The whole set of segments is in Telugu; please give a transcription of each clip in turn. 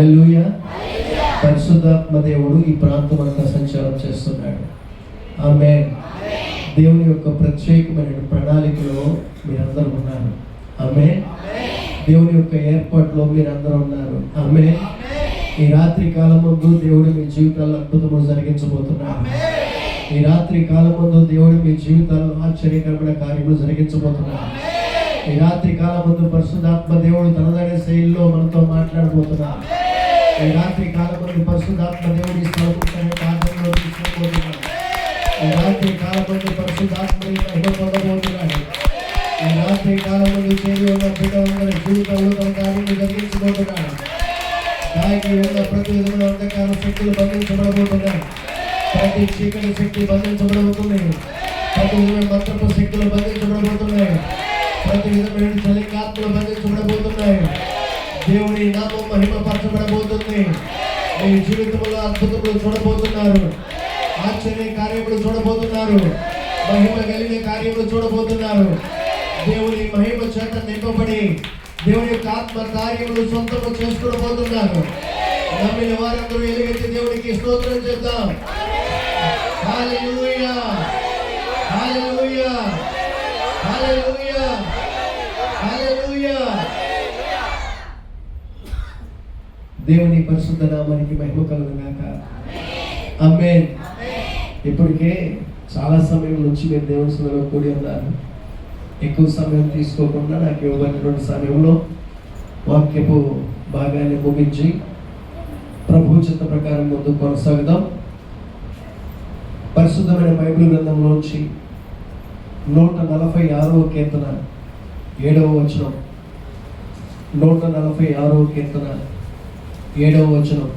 హల్లెలూయా. పరిశుద్ధాత్మ దేవుడు ఈ ప్రాంతం అంతా సంచారం చేస్తున్నాడు. ఆమేన్. దేవుని యొక్క ప్రత్యేకమైన ప్రణాళికలో మీరందరూ ఉన్నారు. ఆమేన్. దేవుని యొక్క ఏర్పాటులో మీరందరూ ఉన్నారు. ఆమేన్. ఈ రాత్రి కాలమందు దేవుడు మీ జీవితాల్లో అద్భుతములు జరిగించబోతున్నాడు. ఈ రాత్రి కాలమందు దేవుడు మీ జీవితాల్లో ఆశ్చర్యకరమైన కార్యములు జరిగించబోతున్నాడు. ఈ రాత్రి కాలమందు పరిశుద్ధాత్మ దేవుడు తనదైన శైలిలో మనతో మాట్లాడబోతున్నాడు. ఈ రాత్రి కాలమందు పరిశుద్ధాత్మ దేవుడు ఈ స్థలంలో కార్యంలో తీసుకోబోతున్నాడు. ఈ రాత్రి కాలమందు పరిశుద్ధాత్మని మహిమ పొందబోతున్నాడు. ఈ రాత్రి కాలమందు చేరి ఉన్న బిడ్డలందరి జీవితంలో తన కార్యము జరిగించబోతున్నాడు. దానికి ఉన్న ప్రతి విధమైన అంధకార శక్తులు బంధించబడబోతున్నాయి. ప్రతి చీకటి శక్తి బంధించబడబోతున్నాయి. ప్రతి విధమైన మంత్రపు శక్తులు బంధించబడబోతున్నాయి. ప్రతి విధమైన చలికాత్మలు బంధించబడబోతున్నాయి. దేవుని నామం మహిమపరచబడబోతుంది. మీ జీవితంలో అద్భుతములు చూడబోతున్నారు. ఆశ్చర్య కార్యములు చూడబోతున్నారు. మహిమ కలిగిన కార్యములు చూడబోతున్నారు. దేవుని మహిమ చేత నింపబడి దేవుని యొక్క ఆత్మ కార్యములు సొంతము చేసుకోబోతున్నారు. నమ్మిన వారందరూ ఎలుగెత్తి దేవునికి స్తోత్రం చేద్దాం. హల్లెలూయా, హల్లెలూయా, హల్లెలూయా, హల్లెలూయా. దేవుని పరిశుద్ధ నామానికి మహిమ కలుగును గాక. ఆమేన్. ఇప్పటికే చాలా సమయం నుంచి మీరు దేవుని సన్నిధిలో కూడి ఉన్నారు. ఎక్కువ సమయం తీసుకోకుండా నాకు ఇవ్వబడినటువంటి సమయంలో వాక్యపు భాగాన్ని ముగించి ప్రభు చిత్త ప్రకారం ముందు కొనసాగుదాం. పరిశుద్ధమైన బైబిల్ గ్రంథంలోంచి 146వ కీర్తన 7వ వచనం. 146వ కీర్తన 7వ వచనం.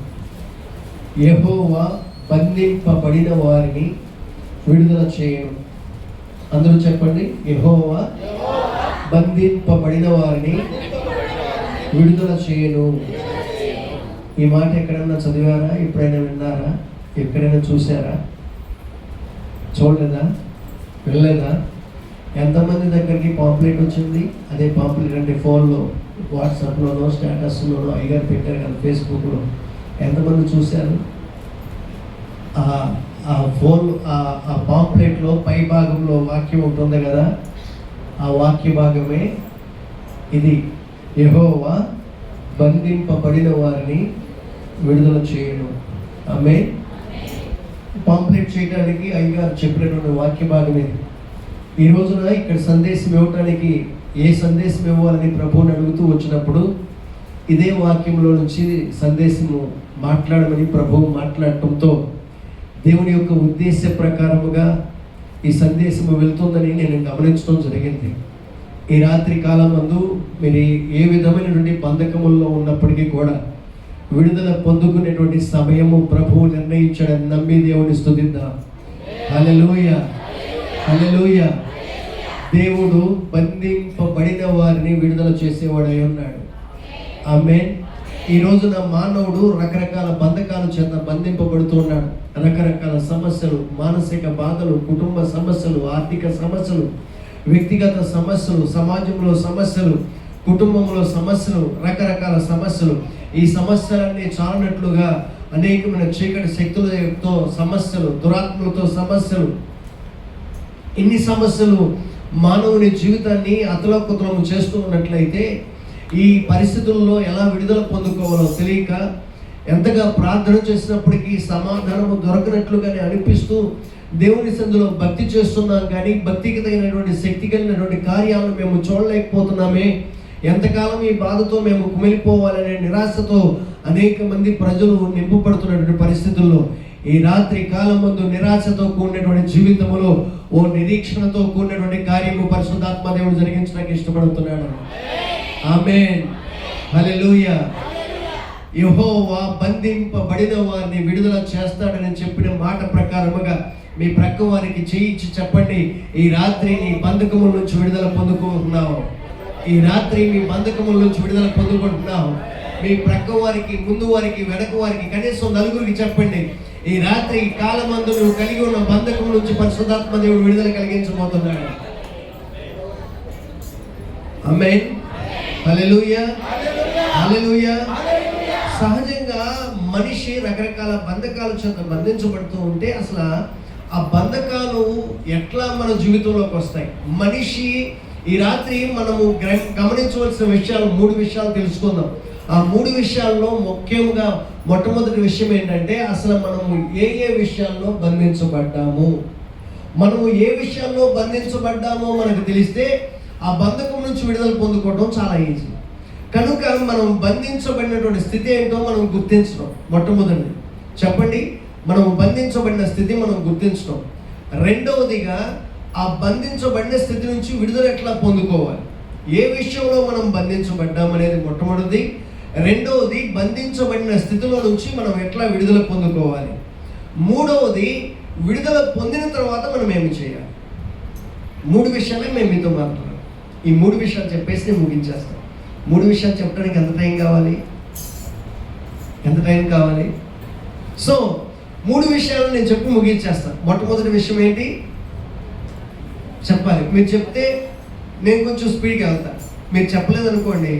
యెహోవా బంధింపబడిన వారిని విడుదల చేయను. అందరూ చెప్పండి. యెహోవా బంధింపబడిన వారిని విడుదల చేయను. ఈ మాట ఎక్కడైనా చదివారా? ఎప్పుడైనా విన్నారా? ఎక్కడైనా చూసారా? చూడలేదా? వెళ్ళలేదా? ఎంతమంది దగ్గరికి పాంప్లెట్ వచ్చింది? అదే పాంప్లెట్ అంటే ఫోన్లో, వాట్సాప్లోనో, స్టేటస్లోనో అయ్యగారు పెట్టారు కదా, ఫేస్బుక్లో. ఎంతమంది చూశారు? ఆ ఫోన్ ఆ పాంప్లెట్లో పై భాగంలో వాక్యం ఉంటుంది కదా, ఆ వాక్య భాగమే ఇది. యెహోవా బంధింపబడిన వారిని విడుదల చేయను. ఆమేన్. పాంప్లెట్ చేయడానికి అయ్యగారు చెప్పినటువంటి వాక్య భాగం ఇది. ఈ రోజున ఇక్కడ సందేశం ఇవ్వటానికి ఏ సందేశం ఇవ్వాలని ప్రభువుని అడుగుతూ వచ్చినప్పుడు ఇదే వాక్యంలో నుంచి సందేశము మాట్లాడమని ప్రభువు మాట్లాడటంతో దేవుని యొక్క ఉద్దేశ ప్రకారముగా ఈ సందేశము వెళ్తుందని నేను గమనించడం జరిగింది. ఈ రాత్రి కాలం నందు మీరు ఏ విధమైనటువంటి బంధకముల్లో ఉన్నప్పటికీ కూడా విడుదల పొందుకునేటువంటి సమయము ప్రభువు నిర్ణయించాడని నమ్మి దేవుని స్తుతిద్దాం. హల్లెలూయా, హల్లెలూయా. దేవుడు బంధింపబడిన వారిని విడుదల చేసేవాడై ఉన్నాడు. ఆమేన్. ఈ రోజున మానవుడు రకరకాల బంధకాల చేత బంధింపబడుతూ ఉన్నాడు. రకరకాల సమస్యలు, మానసిక బాధలు, కుటుంబ సమస్యలు, ఆర్థిక సమస్యలు, వ్యక్తిగత సమస్యలు, సమాజంలో సమస్యలు, కుటుంబంలో సమస్యలు, రకరకాల సమస్యలు. ఈ సమస్యలన్నీ చాలినట్లుగా అనేకమైన చీకటి శక్తులతో సమస్యలు, దురాత్మలతో సమస్యలు, ఇన్ని సమస్యలు మానవుని జీవితాన్ని అతలాకుతలం చేస్తూ ఉన్నట్లయితే ఈ పరిస్థితుల్లో ఎలా విడుదల పొందుకోవాలో తెలియక ఎంతగా ప్రార్థన చేసినప్పటికీ సమాధానము దొరకనట్లుగానే అనిపిస్తూ దేవుని సన్నిధిలో భక్తి చేస్తున్నాం, కానీ భక్తికి తగినటువంటి శక్తి కలిగినటువంటి కార్యాలను మేము చూడలేకపోతున్నామే. ఎంతకాలం ఈ బాధతో మేము కుమిలిపోవాలనే నిరాశతో అనేక మంది ప్రజలు నింపబడుతున్నటువంటి పరిస్థితుల్లో ఈ రాత్రి కాలం ముందు నిరాశతో కూడినటువంటి జీవితంలో ఓ నిరీక్షణతో కూడినటువంటి కార్యము పరిశుద్ధాత్మ దేవుడు జరిగించడానికి ఇష్టపడుతున్నాడు. ఆమేన్. హల్లెలూయా. యెహోవా బంధింపబడిన వారిని విడుదల చేస్తాడని చెప్పిన మాట ప్రకారముగా మీ ప్రక్క వారికి చేయించి చెప్పండి, ఈ రాత్రి నీ బంధకముల నుంచి విడుదల పొందుకుంటున్నావు. ఈ రాత్రి మీ బంధకముల నుంచి విడుదల పొందుకుంటున్నావు. మీ ప్రక్క వారికి, ముందు వారికి, వెనక వారికి, కనీసం నలుగురికి చెప్పండి, ఈ రాత్రి ఈ కాలమందు నువ్వు కలిగి ఉన్న బంధకం నుంచి పరిశుద్ధాత్మ దేవుడు విడుదల కలిగించబోతున్నాడు. ఆమేన్. హల్లెలూయా, హల్లెలూయా. సహజంగా మనిషి రకరకాల బంధకాల చేత బంధించబడుతూ ఉంటే అసలు ఆ బంధకాలు ఎట్లా మన జీవితంలోకి వస్తాయి? మనిషి ఈ రాత్రి మనము గమనించవలసిన విషయాలు 3 విషయాలు తెలుసుకుందాం. ఆ 3 విషయాల్లో ముఖ్యంగా మొట్టమొదటి విషయం ఏంటంటే అసలు మనము ఏ విషయాల్లో బంధించబడ్డాము. మనము ఏ విషయాల్లో బంధించబడ్డామో మనకు తెలిస్తే ఆ బంధకం నుంచి విడుదల పొందుకోవడం చాలా ఈజీ. కనుక మనం బంధించబడినటువంటి స్థితి ఏంటో మనం గుర్తించడం మొట్టమొదటిది. చెప్పండి, మనం బంధించబడిన స్థితి మనం గుర్తించడం. రెండవదిగా ఆ బంధించబడిన స్థితి నుంచి విడుదల ఎట్లా పొందుకోవాలి, ఏ విషయంలో మనం బంధించబడ్డామనేది మొట్టమొదటిది. రెండవది, బంధించబడిన స్థితిలో నుంచి మనం ఎట్లా విడుదల పొందుకోవాలి. మూడవది, విడుదల పొందిన తర్వాత మనం ఏమి చేయాలి. 3 విషయాలే మేము మీతో మాట్లాడాలి. ఈ 3 విషయాలు చెప్పేసి నేను ముగించేస్తాను. 3 విషయాలు చెప్పడానికి ఎంత టైం కావాలి? సో 3 విషయాలు నేను చెప్పి ముగించేస్తాను. మొట్టమొదటి విషయం ఏంటి చెప్పాలి. మీరు చెప్తే నేను కొంచెం స్పీడ్గా వెళ్తాను. మీరు చెప్పలేదనుకోండి,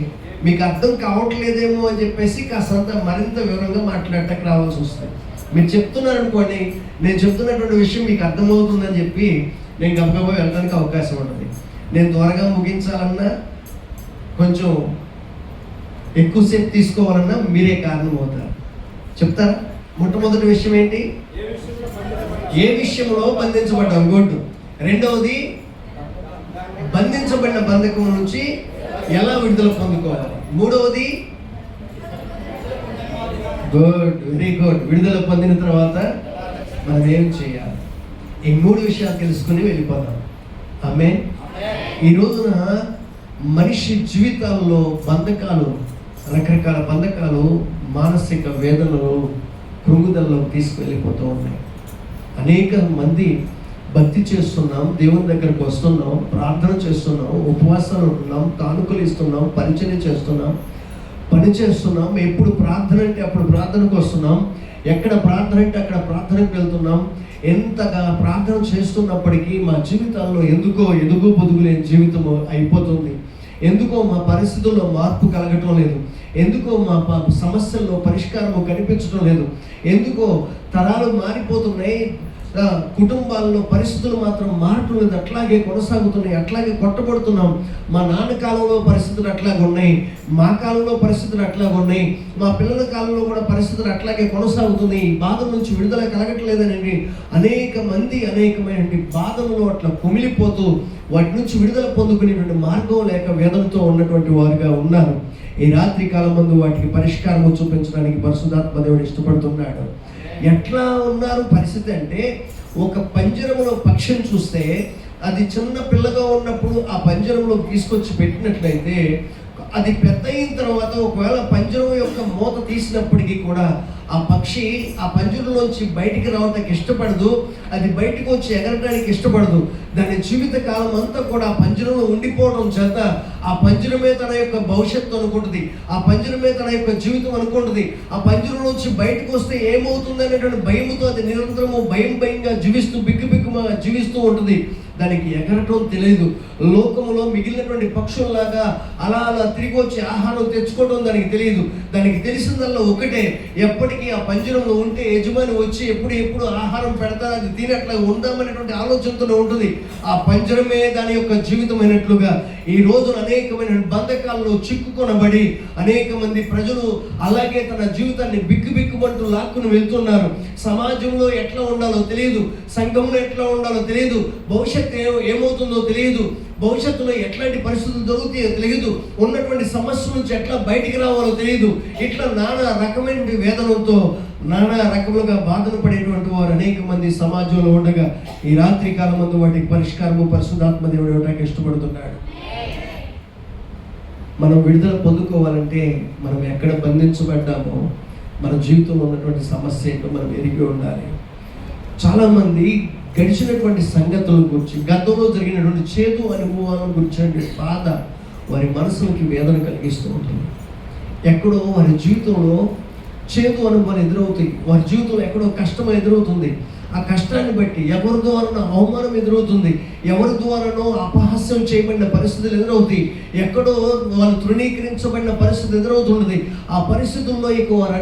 మీకు అర్థం కావట్లేదేమో అని చెప్పేసి కాస్తంత మరింత వివరంగా మాట్లాడటానికి రావాల్సి వస్తుంది. మీరు చెప్తున్నారనుకోండి, నేను చెప్తున్నటువంటి విషయం మీకు అర్థమవుతుందని చెప్పి నేను గబగబా వెళ్ళడానికి అవకాశం ఉంటుంది. నేను త్వరగా ముగించాలన్నా, కొంచెం ఎక్కువసేపు తీసుకోవాలన్నా మీరే కారణం అవుతారు. చెప్తారా? మొట్టమొదటి విషయం ఏంటి? ఏ విషయంలో బంధించబడ్డాం. గుడ్. రెండవది, బంధించబడిన బంధకం నుంచి ఎలా విడుదల పొందుకోవాలి. మూడవది, గుడ్, వెరీ గుడ్, విడుదల పొందిన తర్వాత మనం ఏం చేయాలి. ఈ 3 విషయాలు తెలుసుకుని వెళ్ళిపోదాం. ఆమేన్. ఈ రోజున మనిషి జీవితాల్లో బంధకాలు, రకరకాల బంధకాలు, మానసిక వేదనలు, కృంగుదలలో తీసుకువెళ్ళిపోతూ ఉన్నాయి. అనేక మంది భక్తి చేస్తున్నాం, దేవుని దగ్గరకు వస్తున్నాం, ప్రార్థన చేస్తున్నాం, ఉపవాసాలు ఉంటున్నాం, కానుకలు ఇస్తున్నాం, పరిచయం చేస్తున్నాం, పని చేస్తున్నాం. ఎప్పుడు ప్రార్థన అంటే అప్పుడు ప్రార్థనకు వస్తున్నాం, ఎక్కడ ప్రార్థన అంటే అక్కడ ప్రార్థనకు వెళ్తున్నాం. ఎంతగా ప్రార్థన చేస్తున్నప్పటికీ మా జీవితాల్లో ఎందుకో ఎదుగు పొదుగు లేని జీవితం అయిపోతుంది. ఎందుకో మా పరిస్థితుల్లో మార్పు కలగటం లేదు. ఎందుకో మా సమస్యల్లో పరిష్కారము కనిపించడం లేదు. ఎందుకో తరాలు మారిపోతున్నాయి, కుటుంబాల్లో పరిస్థితులు మాత్రం మారటం లేదు. అట్లాగే కొనసాగుతున్నాయి, అట్లాగే కొట్టబడుతున్నాం. మా నాన్న కాలంలో పరిస్థితులు అట్లాగే ఉన్నాయి, మా కాలంలో పరిస్థితులు అట్లాగే ఉన్నాయి, మా పిల్లల కాలంలో కూడా పరిస్థితులు అట్లాగే కొనసాగుతున్నాయి. ఈ బాధల నుంచి విడుదల కలగట్లేదనండి అనేకమైన బాధలలో అట్లా కుమిలిపోతూ వాటి నుంచి విడుదల పొందుకునేటువంటి మార్గం లేక వేదనతో ఉన్నటువంటి వారుగా ఉన్నారు. ఈ రాత్రి కాలం ముందు వాటికి పరిష్కారం చూపించడానికి పరిశుద్ధాత్మ దేవుడు ఇష్టపడుతున్నాడు. ఎట్లా ఉన్నారు పరిస్థితి అంటే, ఒక పంజరంలో పక్షిని చూస్తే అది చిన్న పిల్లగా ఉన్నప్పుడు ఆ పంజరంలో తీసుకొచ్చి పెట్టినట్లయితే అది పెద్ద అయిన తర్వాత ఒకవేళ పంజరం యొక్క మూత తీసినప్పటికీ కూడా ఆ పక్షి ఆ పంజరంలోంచి బయటికి రావడానికి ఇష్టపడదు, అది బయటకు వచ్చి ఎగరడానికి ఇష్టపడదు. దాని జీవిత కాలం అంతా కూడా ఆ పంజరంలో ఉండిపోవడం చేత ఆ పంజరమే తన యొక్క భవిష్యత్తు అనుకుంటుంది, ఆ పంజరమే తన యొక్క జీవితం అనుకుంటుంది. ఆ పంజరంలోంచి బయటకు వస్తే ఏమవుతుంది అనేటువంటి భయముతో అది నిరంతరము భయంగా బిక్కుగా జీవిస్తూ ఉంటుంది. దానికి ఎగరటం తెలియదు. లోకములో మిగిలినటువంటి పక్షుల్లాగా అలా తిరిగి వచ్చి ఆహారం తెచ్చుకోవడం దానికి తెలియదు. దానికి తెలిసిందల్లా ఒకటే, ఎప్పటికీ ఆ పంజరంలో ఉంటే యజమాని వచ్చి ఎప్పుడు ఆహారం పెడతా అది తినట్లా ఉందామనేటువంటి ఆలోచనతో ఉంటుంది. ఆ పంజరమే దాని యొక్క జీవితమైనట్లుగా ఈ రోజు అనేకమైన బంధకాల్లో చిక్కుకొనబడి అనేక మంది ప్రజలు అలాగే తన జీవితాన్ని బిక్కుమంటూ లాక్కుని వెళ్తున్నారు. సమాజంలో ఎట్లా ఉండాలో తెలియదు, సంఘంలో ఎట్లా ఉండాలో తెలియదు, భవిష్యత్తు ఏమవుతుందో తెలియదు, భవిష్యత్తులో ఎట్లాంటి పరిస్థితులు జరుగుతాయో తెలియదు, ఉన్నటువంటి సమస్య నుంచి ఎట్లా బయటికి రావాలో తెలియదు. ఇట్లా నానా రకమైన వేదనతో నానా రకములుగా బాధలు పడేటువంటి వారు అనేక మంది సమాజంలో ఉండగా ఈ రాత్రి కాలం ముందు వాటికి పరిష్కారము పరిశుద్ధాత్మ దేవుడు ఇవ్వడానికి ఇష్టపడుతున్నాడు. మనం విడుదల పొందుకోవాలంటే మనం ఎక్కడ బంధించబడ్డామో, మన జీవితంలో ఉన్నటువంటి సమస్య ఏంటో మనం ఎరిగి ఉండాలి. చాలామంది గడిచినటువంటి సంగతుల గురించి, గతంలో జరిగినటువంటి చేదు అనుభవాల గురించి బాధ వారి మనసులకి వేదన కలిగిస్తూ ఉంటుంది. ఎక్కడో వారి జీవితంలో చేదు అనుభవాలు ఎదురవుతాయి, వారి జీవితంలో ఎక్కడో కష్టం ఎదురవుతుంది. ఆ కష్టాన్ని బట్టి ఎవరి ద్వారానో అవమానం ఎదురవుతుంది, ఎవరి ద్వారానో అపహాస్యం చేయబడిన పరిస్థితులు ఎదురవుతాయి, ఎక్కడో వాళ్ళు తృణీకరించబడిన పరిస్థితి ఎదురవుతున్నది. ఆ పరిస్థితుల్లో ఇక వారు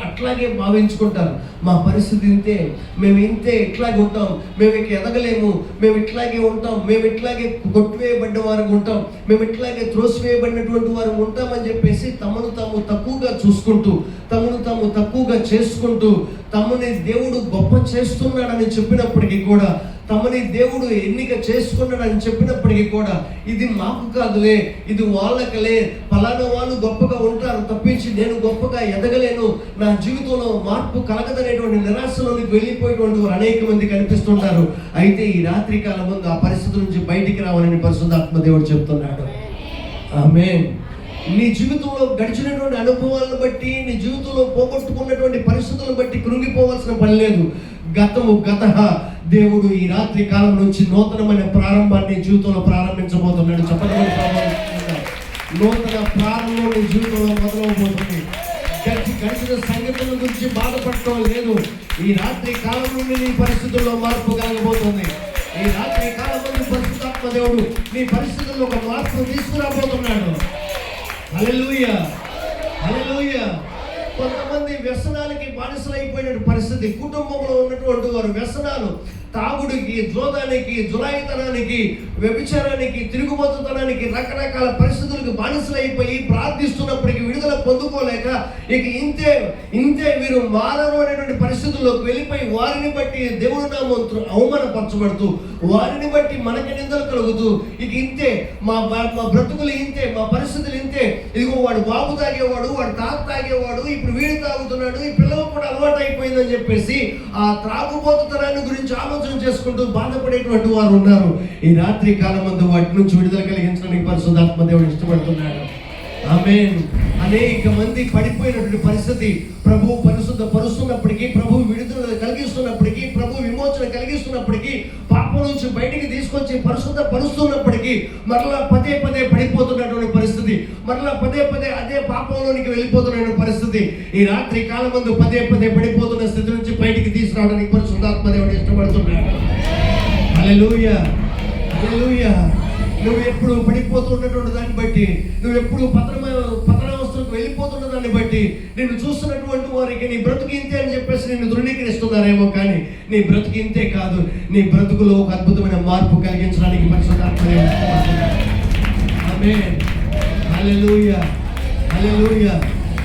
అట్లాగే భావించుకుంటారు, మా పరిస్థితి ఇంతే, మేము ఇంతే, ఇట్లాగే ఉంటాం, మేము ఇక ఎదగలేము, మేము ఇట్లాగే ఉంటాం, మేము ఇట్లాగే కొట్టివేయబడ్డ వారు ఉంటాం, మేము ఇట్లాగే త్రోసివేయబడినటువంటి వారు ఉంటామని చెప్పేసి తమను తాము తక్కువగా చూసుకుంటూ, తమను తాము తక్కువగా చేసుకుంటూ, తమని దేవుడు గొప్ప చేస్తున్నాడని చెప్పినప్పటికీ కూడా, తమని దేవుడు ఎన్నిక చేసుకున్నాడని చెప్పినప్పటికీ కూడా, ఇది మాకు కాదులే, ఇది వాళ్ళకలే, ఫలానా వాళ్ళు గొప్పగా ఉంటారు తప్పించి నేను గొప్పగా ఎదగలేను, నా జీవితంలో మార్పు కలగదనేటువంటి నిరాశలోనికి వెళ్ళిపోయేటువంటి వారు అనేక మంది కనిపిస్తుంటారు. అయితే ఈ రాత్రి కాలం ముందు ఆ పరిస్థితి నుంచి బయటికి రావాలని పరిశుద్ధాత్మ దేవుడు చెప్తున్నాడు. ఆమేన్. నీ జీవితంలో గడిచినటువంటి అనుభవాలను బట్టి, నీ జీవితంలో పోగొట్టుకున్నటువంటి పరిస్థితులను బట్టి కృంగిపోవాల్సిన పని లేదు. దేవుడు ఈ రాత్రి కాలం నుంచి నూతనమైన ప్రారంభాన్ని జీవితంలో ప్రారంభించబోతున్నాడు. చెప్పడం నూతన ప్రారంభం నీ జీవితంలో మొదలవబోతుంది. గడిచిన సంగతుల గురించి బాధపడటం లేదు. ఈ రాత్రి కాలం నుండి నీ పరిస్థితుల్లో మార్పు కలగబోతుంది. ఈ రాత్రి కాలం నుండి పరిశుద్ధాత్మ దేవుడు నీ పరిస్థితుల్లో ఒక మార్పు తీసుకురాబోతున్నాడు. హల్లెలూయా, హల్లెలూయా. కొంతమంది వ్యసనాలకి బానిసలైపోయిన పరిస్థితి, కుటుంబంలో ఉన్నటువంటి వారు వ్యసనాలు, తాగుడికి, జోదానికి, జులాయితనానికి, వ్యభిచారానికి, తిరుగుబోతుతనానికి, రకరకాల పరిస్థితులకు బానిసలైపోయి ప్రార్థిస్తున్నప్పటికీ విడుదల పొందుకోలేక ఇక ఇంతే వీరు మారరు అనేటువంటి పరిస్థితుల్లోకి వెళ్ళిపోయి వారిని బట్టి దేవుడు నామం అవమానపరచబడుతూ, వారిని బట్టి మనకి నిందలు కలుగుతూ, ఇక ఇంతే మా బ్రతుకులు ఇంతే, మా పరిస్థితులు ఇంతే, ఇదిగో వాడు బాబు తాగేవాడు, వాడు తాగేవాడు, ఇప్పుడు వీడు తాగుతున్నాడు, ఈ పిల్లలు కూడా అలవాటు అయిపోయిందని చెప్పేసి ఆ త్రాగుబోతుతనాన్ని గురించి ఆలోచన చేసుకుంటూ బాధపడేటువంటి వారు ఉన్నారు. ఈ రాత్రి కాలం ముందు వాటి నుంచి విడుదల కలిగించడానికి పరిశుద్ధాత్మ దేవుడు ఇష్టపడుతున్నాడు. ఆమేన్. అనేక మంది పడిపోయినటువంటి పరిస్థితి, ప్రభు పరిశుద్ధ పరుస్తున్నప్పటికీ, ప్రభు విడుదల కలిగిస్తున్నప్పటికీ, ప్రభు విమోచన కలిగిస్తున్నప్పటికీ, పాపం నుంచి బయటికి తీసుకొచ్చి పరిశుద్ధ పరుస్తున్నప్పటికీ మరలా పదే పడిపోతున్నటువంటి పరిస్థితి, మరలా పదే అదే పాపంలోనికి వెళ్ళిపోతున్న పరిస్థితి. ఈ రాత్రి కాలం ముందు పదే పడిపోతున్న స్థితి నుంచి బయటికి తీసుకురావడానికి పరిశుద్ధాత్మ దేవుడు ఇష్టపడుతున్నాడు. హల్లెలూయా, హల్లెలూయా. నువ్వు ఎప్పుడు పడిపోతున్నటువంటి దాన్ని బట్టి, నువ్వు ఎప్పుడు పతనావస్థలకు వెళ్ళిపోతున్న దాన్ని బట్టి, నిన్ను చూస్తున్నటువంటి వారికి నీ బ్రతుకు ఇంతే అని చెప్పేసి నిన్ను ధృవీకరిస్తున్నారేమో, కానీ నీ బ్రతుకు ఇంతే కాదు. నీ బ్రతుకులో ఒక అద్భుతమైన మార్పు కలిగించడానికి పరిశుద్ధాత్మ దేవుడు ఇష్టపడుతున్నాడు. ఆమేన్. హల్లెలూయా, హల్లెలూయా.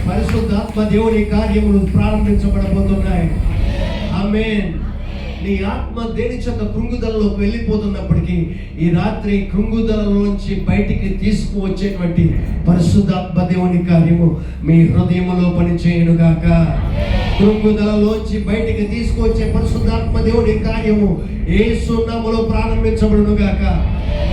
పరిశుద్ధాత్మ దేవుని కార్యములు ప్రారంభించబడబోతున్నాయి. ఆమేన్. నీ ఆత్మ దేని చేత కృంగుదలలోకి వెళ్ళిపోతున్నప్పటికీ ఈ రాత్రి కృంగుదలలోంచి బయటికి తీసుకువచ్చేటువంటి పరిశుద్ధాత్మ దేవుని కార్యము మీ హృదయంలో పనిచేయునుగాక. కృంగుదలలోంచి బయటికి తీసుకువచ్చే పరిశుద్ధాత్మ దేవుని కార్యము యేసు నామములో ప్రారంభించబడునుగాక.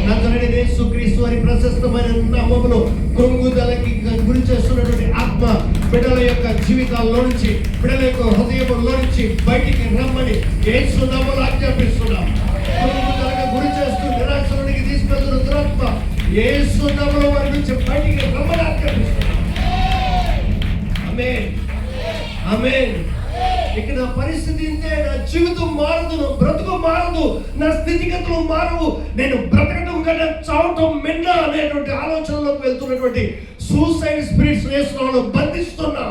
నజరేయుడైన యేసుక్రీస్తు వారి ప్రశస్తమైన నామములో కృంగుదలకి గురి చేస్తున్నటువంటి ఆత్మ బిడ్డల యొక్క జీవితాల్లో నుంచి, బిడ్డల యొక్క హృదయంలో నుంచి బయటికి రమ్మని యేసు నామములో ఆజ్ఞాపిస్తున్నాం. కృంగుదలకు గురి చేస్తూ నిరాశలోనికి తీసుకెళ్తున్న దురాత్మ యేసు నామములో వారి నుంచి బయటికి రమ్మని ఆజ్ఞాపిస్తున్నాం. ఆమేన్, ఆమేన్. ఇక నా పరిస్థితి ఇంతే, నా జీవితం మారదు, నా బ్రతుకు మారదు, నా స్థితిగతులు మారవు, నేను బ్రతకడం కన్నా చావటం మెండ అనేటువంటి ఆలోచనలోకి వెళ్తున్నటువంటి సూసైడ్ స్పిరిట్స్ వేస్తున్నాను, బంధిస్తున్నా.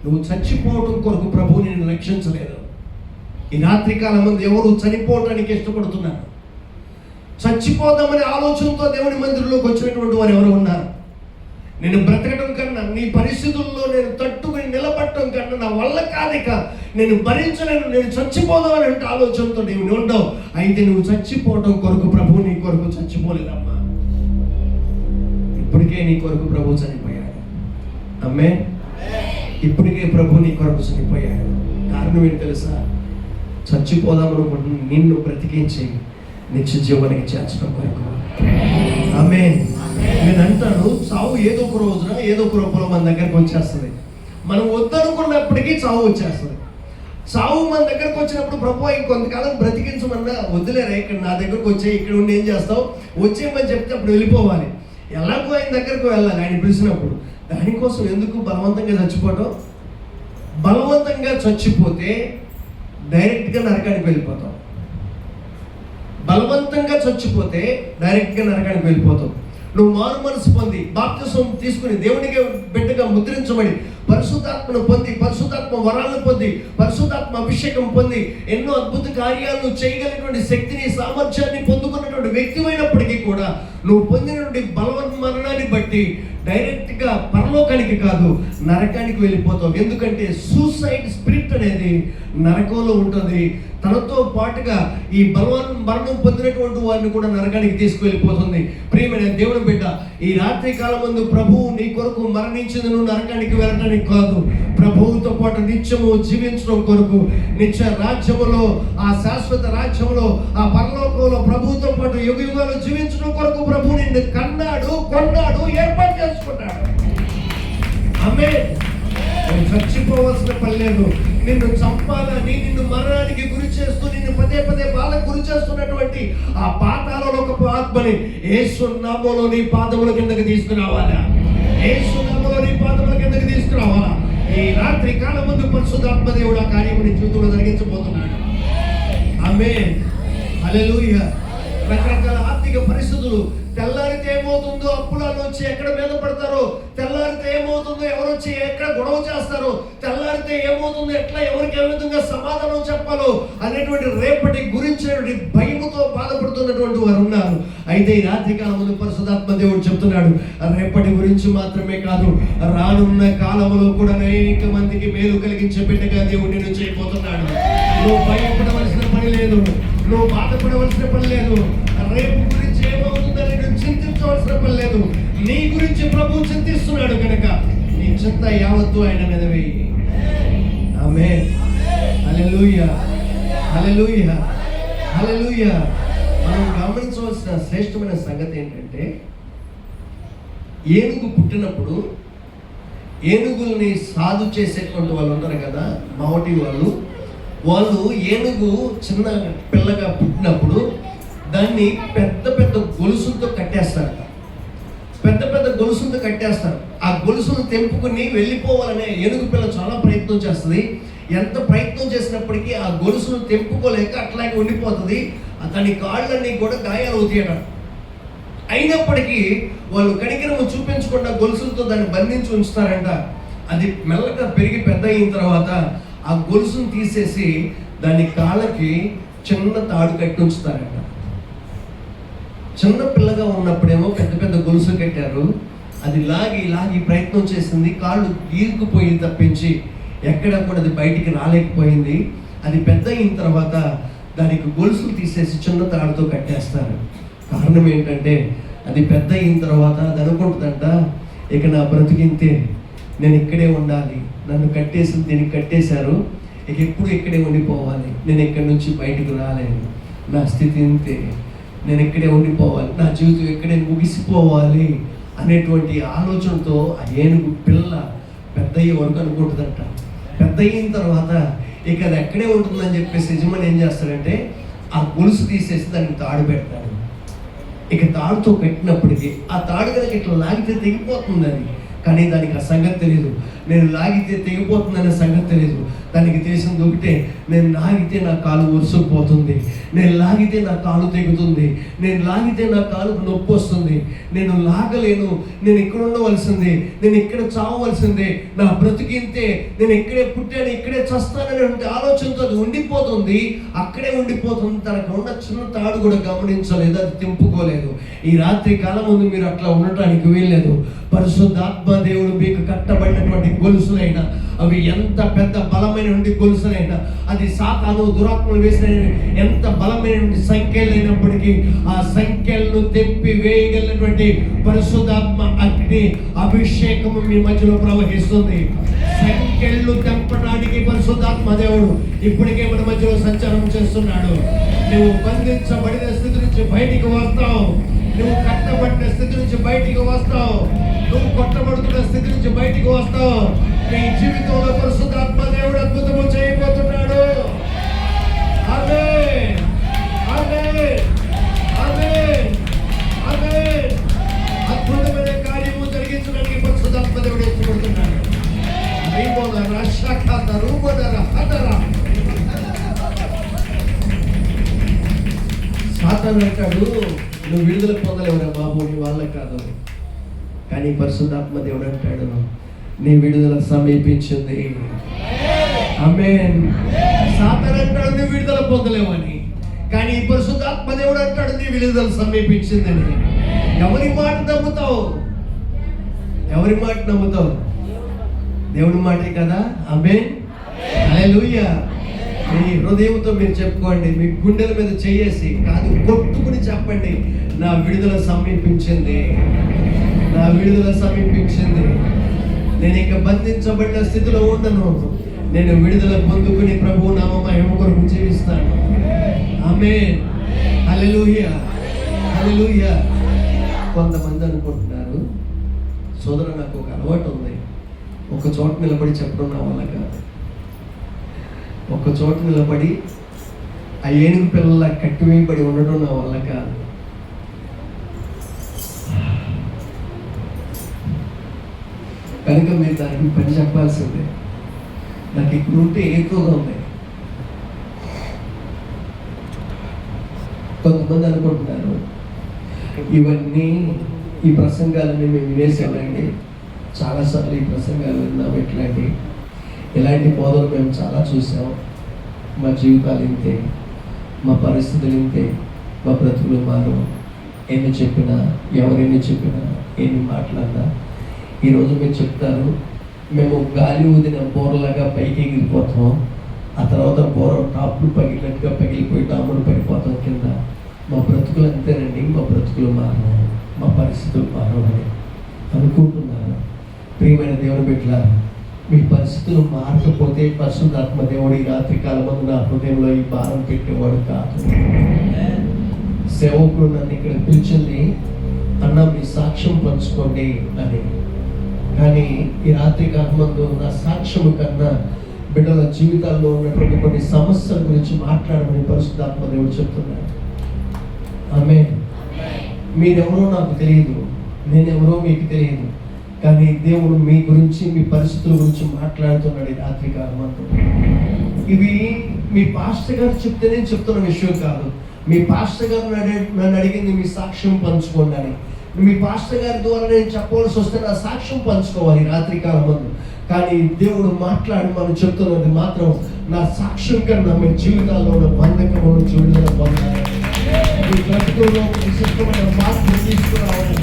నువ్వు చచ్చిపోవటం కొరకు ప్రభువు నేను రక్షించలేదు. ఈ రాత్రి కాలం మంది ఎవరు చనిపోవటానికి ఇష్టపడుతున్నారు? చచ్చిపోదామనే ఆలోచనతో దేవుని మందిరంలోకి వచ్చినటువంటి వారు ఎవరు ఉన్నారు? నేను బ్రతకడం కన్నా, నీ పరిస్థితుల్లో నేను తట్టుకుని నిలబడటం కన్నా నా వల్ల కాదిక, నేను భరించలేను, నేను చచ్చిపోదామని అంటే ఆలోచనతో నీవు ఉండవు. అయితే నువ్వు చచ్చిపోవటం కొరకు ప్రభువు నీ కొరకు చచ్చిపోలేదమ్మా. ఇప్పటికే నీ కొరకు ప్రభు చనిపోయాడు. ఆమేన్. ఇప్పటికే ప్రభు నీ కొరకు చనిపోయాడు. కారణం ఏంటి తెలుసా? చచ్చిపోదామనుకుంటున్న నిన్ను బ్రతికించి నిత్య జీవనానికి చేర్చడం కొరకు. ఆమేన్. నేను అంటాను, చావు ఏదో ఒక రోజున ఏదో ఒక రూపంలో మన దగ్గరకు వచ్చేస్తుంది. మనం వద్దనుకున్నప్పటికీ చావు వచ్చేస్తుంది. చావు మన దగ్గరకు వచ్చినప్పుడు ప్రభు ఇంకొంతకాలం బ్రతికించమన్నా, వద్దులేరా ఇక్కడ నా దగ్గరకు వచ్చే, ఇక్కడ ఉండి ఏం చేస్తావు, వచ్చేయమని చెప్తే అప్పుడు వెళ్ళిపోవాలి. ఎలాగో ఆయన దగ్గరకు వెళ్ళాలి ఆయన పిలిచినప్పుడు. దానికోసం ఎందుకు బలవంతంగా చచ్చిపోవటం? బలవంతంగా చచ్చిపోతే డైరెక్ట్గా నరకానికి వెళ్ళిపోతాం. బలవంతంగా చచ్చిపోతే డైరెక్ట్గా నరకానికి వెళ్ళిపోతాం. నువ్వు మారు మనసు పొంది బాప్తిసం తీసుకుని దేవునికి బిడ్డగా ముద్రించబడి పరిశుద్ధాత్మను పొంది పరిశుద్ధాత్మ వరాలను పొంది పరిశుద్ధాత్మ అభిషేకం పొంది ఎన్నో అద్భుత కార్యాలను చేయగలిగినటువంటి శక్తిని సామర్థ్యాన్ని పొందుకున్నటువంటి వ్యక్తిమైనప్పటికీ కూడా నువ్వు పొందినటువంటి బలవన్మరణాన్ని బట్టి డైరెక్ట్గా పరలోకానికి కాదు నరకానికి వెళ్ళిపోతావు. ఎందుకంటే సూసైడ్ స్పిరిట్ అనేది నరకంలో ఉంటుంది. తనతో పాటుగా ఈ మరణం పొందినటువంటి వారిని కూడా నరకానికి తీసుకువెళ్ళిపోతుంది. ప్రియమైన దేవుని బిడ్డ, ఈ రాత్రి కాలం ముందు ప్రభువు నీ కొరకు మరణించింది నువ్వు నరకానికి వెళ్ళడానికి కాదు, ప్రభువుతో పాటు నిత్యము జీవించడం కొరకు, నిత్య రాజ్యములో ఆ శాశ్వత రాజ్యంలో ఆ పరలోకంలో ప్రభువుతో పాటు యుగ యుగాలు జీవించడం కొరకు ప్రభువు నిన్ను కన్నాడు, కొన్నాడు, ఏర్పాటు చేసుకున్నాడు. ఆమేన్. చచ్చిపోవాల్సిన పని లేదు. నిన్ను చంపాలని, నిన్ను మరణానికి గురి చేస్తూ, నిన్ను పదే పదే బాధకు గురి చేస్తున్నటువంటి ఆ పాతాళలోకపు ఆత్మని యేసు నామములో నీ పాదముల కిందకి తీసుకురావాలా? యేసు నామములో నీ పాదముల కిందకి తీసుకురావాలా? ఈ రాత్రి కాలం ముందు పరిశుద్ధాత్మ దేవుడు ఆ కార్యము నీ జీవితంలో జరిగించబోతున్నాడు. ఆమేన్. హల్లెలూయా. రకరకాల ఆర్థిక పరిస్థితులు, తెల్లారితే ఏమవుతుందో అప్పులలో వచ్చి ఎక్కడ మీద పడతారో, తెల్లారితే ఏమవుతుందో ఎవరు వచ్చి ఎక్కడ గొడవ చేస్తారో, తెల్లారితే ఏమవుతుందో ఎట్లా ఎవరికి ఏ విధంగా సమాధానం చెప్పాలో అనేటువంటి రేపటి గురించినటువంటి భయముతో బాధపడుతున్నటువంటి వారు ఉన్నారు. అయితే ఈ రాత్రి కాలం ముందు పరిశుద్ధాత్మ దేవుడు చెప్తున్నాడు, రేపటి గురించి మాత్రమే కాదు, రానున్న కాలంలో కూడా అనేక మందికి మేలు కలిగించే బిడ్డగా దేవుడు నేను చేయబోతున్నాడు. నువ్వు భయపడవలసిన పని లేదు, నువ్వు బాధపడవలసిన పని లేదు, రేపు గురించి ఏమవుతుందని నువ్వు చింతించవలసిన పని లేదు. నీ గురించి ప్రభు చింతిస్తున్నాడు కనుక నీ చింత యావత్తు ఆయన మీద వేయి. ఆమేన్. హల్లెలూయా, హల్లెలూయా, హల్లెలూయా. మనం గమనించవలసిన శ్రేష్టమైన సంగతి ఏంటంటే, ఏనుగు పుట్టినప్పుడు ఏనుగుల్ని సాధు చేసేటువంటి వాళ్ళు ఉంటారు కదా, మావటి వాళ్ళు ఏనుగు చిన్న పిల్లగా పుట్టినప్పుడు దాన్ని పెద్ద పెద్ద గొలుసులతో కట్టేస్తారు. పెద్ద పెద్ద గొలుసులతో కట్టేస్తారు. ఆ గొలుసును తెంపుకుని వెళ్ళిపోవాలనే ఏనుగు పిల్ల చాలా ప్రయత్నం చేస్తుంది. ఎంత ప్రయత్నం చేసినప్పటికీ ఆ గొలుసును తెంపుకోలేక అట్లాగే ఉండిపోతుంది. అతని కాళ్ళన్నీ కూడా గాయాలు అవుతాయట. అయినప్పటికీ వాళ్ళు కనికరము చూపించకుండా గొలుసులతో దాన్ని బంధించి ఉంచుతారంట. అది మెల్లగా పెరిగి పెద్ద అయిన తర్వాత ఆ గొలుసును తీసేసి దాని కాళ్ళకి చిన్న తాడు కట్టి ఉంచుతారంట. చిన్న పిల్లగా ఉన్నప్పుడేమో పెద్ద పెద్ద గొలుసు కట్టారు. అది లాగి ప్రయత్నం చేసింది, కాళ్ళు గీరుకుపోయి తప్పించి ఎక్కడ కూడా అది బయటికి రాలేకపోయింది. అది పెద్ద అయిన తర్వాత దానికి గొలుసులు తీసేసి చిన్న తాడుతో కట్టేస్తారు. కారణం ఏంటంటే అది పెద్ద అయిన తర్వాత అది అనుకుంటుందంట, ఇక నా బ్రతికింతే, నేను ఇక్కడే ఉండాలి, నన్ను కట్టేసింది, దీనికి కట్టేశారు, ఇక ఎప్పుడు ఇక్కడే ఉండిపోవాలి, నేను ఇక్కడి నుంచి బయటకు రాలేను, నా స్థితి ఇంతే, నేను ఇక్కడే ఉండిపోవాలి, నా జీవితం ఇక్కడే ముగిసిపోవాలి అనేటువంటి ఆలోచనతో ఆ ఏనుగు పిల్ల పెద్ద అయ్యే వరకు అనుకుంటుందంట. పెద్ద అయిన తర్వాత ఇక అది ఎక్కడే ఉంటుందని చెప్పేసి యజమాని ఏం చేస్తాడంటే ఆ గొలుసు తీసేసి దానికి తాడు పెడతాడు. ఇక తాడుతో కట్టినప్పటికీ ఆ తాడు కనుక ఇట్లా లాగితే తెగిపోతుంది అది, కానీ దానికి ఆ సంగతి తెలియదు. నేను లాగితే తెగిపోతుందనే సంగతి తెలియదు. దానికి తెలిసింది ఒకటే, నేను లాగితే నా కాలు ఒరుసుకుపోతుంది, నేను లాగితే నా కాలు తెగుతుంది, నేను లాగితే నా కాలుకు నొప్పి వస్తుంది, నేను లాగలేను, నేను ఇక్కడ ఉండవలసింది, నేను ఇక్కడ చావవలసిందే, నా బ్రతికింతే, నేను ఇక్కడే పుట్టాను, ఇక్కడే చస్తాననే ఆలోచనతో అది ఉండిపోతుంది. అక్కడే ఉండిపోతుంది. తనకు ఉన్న చిన్న తాడు కూడా గమనించలేదు, అది తెంపుకోలేదు. ఈ రాత్రి కాలం ముందు మీరు అట్లా ఉండటానికి వీల్లేదు. పరిశుద్ధాత్మ దేవుడు మీకు కట్టబడినటువంటి గొలుసులైనా, అవి ఎంత పెద్ద బలమైనటువంటి గొలుసులైనా, అది సాతాను దురాత్మలు వేసిన ఎంత బలమైనటువంటి సంఖ్యలైనప్పటికీ ఆ సంఖ్యలను తెప్పి వేయగలిగినటువంటి పరిశుద్ధాత్మ అగ్ని అభిషేకము మీ మధ్యలో ప్రవహిస్తుంది. సంఖ్యలు తెంపడానికి పరిశుద్ధాత్మ దేవుడు ఇప్పటికే మన మధ్యలో సంచారం చేస్తున్నాడు. నువ్వు బంధించబడిన స్థితి నుంచి బయటికి వస్తావు, నువ్వు కట్టబడిన స్థితి నుంచి బయటికి వస్తావు, నువ్వు కొట్టబడుతున్న స్థితి నుంచి బయటికి వస్తావు. నీ జీవితంలో పరిశుద్ధాత్మ దేవుడు అద్భుతము చేయబోతున్నాడు. ఆమేన్, ఆమేన్, ఆమేన్, ఆమేన్. అద్భుతమైన కార్యము జరిగించడానికి పరిశుద్ధాత్మ దేవుడు ఇష్టపడుతున్నాడు. సాతాను అంటాడు, నువ్వు విడుదల పొందలేవురా బాబు, నీ వాళ్ళకి కాదు. కానీ పరిశుద్ధాత్మ దేవుడు అంటాడు, నీ విడుదల సమీపించింది. ఆమేన్. సాతాను అంటాడు నువ్వు విడుదల పొందలేవని, కానీ పరిశుద్ధాత్మ దేవుడు అంటాడు నీ విడుదల సమీపించిందని. ఎవరి మాట నమ్ముతావు? ఎవరి మాట నమ్ముతావు? దేవుడి మాటే కదా. ఆమేన్. హల్లెలూయా. మీ హృదయంతో మీరు చెప్పుకోండి, మీ గుండెల మీద చేయేసి కాదు, కొట్టుకుని చెప్పండి, నా విడుదల సమీపించింది, నా విడుదల సమీపించింది. నేను ఇక బంధించబడిన స్థితిలో ఉండను, నేను విడుదల పొందుకుని ప్రభువు నామ మహిమ కొరకు జీవిస్తాను. ఆమేన్. హల్లెలూయా. హల్లెలూయా. కొంతమంది అనుకుంటున్నారు, సోదరు నాకు ఒక అలవాటు ఉంది, ఒక చోట నిలబడి చెప్పడం నా వల్ల కాదు. ఒక చోట నిలబడి ఆ ఏనుగు పిల్లల కట్టివేయబడి ఉండడం నా వల్ల కాదు. కనుక మీరు దానికి పని చెప్పాల్సిందే. నాకు ఇక్కడ ఉంటే ఎక్కువగా ఉంది. కొంతమంది అనుకుంటున్నారు, ఇవన్నీ ఈ ప్రసంగాలన్నీ మేము వినేసామండి, చాలాసార్లు ఈ ప్రసంగాలు విన్నాం, ఇలాంటి బోధలు మేము చాలా చూసాం, మా జీవితాలు ఇంతే, మా పరిస్థితులు ఇంతే, మా బ్రతుకులు మారు. ఎన్ని చెప్పినా, ఎవరెన్ని చెప్పినా, ఎన్ని మాట్లాడినా, ఈరోజు మీరు చెప్తారు మేము గాలి ఊదిన బోర్లాగా పైకి ఎగిరిపోతాం, ఆ తర్వాత బోర టాప్లు పగిలినట్టుగా పగిలిపోయి డాములు పడిపోతాం కింద. మా బ్రతుకులు అంతేనండి, మా బ్రతుకులు మారవు, మా పరిస్థితులు మారవు అని అనుకుంటున్నారు. ప్రియమైన దేవుని బిడ్డలారా, మీ పరిస్థితులు మారకపోతే పరిశుద్ధాత్మ దేవుడు ఈ రాత్రి కాలమందు నా హృదయంలో ఈ భారం పెట్టేవాడు కాదు. సేవకుడు నన్ను ఇక్కడ పిలిచింది, అన్న మీ సాక్ష్యం పంచుకోండి అని. కానీ ఈ రాత్రి కాలమందు నా సాక్ష్యము కన్నా బిడ్డల జీవితాల్లో ఉన్నటువంటి కొన్ని సమస్యల గురించి మాట్లాడమని పరిశుద్ధాత్మ దేవుడు చెప్తున్నాడు. ఆమేన్. మీరెవరో నాకు తెలియదు, నేనెవరో మీకు తెలియదు, కానీ దేవుడు మీ గురించి, మీ పరిస్థితుల గురించి మాట్లాడుతున్నాడు ఈ రాత్రి కాలమందు. ఇవి మీ పాస్టర్ గారు చెప్తేనే చెప్తున్న విషయం కాదు. మీ పాస్టర్ గారు నన్ను అడిగింది మీ సాక్ష్యం పంచుకోండి అని. మీ పాస్టర్ గారి ద్వారా నేను చెప్పవలసి వస్తే నా సాక్ష్యం పంచుకోవాలి రాత్రి కాలమందు. కానీ దేవుడు మాట్లాడి మనం చెప్తున్నది మాత్రం నా సాక్ష్యం కన్నా మీ జీవితాల్లో ఉన్న బంధకము నుంచి విడుదల పొందాలి. మీ బ్రతుకుల్లో విశిష్టమైన మార్పు తీసుకురావాలి,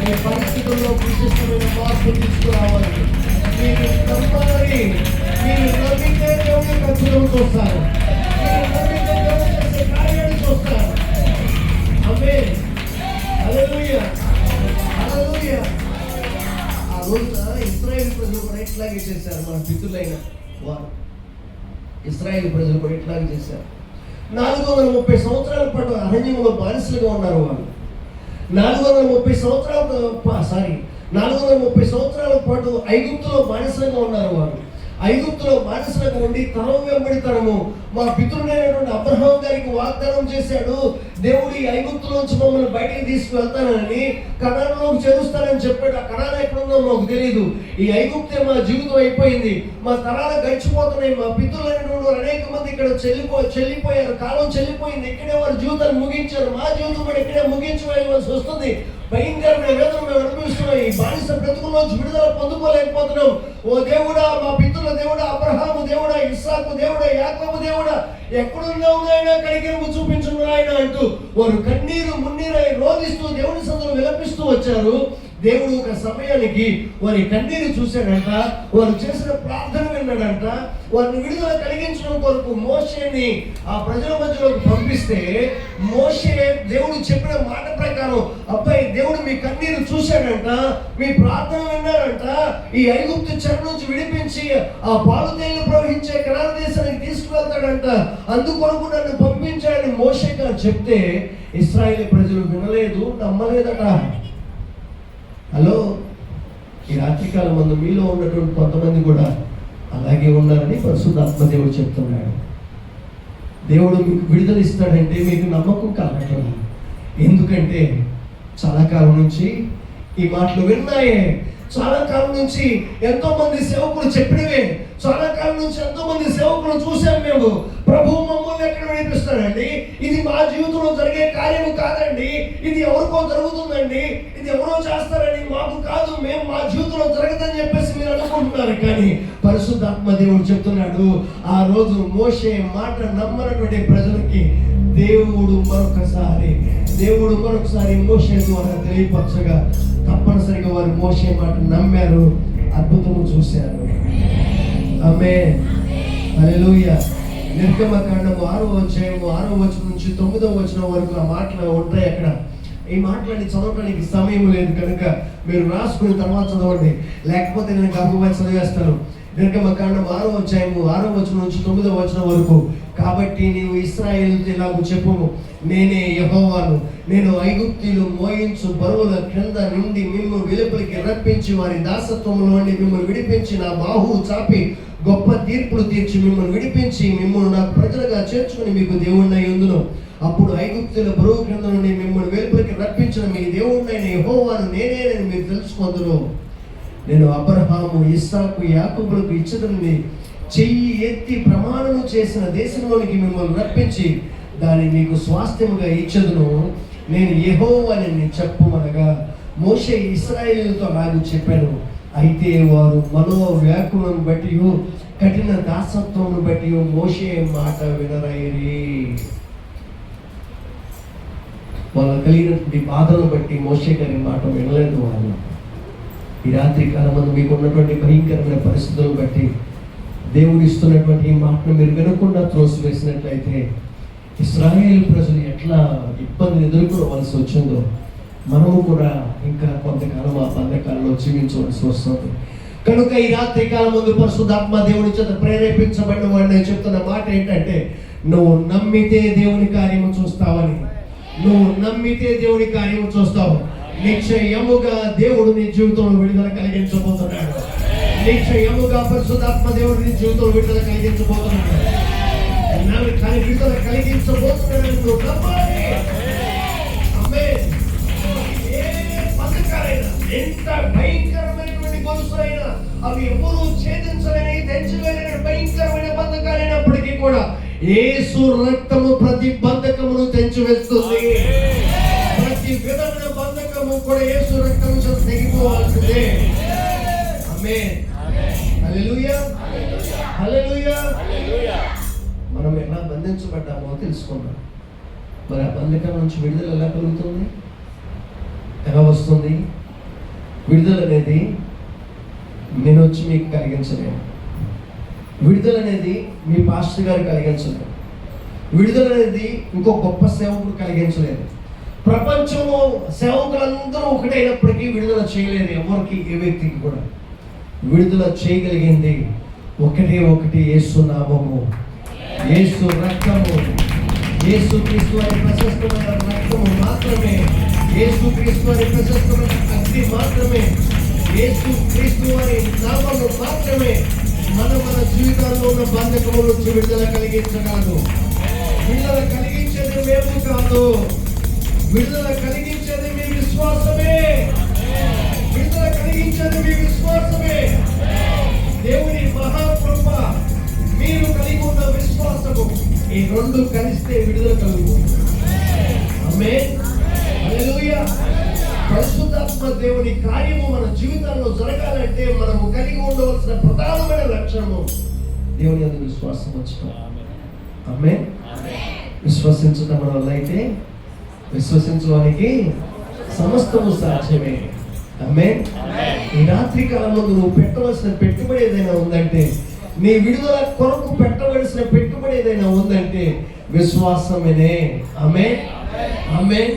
మీ పరిస్థితుల్లో విశిష్టమైన మార్పు తీసుకురావాలి. మీరు నమ్మాలి, మీరు నమ్మితే దేవుని ఖర్చులను చూస్తారు, మీరు నమ్మితే దేవుడు చేసే కార్యాన్ని చూస్తారు. ఆమేన్. హల్లెలూయా. హల్లెలూయా. ఆ రోజున ఇశ్రాయేలు ప్రజలు కూడా ఇట్లాగే చేశారు. మన పితరులైన వారు ఇశ్రాయేలు ప్రజలు కూడా ఇట్లాగే చేశారు. 430 సంవత్సరాల పాటు అరణ్యంలో బానిసలుగా ఉన్నారు వాళ్ళు. 430 సంవత్సరాల పాటు ఐగుప్తులో బానిసలుగా ఉన్నారు వారు. ఐగుప్తులో బానిసలుగా ఉండి తరం వెంబడి తరము మా పితరుడైనటువంటి అబ్రహాం గారికి వాగ్దానం చేశాడు, దేవుడు ఈ ఐగుప్తులోంచి మమ్మల్ని బయటికి తీసుకువెళ్తానని, కనానులోకి చేరుస్తానని చెప్పాడు. ఆ కనాను ఎక్కడుందో మాకు తెలియదు. ఈ ఐగుప్తే మా జీవితం అయిపోయింది, మా తరాలు గడిచిపోతున్నాయి, మా పితరులైనటువంటి అనేక మంది ఇక్కడ చెల్లిపోయారు, కాలం చెల్లిపోయింది, ఇక్కడే వారి జీవితాన్ని ముగించారు, మా జీవితం కూడా ఇక్కడే ముగించవలసి వస్తుంది. భయంకరమైన వేదన మేము అనుభవిస్తున్నాం. ఈ బానిస బ్రతుకుల్లోంచి విడుదల పొందుకోలేకపోతున్నాం. ఓ దేవుడా, మా పితరుల దేవుడా, అబ్రహాము దేవుడా, ఇస్సాకు దేవుడా, యాకోబు దేవుడా, ఎక్కడున్నావు నాయనా, కనికరము చూపించును నాయనా అంటూ వారు కన్నీరు మున్నీరై రోధిస్తూ దేవుని సన్నిధిలో విలపిస్తూ వచ్చారు. దేవుడు ఒక సమయానికి వారి కన్నీరు చూశాడంట, వారు చేసిన ప్రార్థన విన్నాడంట. వారిని విడుదల కలిగించడం కొరకు మోషేని ఆ ప్రజల మధ్యలోకి పంపిస్తే, మోషే దేవుడు చెప్పిన మాట ప్రకారం, అబ్బాయి దేవుడు మీ కన్నీరు చూశాడంట, మీ ప్రార్థన విన్నాడంట, ఈ ఐగుప్తు చెర నుంచి విడిపించి ఆ పాలు తేళ్లు ప్రవహించే కనాను దేశానికి తీసుకువెళ్తాడంట, అందుకొరకు నన్ను పంపించాడని మోషే గారు చెప్తే ఇశ్రాయేలు ప్రజలు వినలేదు, నమ్మలేదట. హలో, ఈ రాత్రికాలం మందు మీలో ఉన్నటువంటి కొంతమంది కూడా అలాగే ఉన్నారని పరిశుద్ధాత్మ దేవుడు చెప్తున్నాడు. దేవుడు మీకు విడుదల ఇస్తాడంటే మీకు నమ్మకం కలగటం. ఎందుకంటే చాలా కాలం నుంచి ఈ మాటలు విన్నాయే, చాలా కాలం నుంచి ఎంతో మంది సేవకులు చెప్పినవే, చాలా కాలం నుంచి ఎంతో మంది సేవకులు చూసాం మేము. ప్రభువు మమ్మల్ని ఎక్కడ విడిపిస్తాడండి? ఇది మా జీవితంలో జరిగే కార్యము కాదండి, ఇది ఎవరికో జరుగుతుందండి, ఇది ఎవరో చేస్తారని మాకు కాదు, మేము మా జీవితంలో జరగదని చెప్పేసి మీరు అనుకుంటున్నారు. కానీ పరిశుద్ధాత్మ దేవుడు చెప్తున్నాడు, ఆ రోజు మోషే మాట నమ్మనటువంటి ప్రజలకి దేవుడు మరొకసారి మోషే ద్వారా తెలియపరచగా తప్పనిసరిగా వారు మోషే మాట నమ్మారు, అద్భుతము చూశారు. ఆమేన్, హల్లెలూయా. నిర్గమకాండము 6వ అధ్యాయము 6వ వచనం నుంచి 9వ వచనం వరకు ఆ మాటలు ఉంటాయి. అక్కడ ఈ మాటలని చదవడానికి సమయం లేదు కనుక మీరు రాసుకుని తర్వాత చదవండి, లేకపోతే నేను గబగబా చదివేస్తాను. నిర్గమకాండం 6వ అధ్యాయము 6వ వచనం నుంచి 9వ వచనం వరకు. కాబట్టి నీవు ఇశ్రాయేలుతో ఇలాగ చెప్పుము, నేనే యెహోవాను, నేను ఐగుప్తీయులు మోయించు బరువుల క్రింద నుండి మిమ్ము వెలుపలికి రప్పించి వారి దాసత్వములో నుండి మిమ్మల్ని విడిపించి నా బాహువు చాపి గొప్ప తీర్పులు తీర్చి మిమ్మల్ని విడిపించి మిమ్మల్ని నాకు ప్రజలుగా చేర్చుకుని మీకు దేవుణ్ణి యుందును. అప్పుడు ఐగుప్తుల బరువు క్రింద నుండి మిమ్మల్ని వెలుపలికి రప్పించిన మీ దేవుణ్ణైన యెహోవాను నేనేనని మీరు తెలుసుకొందురు. నేను అబ్రహాము, ఇస్సాకు, యాకోబులకు ఇచ్చదని చెయ్యి ఎత్తి ప్రమాణము చేసిన దేశంలోనికి మిమ్మల్ని రప్పించి దాన్ని మీకు స్వాస్థ్యముగా ఇచ్చదును. నేను యెహోవానని చెప్పుమనగా మోషే ఇశ్రాయేలుతో నాకు చెప్పాను. అయితే వారు మనోవ్యాకులను బట్టి కఠిన దాసత్వమును బట్టి మోషే మాట వినరైరి. వాళ్ళు కలిగినటువంటి బాధలను బట్టి మోషే గారి మాట వినలేదు వాళ్ళు. ఈ రాత్రి కాలం మీకు ఉన్నటువంటి భయంకరమైన పరిస్థితులను బట్టి దేవుడు ఇస్తున్నటువంటి ఈ మాటను మీరు వినకుండా త్రోసివేసినట్లయితే ఇశ్రాయేలు ప్రజలు ఎట్లా ఇబ్బందులు ఎదుర్కోవలసి వచ్చిందో మనము కూడా ఇంకా కొంతకాలం ఆ బంధకాలలో జీవించవలసి వస్తుంది. కనుక ఈ రాత్రి కాలం ముందు పరిశుద్ధాత్మ దేవుని చేత ప్రేరేపించబడిన వాడిని చెప్తున్న మాట ఏంటంటే, నువ్వు నమ్మితే దేవుని కార్యము చూస్తావని. నువ్వు నమ్మితే దేవుని కార్యము చూస్తావు. నిశ్చయముగా దేవుడు నీ జీవితంలో విడుదల కలిగించబోతున్నాడు. నిశ్చయముగా పరిశుద్ధాత్మ దేవుడు నీ జీవితంలో విడుదల కలిగించబోతున్నాడు. విడుదల కలిగించబోతున్నాడు. నువ్వు నమ్మాలి. ఆమేన్. ఏ పథకాలైనా, ఎంత భయంకరమైనటువంటి గొలుసులైనా, అవి ఎవరు ఛేదించలేని తెంచలేని భయంకరమైన బంధకాలైనప్పటికీ కూడా యేసు రక్తము ప్రతి బంధకమును తెంచివేస్తుంది. ప్రతి విధమైన బంధకము కూడా యేసు రక్తము చేత తెగిపోవాల్సిందే. ఆమేన్, హల్లెలూయా, హల్లెలూయా. మనం ఎలా బంధించబడ్డామో తెలుసుకున్నాం. మరి ఆ బంధకం నుంచి విడుదల ఎలా కలుగుతుంది, ఎలా వస్తుంది? విడుదల అనేది నేను వచ్చి మీకు కలిగించలేను. విడుదల అనేది మీ పాస్టర్ గారు కలిగించలేరు. విడుదల అనేది ఇంకో గొప్ప సేవకుడు కలిగించలేదు. ప్రపంచంలో సేవకులందరూ ఒకటైనప్పటికీ విడుదల చేయలేదు ఎవరికి, ఏ వ్యక్తికి కూడా. విడుదల చేయగలిగింది ఒకటి యేసు నామము, యేసు రక్తము, యేసు క్రీస్తు వారి ప్రశస్తమైన రక్తము మాత్రమే, యేసు క్రీస్తు వారి ప్రశస్తమైన అగ్ని మాత్రమే, యేసు క్రీస్తు వారి నామము మాత్రమే మన జీవితాల్లో ఉన్న బంధకముల నుంచి విడుదల కలిగించగలదు. విడుదల కలిగించేది మేము కాదు, విడుదల కలిగించేది మీ విశ్వాసమే. విడుదల కలిగించేది మీ విశ్వాసమే. దేవుని మహాకృప, మీరు కలిగి ఉన్న విశ్వాసము, ఈ రెండు కలిస్తే విడుదల కలుగుతుంది. ఆమేన్, హల్లెలూయా. పరిశుద్ధాత్మ దేవుని కార్యము మన జీవితాల్లో జరగాలంటే మనము కలిగి ఉండవలసిన ప్రధానమైన లక్షణము దేవుని యందు విశ్వాసం ఉంచడం. ఆమేన్. విశ్వసించడం వల్ల అయితే విశ్వసించడానికి సమస్తము సాధ్యమే. ఆమేన్. ఈ రాత్రి కాలంలో నువ్వు పెట్టవలసిన పెట్టుబడి ఏదైనా ఉందంటే, నీ విడుదల కొరకు పెట్టవలసిన పెట్టుబడి ఏదైనా ఉందంటే విశ్వాసమేనే. ఆమేన్, ఆమేన్.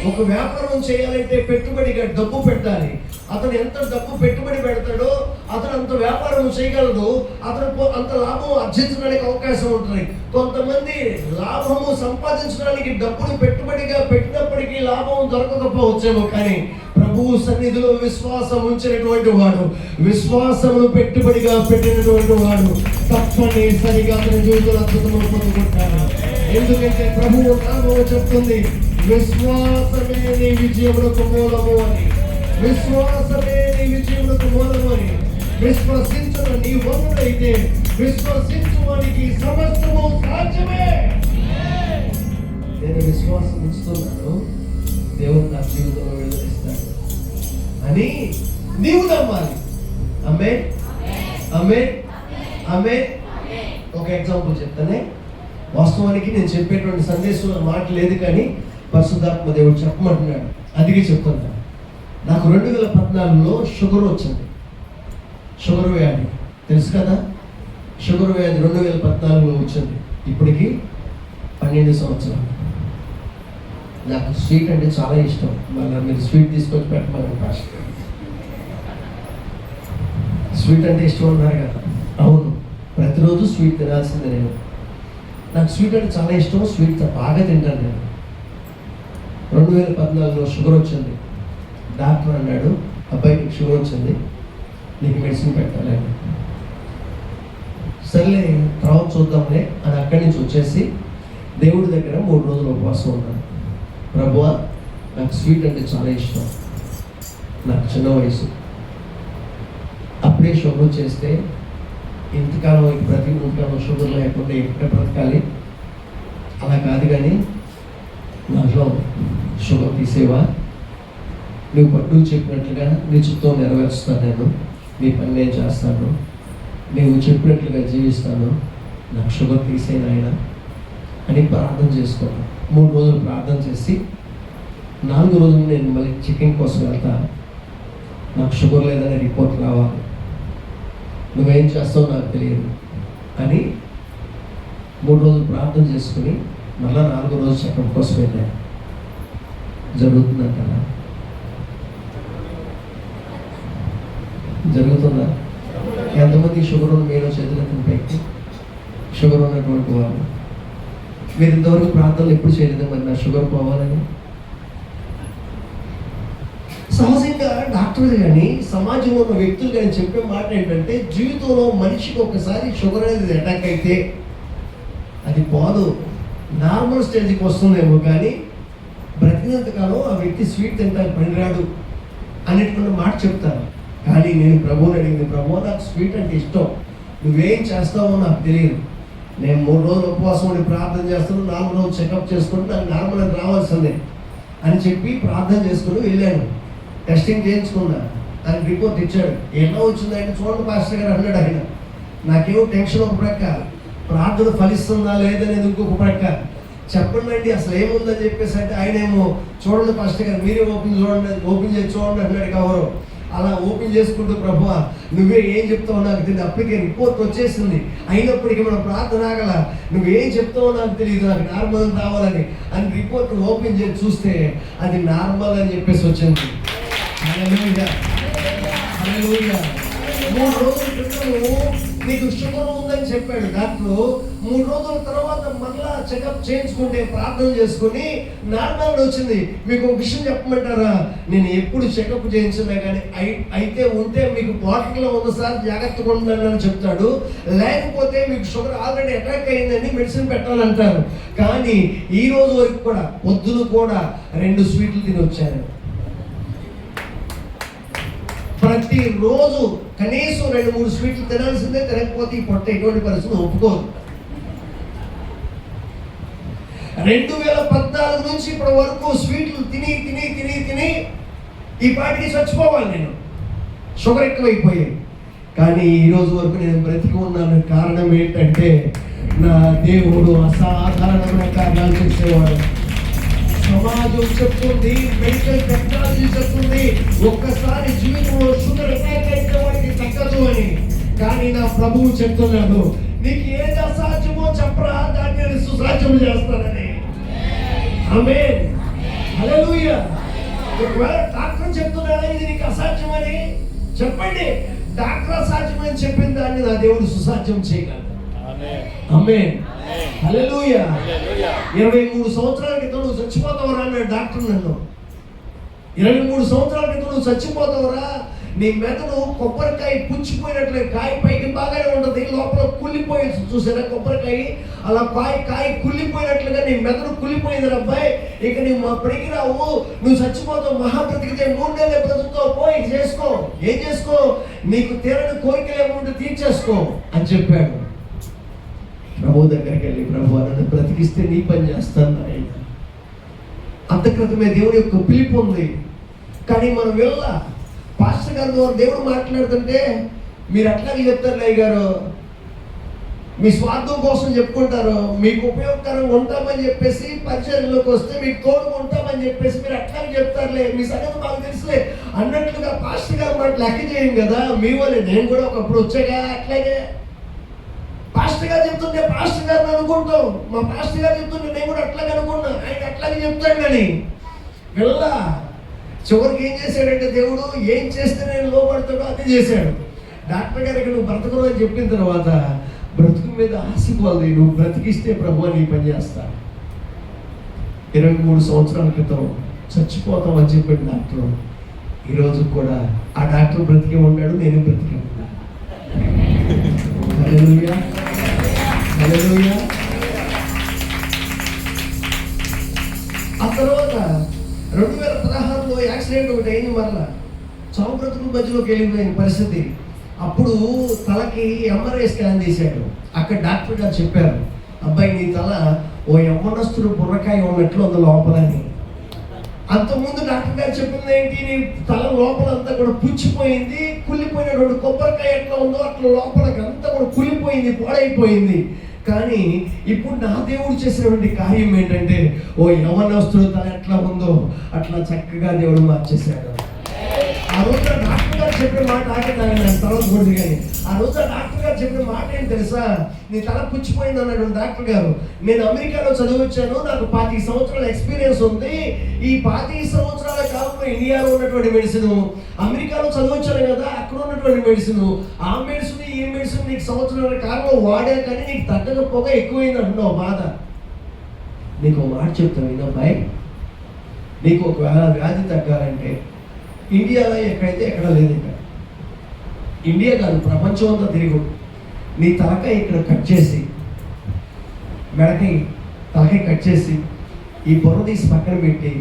ఒక వ్యాపారం చేయాలంటే పెట్టుబడిగా డబ్బు పెట్టాలి. అతను ఎంత డబ్బు పెట్టుబడి పెడతాడో అతను అంత వ్యాపారం చేయగలడు, అతను అంత లాభం ఆర్జించడానికి అవకాశం ఉంటుంది. కొంతమంది లాభము సంపాదించడానికి డబ్బును పెట్టుబడిగా పెట్టినప్పటికీ లాభం దొరకకపోవచ్చేమో, కానీ ప్రభువు సన్నిధిలో విశ్వాసం ఉంచినటువంటి వాడు, విశ్వాసమును పెట్టుబడిగా పెట్టినటువంటి వాడు తప్పనిసరిగా అతని జీవితంలో అద్భుతములు పొందుకుంటాడు. ఎందుకంటే ప్రభువు నామము చెప్తుంది, విశ్వాసమే నీ విజయములకు మూలము అని. విశ్వాసమే నీ విజయములకు విశ్వసించడం నీ వలనైతే విశ్వసించువానికి సమస్తము సాధ్యమే. నేను విశ్వాసం ఉంచుతున్నాను, దేవుడు నా జీవితంలో వెలువరిస్తాడు అని నీవు నమ్మాలి. ఆమేన్, ఆమేన్, ఆమేన్. ఒక ఎగ్జాంపుల్ చెప్తానే. వాస్తవానికి నేను చెప్పేటువంటి సందేశంలో మాట లేదు, కానీ పరిశుద్ధాత్మ దేవుడు చెప్పమంటున్నాడు, అదిగే చెప్తున్నాను. నాకు 2014లో షుగర్ వచ్చింది. షుగర్ వ్యాధి తెలుసు కదా. షుగర్ వ్యాధి 2014లో వచ్చింది. ఇప్పటికి 12 సంవత్సరాలు. నాకు స్వీట్ అంటే చాలా ఇష్టం. మళ్ళీ మీరు స్వీట్ తీసుకొచ్చి పెట్టమని పాస్టర్. స్వీట్ అంటే ఇష్టం అన్నారు కదా. అవును, ప్రతిరోజు స్వీట్ తినాల్సిందే. నాకు స్వీట్ అంటే చాలా ఇష్టం. స్వీట్ బాగా తింటాను నేను. 2014లో షుగర్ వచ్చింది. డాక్టర్ అన్నాడు, అబ్బాయి నీకు షుగర్ వచ్చింది, నీకు మెడిసిన్ పెట్టాలి అని. సర్లే తర్వాత చూద్దాంలే అని అక్కడి నుంచి వచ్చేసి దేవుడి దగ్గర 3 రోజులు ఉపవాసం ఉన్నాను. ప్రభువా, నాకు స్వీట్ అంటే చాలా ఇష్టం. నాకు చిన్న వయసు, అప్పుడే షుగర్ చేస్తే ఇంతకాలం ఇంతకాలం షుగర్ లేకుండా ఎక్కడ బ్రతకాలి? అలా కాదు, కానీ నాలో షుగర్ తీసేవా? నువ్వు పట్టు చెప్పినట్లుగా నీ చిత్తం నెరవేరుస్తాను, నేను నీ పని నేను చేస్తాను, నువ్వు చెప్పినట్లుగా జీవిస్తాను, నాకు షుగర్ తీసేయను ఆయన అని ప్రార్థన చేసుకున్నాను. 3 రోజులు ప్రార్థన చేసి 4 రోజులు నేను మళ్ళీ చెకింగ్ కోసం వెళ్తా. నాకు షుగర్ లేదనే రిపోర్ట్ రావాలి, నువ్వేం చేస్తావు నాకు తెలియదు అని 3 రోజులు ప్రార్థన చేసుకుని మళ్ళీ 4 రోజులు చెకప్ కోసం వెళ్ళాను. జరుగుతుందంటారా? జరుగుతుందా? ఎంతమంది షుగర్ ఉన్న మీరు చేతులకు పెట్టి షుగర్ ఉన్నటువంటి వాళ్ళు మీరు ఇంతవరకు ప్రార్థనలు ఎప్పుడు చేయలేదు మరి నా షుగర్ పోవాలని? సహజంగా డాక్టర్లు కానీ సమాజంలో ఉన్న వ్యక్తులు కానీ చెప్పే మాట ఏంటంటే, జీవితంలో మనిషికి ఒకసారి షుగర్ అనేది అటాక్ అయితే అది పోదు, నార్మల్ స్టేజ్కి వస్తుందేమో, కానీ బ్రతికినంతకాలం ఆ వ్యక్తి స్వీట్ తింటానికి పనిరాడు అనేటువంటి మాట చెప్తారు. కానీ నేను ప్రభువుని అడిగింది, ప్రభువు నాకు స్వీట్ అంటే ఇష్టం, నువ్వేం చేస్తావో నాకు తెలియదు. నేను 3 రోజులు ఉపవాసం ఉండి ప్రార్థన చేస్తాను, 4 రోజులు చెకప్ చేసుకుంటూ నాకు నార్మల్ అని రావాల్సిందే అని చెప్పి ప్రార్థన చేసుకుని వెళ్ళాను. టెస్టింగ్ చేయించుకున్నా, ఆయన రిపోర్ట్ ఇచ్చాడు. ఎలా వచ్చిందంటే, చూడండి పాస్టర్ గారు అన్నాడు ఆయన. నాకేమో టెన్షన్ ఒక ప్రక్క, ప్రార్థన ఫలిస్తుందా లేదనేది ఇంకొక ప్రక్క. చెప్పండి అండి అసలు ఏముందని చెప్పేసి అంటే ఆయన ఏమో, చూడండి పాస్టర్ గారు మీరే ఓపెన్ చేసి చూడండి అన్నాడు. కవరు అలా ఓపెన్ చేసుకుంటూ, ప్రభువా నువ్వే ఏం చెప్తావో నాకు తెలియదు, అప్పటికే రిపోర్ట్ వచ్చేసింది, అయినప్పటికీ మనం ప్రార్థన ఆగల, నువ్వేం చెప్తావో నాకు తెలియదు, నాకు నార్మల్ రావాలని అని రిపోర్ట్ ఓపెన్ చేసి చూస్తే అది నార్మల్ అని చెప్పేసి వచ్చింది. హల్లెలూయా, హల్లెలూయా. 3 రోజుల క్రితము నీకు షుగర్ ఉందని చెప్పాడు డాక్టర్. 3 రోజుల తర్వాత మళ్ళా చెకప్ చేయించుకుంటే ప్రార్థన చేసుకుని నార్మల్ వచ్చింది. మీకు ఒక విషయం చెప్పమంటారా, నేను ఎప్పుడు చెకప్ చేయించినా కానీ అయితే ఉంటే మీకు బాటిల్లో ఉన్నసారి జాగ్రత్తగా ఉండాలని అని చెప్తాడు, లేకపోతే మీకు షుగర్ ఆల్రెడీ అటాక్ అయిందని మెడిసిన్ పెట్టాలంటారు. కానీ ఈ రోజు వరకు కూడా పొద్దున కూడా 2 స్వీట్లు తిని వచ్చాను. ప్రతిరోజు కనీసం 2-3 స్వీట్లు తినాల్సిందే, తినకపోతే ఈ పొట్ట ఎటువంటి పరిస్థితులు ఒప్పుకోదు. 2014 నుంచి ఇప్పటి వరకు స్వీట్లు తిని తిని తిని తిని ఈ పాటికి చచ్చిపోవాలి నేను, షుగర్ ఎక్కువైపోయాయి. కానీ ఈ రోజు వరకు నేను బ్రతికి ఉన్నాను. కారణం ఏంటంటే నా దేవుడు అసాధారణమైన కార్యాలు చేసేవాడు. సమాజం చెప్తుంది, మెడికల్ టెక్నాలజీ చెప్తుంది, ఒక్కసారి జీవితంలో షుగర్ అటాక్ అయితే వాడికి తగ్గదు అని. కానీ నా ప్రభువు చెప్తున్నాడు, నీకు ఏది అసాధ్యమో చెప్పరా, దాన్ని నేను సుసాధ్యం చేస్తానని. ఆమేన్, హల్లెలూయా. ఒకవేళ డాక్టర్ చెప్తున్నాడా ఇది నీకు అసాధ్యమని, చెప్పండి. డాక్టర్ అసాధ్యమని చెప్పిన దాన్ని నా దేవుడు సుసాధ్యం చేయగలడు. ఆమేన్, హల్లెలూయా. 23 సంవత్సరాల క్రితం నువ్వు చచ్చిపోతావరా అన్నాడు డాక్టర్ నన్ను. 23 సంవత్సరాల క్రితం నువ్వు చచ్చిపోతావరా, నీ మెదడు కొబ్బరికాయ పుచ్చిపోయినట్లే, కాయ పైకి బాగానే ఉంటుంది, లోపల కుళ్ళిపోయి చూసారా కొబ్బరికాయ, అలా కాయ కుళ్ళిపోయినట్లుగా నీ మెదడు కుళ్ళిపోయింది అబ్బాయి. ఇక నువ్వు అప్పటికి రావు, నువ్వు చచ్చిపోతావు, మహాబ్రతికితే 3 నెలలే బ్రతుకుతావు, పోయి చేసుకో, ఏం చేసుకో, నీకు తీరని కోరికలు ఏముంటే తీర్చేసుకో అని చెప్పాడు. ప్రభు దగ్గరికి వెళ్ళి, ప్రభు నన్ను బ్రతికిస్తే నీ పని చేస్తాను ఆయన. అంత క్రితమే దేవుడి యొక్క పిలుపు ఉంది, కానీ మనం వెళ్ళా. పాస్టర్ గారి ద్వారా దేవుడు మాట్లాడుతుంటే మీరు అట్లాగే చెప్తారు, లయ్య గారు మీ స్వార్థం కోసం చెప్పుకుంటారు, మీకు ఉపయోగకరంగా ఉంటామని చెప్పేసి పరిచయంలోకి వస్తే మీకు తోడుగా ఉంటామని చెప్పేసి మీరు అట్లాగే చెప్తారులే, మీ సంగతి మాకు తెలుసులే అన్నట్లుగా పాస్టర్ గారు మాట లెక్క చేయం కదా. మీ వల్ల నేను కూడా ఒకప్పుడు వచ్చాగా, అట్లాగే పాస్టర్ గారు చెప్తుంటే పాస్టర్ గారిని అనుకుంటాం, మా పాస్టర్ గారు చెప్తుంటే నేను కూడా అట్లాగే అనుకున్నా, ఆయన అట్లాగే చెప్తాడు. కానీ వెళ్ళా చివరికి ఏం చేశాడంటే దేవుడు ఏం చేస్తే నేను లోపడతాడో అది చేశాడు. డాక్టర్ గారికి నువ్వు బ్రతకరు అని చెప్పిన తర్వాత బ్రతుకు మీద ఆశపోవాలి, నువ్వు బ్రతికిస్తే ప్రభు నీ పని చేస్తా. 23 సంవత్సరాల క్రితం చచ్చిపోతాం అని చెప్పిన డాక్టర్ ఈరోజు కూడా ఆ డాక్టర్ బ్రతికే ఉన్నాడు, నేను బ్రతికే ఉన్నా. హల్లెలూయా, హల్లెలూయా. ఆ తర్వాత 2016లో యాక్సిడెంట్ ఒకటి అయింది, మరలా చావు బ్రతుకుల మధ్యలోకి వెళ్ళిపోయిన పరిస్థితి. అప్పుడు తలకి MRI స్కాన్ తీశాడు. అక్కడ డాక్టర్ గారు చెప్పారు, అబ్బాయి నీ తల ఓ యవ్వనస్తుడు బుర్రకాయ ఉన్నట్లు ఉంది లోపలని. అంతకుముందు డాక్టర్ గారు చెప్పింది ఏంటి, నీ తల లోపలంతా కూడా పుచ్చిపోయింది, కుళ్ళిపోయినటువంటి కొబ్బరికాయ ఎట్లా ఉందో అట్లా లోపలికి అంతా కూడా కుళ్ళిపోయింది, పాడైపోయింది. కానీ ఇప్పుడు నా దేవుడు చేసినటువంటి కార్యం ఏంటంటే, ఓ యవ్వనస్తుడు తల ఎట్లా ఉందో అట్లా చక్కగా దేవుడు మార్చేశాడు. ఆ రోజు డాక్టర్ గారు చెప్పిన మాట ఆగేదాన్ని తల కొడుతుంది. కానీ ఆ రోజు డాక్టర్ గారు చెప్పిన మాట ఏంటి తెలుసా, నీ తల పుచ్చిపోయింది అన్నాడు డాక్టర్ గారు. నేను అమెరికాలో చదివచ్చాను, నాకు 25 సంవత్సరాల ఎక్స్పీరియన్స్ ఉంది. ఈ 25 సంవత్సరాల కాలంలో ఇండియాలో ఉన్నటువంటి మెడిసిన్, అమెరికాలో చదివచ్చాను కదా అక్కడ ఉన్నటువంటి మెడిసిన్, ఆ మెడిసిన్ ఈ మెడిసిన్ నీకు సంవత్సరాల కాలంలో వాడా కానీ నీకు తగ్గకపోగా ఎక్కువైంది అంటున్నావు బాధ. నీకు మాట చెప్తాను వినబ్బాయి, నీకు ఒకవేళ వ్యాధి తగ్గాలంటే ఇండియాలో ఎక్కడైతే ఎక్కడ లేదు, ఇక్కడ ఇండియా కాదు ప్రపంచం అంతా తిరిగి నీ తలకాయ ఇక్కడ కట్ చేసి, మెడకాయ తలకాయ కట్ చేసి ఈ బుర్ర తీసి పక్కన పెట్టి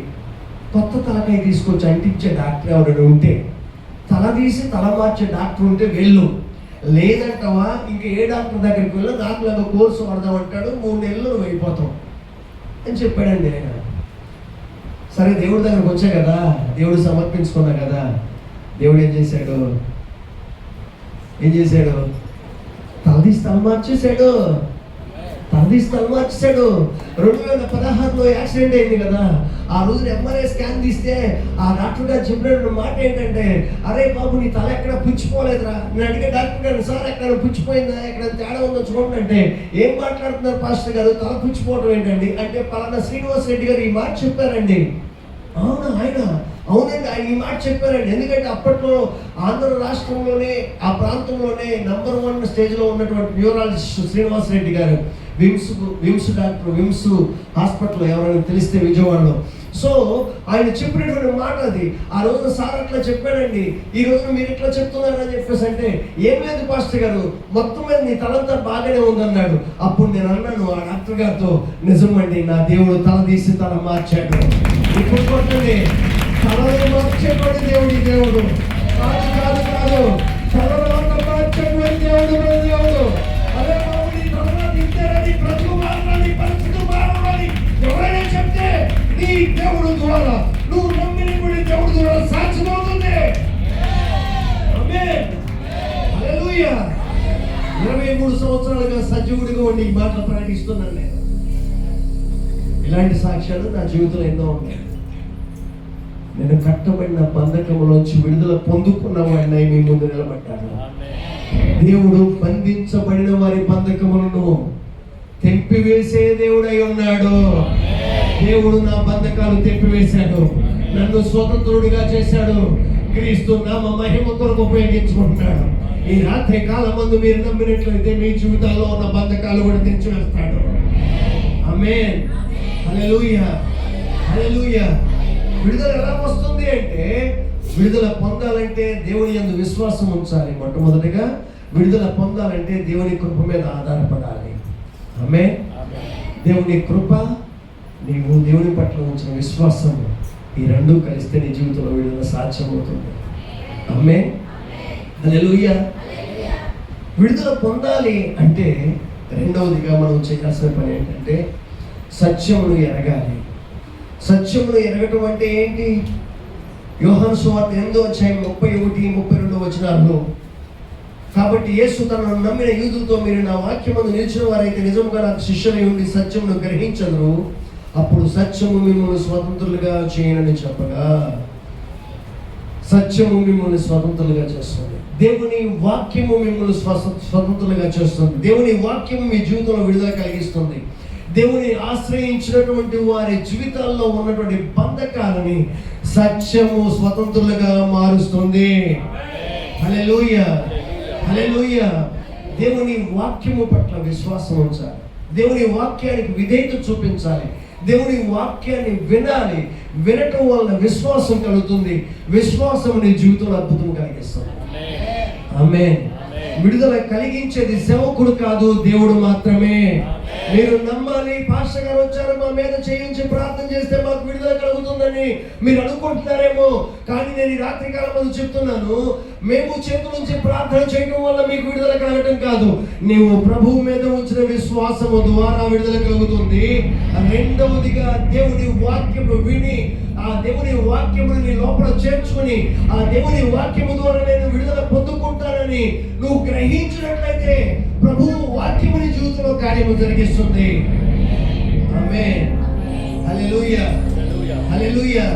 కొత్త తలకాయ తీసుకొచ్చి అంటించే డాక్టర్ ఎవరైనా ఉంటే, తల తీసి తల మార్చే డాక్టర్ ఉంటే వెళ్ళు, లేదంటావా ఇంకా ఏ డాక్టర్ దగ్గరికి వెళ్ళు, నాకు లాగా కోర్సు పడదామంటాడు, 3 నెలలు నువ్వు అయిపోతావు అని చెప్పాడండి ఆయన. సరే దేవుడి దగ్గరకు వచ్చా కదా, దేవుడు సమర్పించుకున్నా కదా, దేవుడు ఏం చేశాడు తలదీసి తల మార్చేశాడు. 2016లో యాక్సిడెంట్ అయింది కదా, ఆ రోజున MRI స్కాన్ తీస్తే ఆ డాక్టర్ గారు చెప్పినటువంటి మాట ఏంటంటే, అరే బాబు నీ తల ఎక్కడ పుచ్చిపోలేదురా. నేను అడిగే డాక్టర్ గారు, సార్ ఎక్కడ పుచ్చిపోయిందా, ఎక్కడ తేడా ఉందో చూడండి అంటే, ఏం మాట్లాడుతున్నారు పాస్టర్ గారు, తల పుచ్చిపోవడం ఏంటండి అంటే, పలానా శ్రీనివాస్ రెడ్డి గారు ఈ మాట చెప్పారండి. అవునా ఆయన, అవునండి ఆయన ఈ మాట చెప్పారండి. ఎందుకంటే అప్పట్లో ఆంధ్ర రాష్ట్రంలోనే ఆ ప్రాంతంలోనే నంబర్ 1 స్టేజ్లో ఉన్నటువంటి న్యూరాలజిస్ట్ శ్రీనివాస్ రెడ్డి గారు, విమ్స్ డాక్టర్, విమ్స్ హాస్పిటల్ ఎవరైనా తెలిస్తే విజయవాడలో. సో ఆయన చెప్పినటువంటి మాట అది. ఆ రోజున సార్ అట్లా చెప్పాడండి, ఈ రోజున మీరు ఇట్లా చెప్తున్నారని చెప్పేసి అంటే, ఏం లేదు పాస్టర్ గారు మొత్తం మీద నీ తలంతా బాగానే ఉందన్నాడు. అప్పుడు నేను అన్నాను ఆ డాక్టర్ గారితో, నిజమండి నా దేవుడు తల తీసి తల మార్చాడు. ఇప్పుడు కొట్టండి, తలను మార్చేటువంటి దేవుడు కాదు కాదు కాదు, తలను మార్చేటువంటి దేవుడు. అదే బాబు నీ తలలో తింటారని బ్రతుకు మారాలని పరిస్థితి మారాలని ఎవరైనా చెప్తే నీ దేవుడు ద్వారా, నువ్వు నమ్మినటువంటి దేవుడు ద్వారా సాధ్యమవుతుంది. ఆమేన్, హల్లెలూయా. 23 సంవత్సరాలుగా సజీవుడిగా ఉండి ఈ మాటలు ప్రకటిస్తున్నాను నేను. ఇలాంటి సాక్ష్యాలు నా జీవితంలో ఎన్నో ఉన్నాయి. నేను కట్టబడిన బంధకంలోంచి విడుదల పొందుకున్న వాడిని మీ ముందు నిలబడ్డాను. దేవుడు బంధించబడిన వారి బంధకములను తెంపివేసే దేవుడై ఉన్నాడు. దేవుడు నా బంధకాలు తెంపివేశాడు, నన్ను స్వతంత్రుడిగా చేశాడు, క్రీస్తు నామ మహిమ కొరకు ఉపయోగించుకుంటున్నాడు. ఈ రాత్రి కాలం మందు మీరు నమ్మినట్లయితే మీ జీవితాల్లో ఉన్న బంధకాలు కూడా తెంచివేస్తాడు. ఆమేన్, హల్లెలూయా, హల్లెలూయా. విడుదల ఎలా వస్తుంది అంటే, విడుదల పొందాలంటే దేవుని యందు విశ్వాసం ఉంచాలి. మొట్టమొదటిగా విడుదల పొందాలంటే దేవుని కృప మీద ఆధారపడాలి. ఆమేన్. దేవుని కృప, నీవు దేవుని పట్ల ఉంచిన విశ్వాసం, ఈ రెండు కలిస్తే నీ జీవితంలో విడుదల సాధ్యమవుతుంది. ఆమేన్. హల్లెలూయా. విడుదల పొందాలి అంటే రెండవదిగా మనం చేయాల్సిన పని ఏంటంటే సత్యమును ఎరగాలి. సత్యమును ఎరగటం అంటే ఏంటి? యోహాను సువార్త 8:31-32 కాబట్టి యేసు తనను నమ్మిన యూదులతో, మీరు నా వాక్యమందు నిలిచిన వారైతే నిజముగా నాకు శిష్యులై ఉండి సత్యమును గ్రహించరు, అప్పుడు సత్యము మిమ్మల్ని స్వతంత్రులుగా చేయనని చెప్పగా, సత్యము మిమ్మల్ని స్వతంత్రులుగా చేస్తుంది. దేవుని వాక్యము మిమ్మల్ని స్వతంత్రులుగా చేస్తుంది. దేవుని వాక్యము మీ జీవితంలో విడుదల కలిగిస్తుంది. దేవుని ఆశ్రయించినటువంటి వారి జీవితాల్లో ఉన్నటువంటి బంధకాలని సత్యము స్వతంత్రులుగా మారుస్తుంది. హల్లెలూయా, హల్లెలూయా. దేవుని వాక్యము పట్ల విశ్వాసం ఉంచాలి. దేవుని వాక్యానికి విధేయత చూపించాలి. దేవుని వాక్యాన్ని వినాలి. వినటం వలన విశ్వాసం కలుగుతుంది. విశ్వాసం నీ జీవితంలో అద్భుతం కలిగిస్తుంది. ఆమేన్. విడుదల కలిగించేది సేవకుడు కాదు, దేవుడు మాత్రమే. మీరు నమ్మాలి. పాస్టర్ గారు వచ్చారు, మా మీద చేయించి ప్రార్థన చేస్తే మాకు విడుదల కలుగుతుందని మీరు అనుకుంటున్నారేమో, కానీ నేను ఈ రాత్రి కాలం చెప్తున్నాను, మేము చేతుల నుంచి ప్రార్థన చేయడం వల్ల మీకు విడుదల కలగటం కాదు, నీవు ప్రభువు మీద ఉంచిన విశ్వాసము ద్వారా విడుదల కలుగుతుంది. రెండవదిగా దేవుని వాక్యము విని, ఆ దేవుని వాక్యముని నీ లోపల చేర్చుకుని, ఆ దేవుని వాక్యము ద్వారా నేను విడుదల పొందుకుంటానని నువ్వు గ్రహించినట్లయితే ప్రభువు వాక్యముని జీవితంలో కార్యము జరిగిస్తుంది. ఆమేన్. హల్లెలూయా, హల్లెలూయా.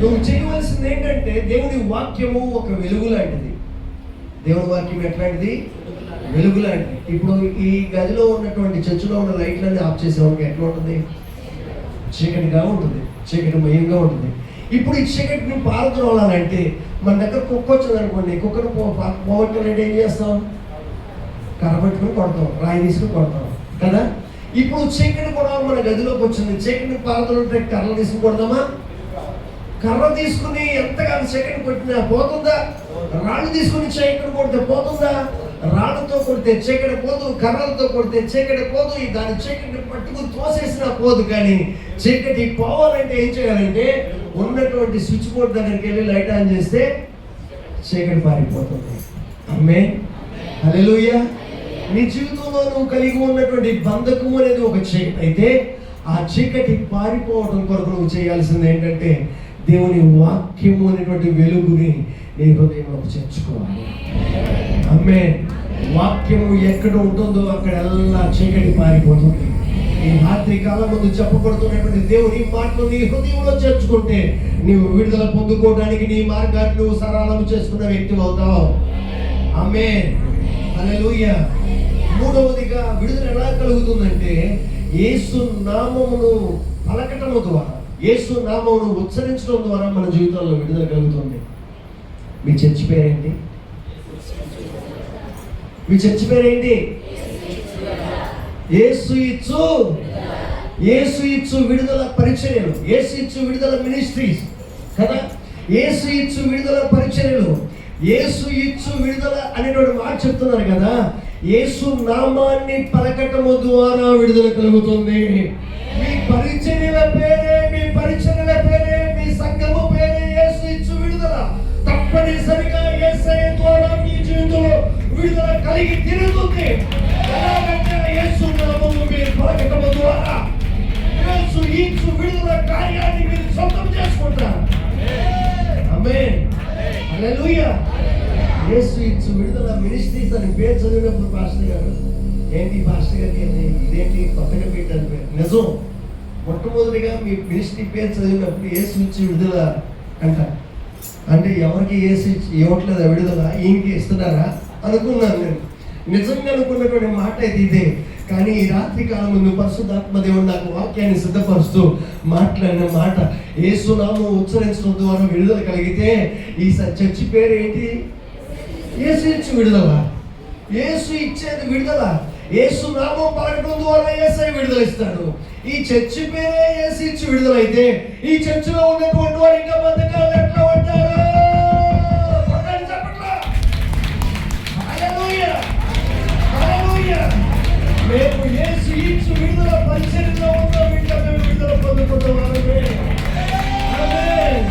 నువ్వు చేయవలసింది ఏంటంటే దేవుని వాక్యము ఒక వెలుగు లాంటిది. దేవుని వాక్యం ఎట్లాంటిది? వెలుగు లాంటిది. ఇప్పుడు ఈ గదిలో ఉన్నటువంటి చర్చిలో ఉన్న లైట్లన్నీ ఆఫ్ చేసేవాడికి ఎట్లా ఉంటుంది? చీకటిగా ఉంటుంది, చీకటి మయంగా ఉంటుంది. ఇప్పుడు ఈ చీకటిని పారద్రోలాలంటే మన దగ్గర కుక్క వచ్చింది అనుకోండి, కుక్కను పోగొట్టాలంటే ఏం చేస్తాం? కర్ర పట్టుకుని కొడతాం, రాయి తీసుకుని కొడతాం కదా. ఇప్పుడు చీకటి కూడా మన గదిలోకి వచ్చింది. చీకటిని పారద్రోలంటే కర్రలు తీసుకుని కొడదామా? కర్ర తీసుకుని ఎంతగానో చీకటి కొట్టినా పోతుందా? రాళ్ళు తీసుకుని చీకటి కొడితే పోతుందా? రాళ్ళతో కొడితే చీకటి పోదు, కర్రలతో కొడితే చీకటి పోదు. దాని చీకటిని పట్టుకుని తోసేసినా పోదు. కానీ చీకటి పోవాలంటే ఏం చేయాలంటే ఉన్నటువంటి స్విచ్ బోర్డ్ దగ్గరికి వెళ్ళి లైట్ ఆన్ చేస్తే చీకటి పారిపోతుంది. ఆమేన్. హల్లెలూయా. నీ జీవితంలో నువ్వు కలిగి ఉన్నటువంటి బంధకము అనేది ఒక చీకటి అయితే, ఆ చీకటి పారిపోవడం కొరకు నువ్వు చేయాల్సింది ఏంటంటే దేవుని వాక్యము అనేటువంటి వెలుగుని నీ హృదయంలోకి చేర్చుకోవాలి. ఆమేన్. వాక్యము ఎక్కడ ఉంటుందో అక్కడ ఎలా చీకటి పారిపోతుంది. ఈ రాత్రి కాలం ముందు చెప్పబడుతున్నటువంటి దేవుని మాటలు నీ హృదయంలో చేర్చుకుంటే నీవు విడుదల పొందుకోవడానికి నీ మార్గాన్ని నువ్వు సరళం చేసుకున్న వ్యక్తి అవుతావు. ఆమేన్. హల్లెలూయా. మూడవదిగా విడుదల ఎలా కలుగుతుందంటే యేసు నామమును పలకటం ద్వారా, యేసు నామమును ఉచ్చరించడం ద్వారా మన జీవితాల్లో విడుదల కలుగుతుంది. మీ చర్చి పేరేంటి? మీ చర్చి పేరేంటి? యేసు ఇచ్చు, యేసు ఇచ్చు విడుదల పరిచర్యలు, యేసు ఇచ్చు విడుదల మినిస్ట్రీస్ కదా. యేసు ఇచ్చు విడుదల పరిచర్యలు, యేసు ఇచ్చు విడుదల అనేటువంటి మాట చెప్తున్నారు కదా. యేసు నామాన్ని పలకటము ద్వారా విడుదల కలుగుతుంది. మీ పరిచర్యల పేరే, మీ పరిచర్యల పేరే, మీ సంఘము పేరే యేసు ఇచ్చు విడుదల. తప్పనిసరిగా యేసయ్య ద్వారా మీ జీవితంలో విడుదల కలిగి తిరుగుతుంది. ఎలాగంటే యేసు నామము మీరు పలకటము ద్వారా యేసు ఇచ్చు విడుదల కార్యాన్ని మీరు సొంతం చేసుకుంటారు. ఆమేన్. హల్లెలూయా. యేసు ఇచ్చు విడుదల మినిస్ట్రీస్ అని పేరు చదివినప్పుడు పాస్టర్ గారు, ఏంటి పాస్టర్ గారికి ఇదేంటి కొత్తగా పెట్టారు పేరు? నిజం. మొట్టమొదటిగా మీ మినిస్ట్రీ పేరు చదివినప్పుడు యేసు ఇచ్చు విడుదల అంటారు. అంటే ఎవరికి యేసు ఇవ్వట్లేదా విడుదల, ఈయనకి ఇస్తున్నారా అనుకున్నాను నేను. నిజంగా అనుకున్నటువంటి మాట అయితే ఇదే. కానీ ఈ రాత్రి కాలం ముందు పరిశుద్ధాత్మ దేవుడు నాకు వాక్యాన్ని సిద్ధపరుస్తూ మాట్లాడిన మాట, యేసు నామం ఉచ్చరించడం ద్వారా విడుదల కలిగితే ఈ చర్చి పేరు ఏంటి? యేసు ఇచ్చు విడుదల. యేసు ఇచ్చేది విడుదల. యేసు నామం పలకడం ద్వారా యేసయ్య విడుదల ఇస్తాడు. ఈ చర్చి పేరే యేసు ఇచ్చు విడుదల అయితే ఈ చర్చిలో ఉన్నటువంటి వారు ఇంకా బతకాలు ఎట్లా ఉంటారు? మేము యేసు ఇచ్చు విడుదల పరిచర్యలో ఉన్న వీళ్ళని విడుదల పొందుకుంటున్నామే. ఆమేన్.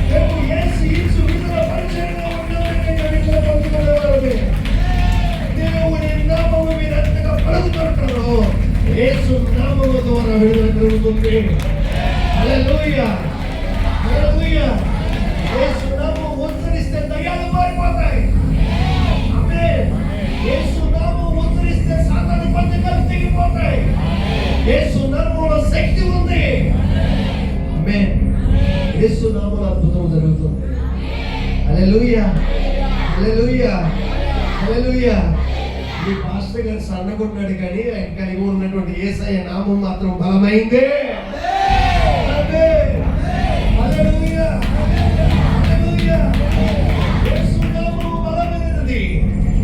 మేము యేసు ఇచ్చు విడుదల పరిచర్యలో ఉన్న వీళ్ళని విడుదల పొందుకుంటున్నామే. దేవుని నామము మీద ఎంతగా పలుకుతుంటారో యేసు నామము ద్వారా విడుదల కలుగుతుంది. హల్లెలూయా, హల్లెలూయా. యేసు నామము ఉచ్చరిస్తే దయ్యాలు పారిపోతాయి. ఆమేన్. యేసు నామము ఉచ్చరిస్తే సాతాను బంధకాలు తెగిపోతాయి. యేసు నామములో శక్తి ఉంది. ఆమేన్. యేసు నామములో అద్భుతం జరుగుతుంది. హల్లెలూయా, హల్లెలూయా, హల్లెలూయా. ఈ పాస్టర్ గారు సన్నగున్నాడు కానీ ఆయన కలిగి ఉన్నటువంటి యేసయ్య నామం మాత్రం బలమైందే. ఆమేన్. హల్లెలూయా, హల్లెలూయా. యేసు నామము బలమైనది.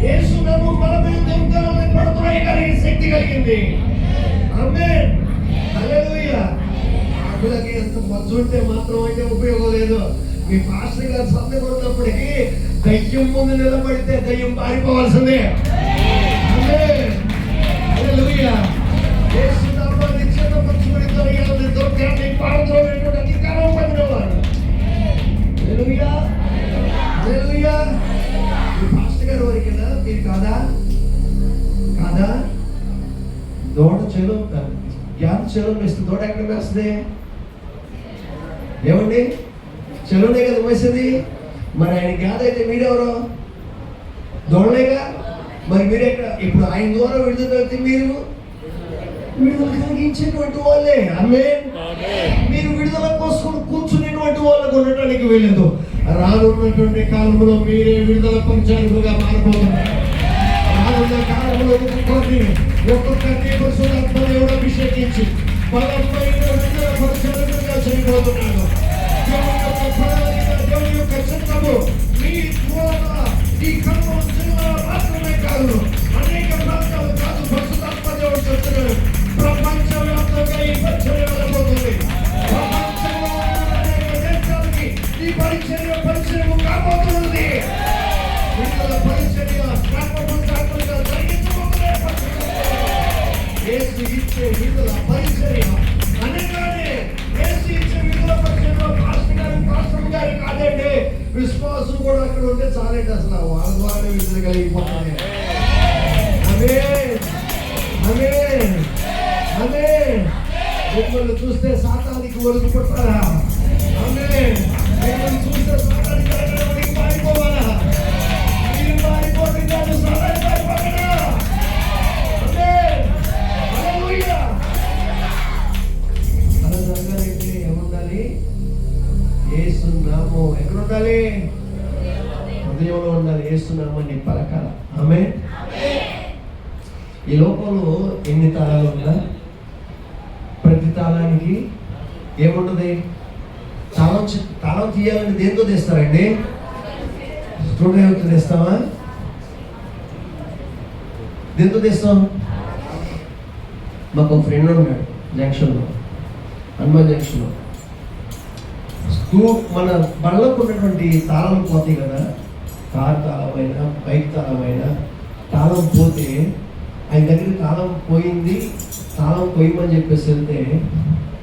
యేసు నామము బలమైన దొంగలను పడతోయగలిగే శక్తి కలిగింది. ఆమేన్. హల్లెలూయా. ఆకులకి ఎంత మజ్జు ఉంటే మాత్రం అయితే ఉపయోగం లేదు. మీ పాస్టర్ గారు సన్నగున్నప్పటికీ దయ్యం ముందు నిలబడితే దయ్యం పారిపోవాల్సిందే. ఆమేన్. హల్లెలూయా. యేసు నామములో చిన్నపరచుకుని దొరికిన దొంగని పారద్రోలేటువంటి అధికారం పొందినవాడు. హల్లెలూయా, హల్లెలూయా. మీ పాస్టర్ గారు వరకేనా? మీరు కాదా? కాదా? దోడ చెలో గ్యాప్ చెలో వేస్తే దోడ ఎక్కడ వేస్తుంది? ఏమండి? చెలోనే కదా వేసేది. మరి ఆయన గ్యాద్ అయితే మీరెవరు? దోడలేగా. మరి మీరెక్కడ? ఇప్పుడు ఆయన ద్వారా విడుదల కలిగితే మీరు విడుదల కలిగించేటువంటి వాళ్ళే. ఆమేన్. మీరు విడుదల కోసం కూర్చునేటువంటి వాళ్ళకు ఉండటానికి వెళ్ళదు. రానున్నటువంటి కాలంలో మీరే విడుదల పరిచారకులుగా మారిపోతున్నారు. రానున్న కాలంలో ఒక్కొక్కరిని పరిశుద్ధాత్మ దేవుడు అభిషేకించి బలమైన విడుదల పరిచారకులుగా చేయబోతున్నాడు. దేవుని యొక్క ప్రణాళిక, దేవుని యొక్క చిత్తము మీ ద్వారా ఈ ఖమ్మం జిల్లా మాత్రమే కాదు, అనేక ప్రాంతాలు కాదు. పరిశుద్ధాత్మ దేవుడు చెప్తున్నాడు ప్రపంచవ్యాప్తంగా ఈ పరిచర్య వెళ్ళబోతుంది. ప్రపంచంలో అనేక దేశాలకి ఈ పరిచర్య కాబోతున్నది. విడుదల పరిచర్య శాపముగా జరిగించబోతున్న యేసు ఇచ్చే విడుదల పరిచర్య అనగానే యేసు ఇచ్చే విడుదల పరిచర్యలో పాస్టర్ గారు కాదండి, విశ్వాసం కూడా అక్కడ ఉంటే చాలండి. అసలు వాళ్ళ ద్వారా విడుదల కలిగిపోతుంది. ఆమేన్, ఆమేన్, ఆమేన్. మిమ్మల్ని చూస్తే సాతానికి వణుకు పుట్టారా? ఆమేన్. మిమ్మల్ని చూస్తే సాతానికి వణుకు పారిపోవాలా? మీరు పారిపోతే కాదు, సాతానికి పారిపోతారా? ఆమేన్. హల్లెలూయా. అలా జరగాలంటే ఏముండాలి? యేసు నామం ఎక్కడ ఉండాలి? హృదయంలో ఉండాలి. యేసు నామాన్ని పలకాలి. ఆమేన్. ఈ లోకంలో ఎన్ని తాళాలు ఉన్నా ప్రతి తాళానికి ఏముంటుంది? తాళం తీయాలంటే దేంతో తెస్తారండి? స్టూడియోతో తెస్తామా? దేంతో తెస్తాం? మాకు ఒక ఫ్రెండ్ ఉన్నాడు జంక్షన్లో, హనుమాన్ జంక్షన్లో. మన బళ్ళకు ఉన్నటువంటి తాళం పోతాయి కదా, కార్ తాళమైనా బైక్ తాళమైనా తాళం పోతే ఆయన దగ్గర తాళం పోయింది, తాళం పోయమని చెప్పేసి వెళ్తే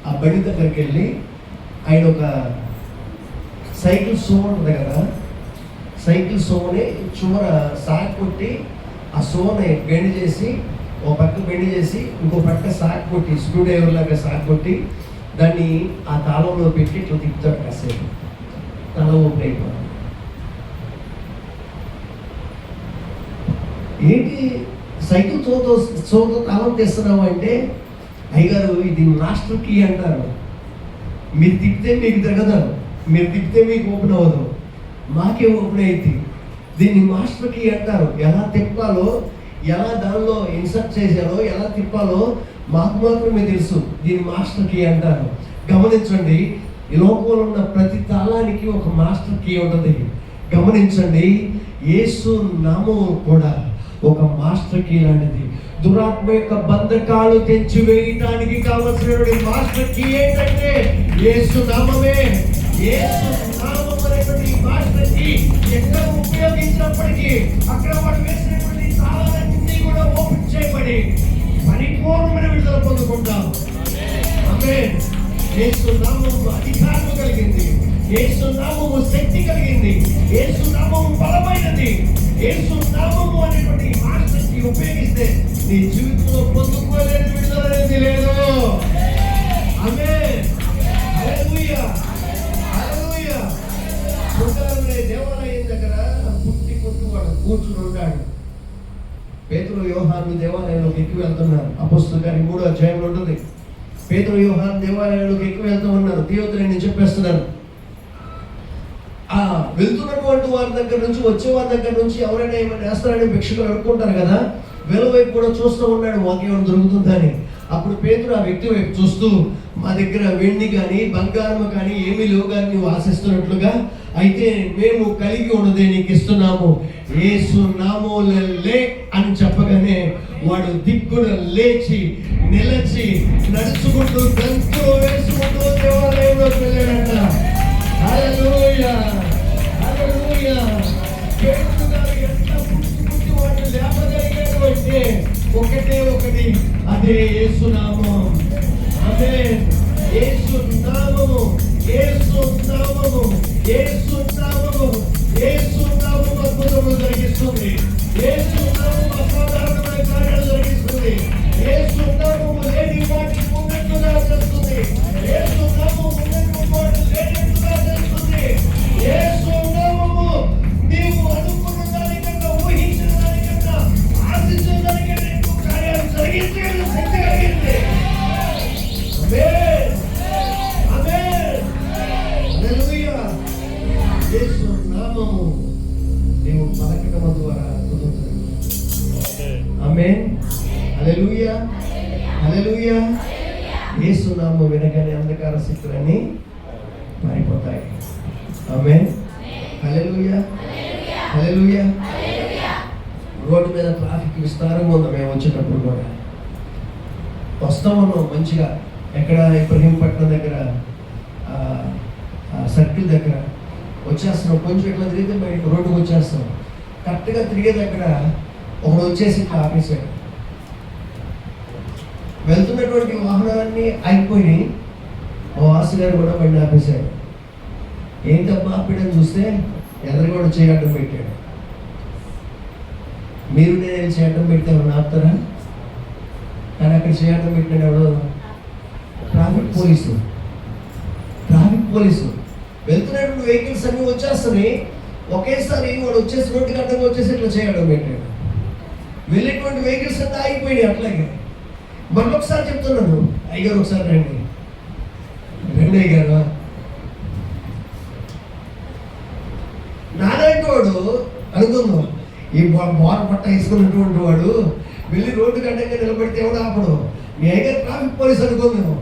ఆ బండి దగ్గరికి వెళ్ళి ఆయన ఒక సైకిల్ సో ఉంటుంది కదా, సైకిల్ సోని చివర సాక్ కొట్టి ఆ సోని బెండ్ చేసి ఒక పక్క బెండ్ చేసి ఇంకో పక్క సాక్ కొట్టి స్క్రూ డ్రైవర్ లాగా సాక్ కొట్టి దాన్ని ఆ తాళంలో పెట్టి ఇట్లా తిప్పుతాడు. కాసేపు తాళం ఓపెన్ అయిపోతుంది. ఏంటి సైకిల్ సోతో తాళం తెస్తున్నావు అంటే, అయ్యగారు ఇది మాస్టర్ కీ అంటారు. మీరు తిప్పితే మీకు తిరగదు, మీరు తిప్పితే మీకు ఓపెన్ అవ్వదు, మాకే ఓపెన్ అయింది. దీన్ని మాస్టర్ కీ అంటారు. ఎలా తిప్పాలో, ఎలా దానిలో ఇన్సర్ట్ చేశారో, ఎలా తిప్పాలో మాకు మాత్రమే తెలుసు. దీన్ని మాస్టర్ కీ అంటారు. గమనించండి, ఈ లోకంలో ఉన్న ప్రతి తాళానికి ఒక మాస్టర్ కీ ఉంటుంది. గమనించండి, యేసు నామము కూడా ఒక మాస్టర్ కీ లాంటిది. దురాత్మ యొక్క బంధకాలు తెంచి వేయటానికి కావలసినటువంటి మాస్టర్ కీ ఏంటంటే యేసు నామమే. యేసు నామం అనేటువంటి మాస్టర్ కీ ఎక్కడ ఉపయోగించినప్పటికీ అక్కడ వాడు వేసినటువంటి తాళాలన్నీ కూడా ఓపెన్ చేయబడి పని యేసు నామము శక్తి కలిగింది, యేసు నామము బలమైనది. యేసు నామము అనేటువంటి మాటని ఉపయోగిస్తే నీ జీవితంలో పొందుకోలేని విడుదల అనేది లేదు. ఆమేన్. హల్లెలూయా, హల్లెలూయా. సుందరమైన దేవాలయం దగ్గర పుట్టి వాడు కూర్చుని ఉన్నాడు. పేతురు యోహాను దేవాలయంలోకి ఎక్కువ వెళ్తున్నారు. అపొస్తలుల కార్యం 3వ అధ్యాయంలో ఉంటుంది. పేతురు యోహాను దేవాలయంలోకి ఎక్కువ వెళ్తూ ఉన్నారు. తీయొద్దని నేను చెప్పేస్తున్నాను. వెళ్తున్నటువంటి వారి దగ్గర నుంచి, వచ్చే వారి దగ్గర నుంచి ఎవరైనా ఏమైనా వేస్తారని భిక్షకులు అనుకుంటారు కదా, వెలువైపు కూడా చూస్తూ ఉన్నాడు వాక్యం దొరుకుతుందని. అప్పుడు పేతురు ఆ వ్యక్తి వైపు చూస్తూ, మా దగ్గర వెండి కానీ బంగారం కానీ ఏమీ లేవు కానీ నువ్వు ఆశిస్తున్నట్లుగా, అయితే మేము కలిగి ఉన్నదే నీకు ఇస్తున్నాము, యేసు నామములో అని చెప్పగానే వాడు దిక్కున లేచి నిలచి నడుచుకుంటూ గంతులు వేసుకుంటూ దేవాలయంలోకి వెళ్ళాడంట. హల్లెలూయా, హల్లెలూయా. పేతురు గారు ఎంత పుట్టి వాడు లేపగలిగాడు అంటే ఒకటే ఒకటి, అదే యేసు నామం. ఆమేన్. యేసు నామము, యేసు నామము, యేసు నామము, యేసు నామము అద్భుతములు జరిగిస్తుంది. యేసు నామము అసాధారణమైన కార్యాలు జరిగిస్తుంది. యేసు నామము లేని వాటిని ఉన్నట్టుగా చేస్తుంది. యేసు నామము ఉన్నటువంటి వాటిని లేనట్టుగా చేస్తుంది. యేసు నామము నీవు అనుకున్న దానికన్నా, ఊహించిన దానికన్నా, ఆశించిన దానికన్నా ఎక్కువ కార్యాలు జరిగించే శక్తి కలిగింది. ఆమేన్, ఆమేన్, హల్లెలూయా. యేసు నామము నీవు పలకటం ద్వారా అద్భుతం జరుగుతుంది. ఆమేన్, హల్లెలూయా, హల్లెలూయా. యేసు నామము వినగానే అంధకార శక్తులన్నీ మారిపోతాయి. ఆమేన్, హల్లెలూయా, హల్లెలూయా. రోడ్డు మీద ట్రాఫిక్ విస్తారంగా ఉంది. మేము వచ్చేటప్పుడు కూడా వస్తా ఉన్నాం మంచిగా. ఎక్కడ ఇబ్రహీంపట్నం దగ్గర సర్కిల్ దగ్గర వచ్చేస్తున్నాం. కొంచెం ఇట్లా తిరిగితే బయట రోడ్డుకు వచ్చేస్తాం. కరెక్ట్గా తిరిగే దగ్గర ఒకడు వచ్చేసి ఇట్లా ఆపేశాడు. వెళ్తున్నటువంటి వాహనాలన్నీ ఆగిపోయినాయి. మా వాసు గారు కూడా బండి ఆపేశాడు. ఏంటమ్మా ఆపేయడం చూస్తే ఎదురుగోడ చేయడం పెట్టాడు. మీరు నేను చేయడం పెడితే ఎవరు ఆపుతారా? కానీ అక్కడ చేయడం పెట్టినాడు ఎవడో ట్రాఫిక్ పోలీసు. ట్రాఫిక్ పోలీసు వెళ్తున్నటువంటి వెహికల్స్ అన్నీ వచ్చేస్తున్నాయి. ఒకేసారి వాడు వచ్చేసి రోడ్డుకి అడ్డంగా వచ్చేసి ఇట్లా చేయడం పెట్టాడు. వెళ్ళేటువంటి వెహికల్స్ అంతా ఆగిపోయినాయి అట్లాగే. మరొకసారి చెప్తున్నాను, అయ్యారు ఒకసారి రండి, రండి అయ్యారు. నాలాంటి వాడు అనుకుందాం, ఈ బోర పట్ట వేసుకున్నటువంటి వాడు వెళ్ళి రోడ్డు అడ్డంగా నిలబడితే ఎవడు ఆపడు. మీ అయ్యారు ట్రాఫిక్ పోలీస్ అనుకుందాం,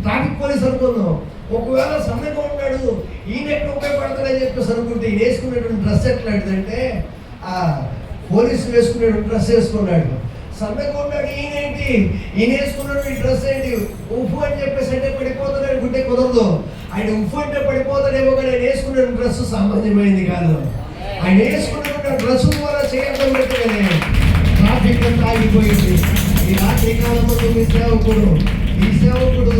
ట్రాఫిక్ పోలీస్ అనుకుందాం. ఒకవేళ సన్నగా ఉన్నాడు, ఈయన ఎక్కడ ఉపయోగపడతాడని చెప్పేసి అనుకుంటే ఈయన వేసుకునేటువంటి డ్రెస్ ఎట్లాంటిదంటే పోలీసులు వేసుకునేటువంటి డ్రెస్ వేసుకున్నాడు. సన్నగా ఉన్నాడు ఈయనేంటి, ఈయన వేసుకున్నటువంటి డ్రెస్ ఏంటి, ఉప్పు అని చెప్పేసి అంటే పడిపోతాడు అనుకుంటే కుదరదు. ఆయన ఉప్పు అంటే పడిపోతాడేమో, కానీ ఆయన వేసుకున్న డ్రెస్ సామాన్యమైంది కాదు. ఆయన వేసుకున్నటువంటి డ్రెస్ ద్వారా చేయడం పెట్టగానే ట్రాఫిక్ అంతా ఆగిపోయింది. ఈ రాత్రి కాలంలో మీ సేవకుడు, ఈ సేవకుడు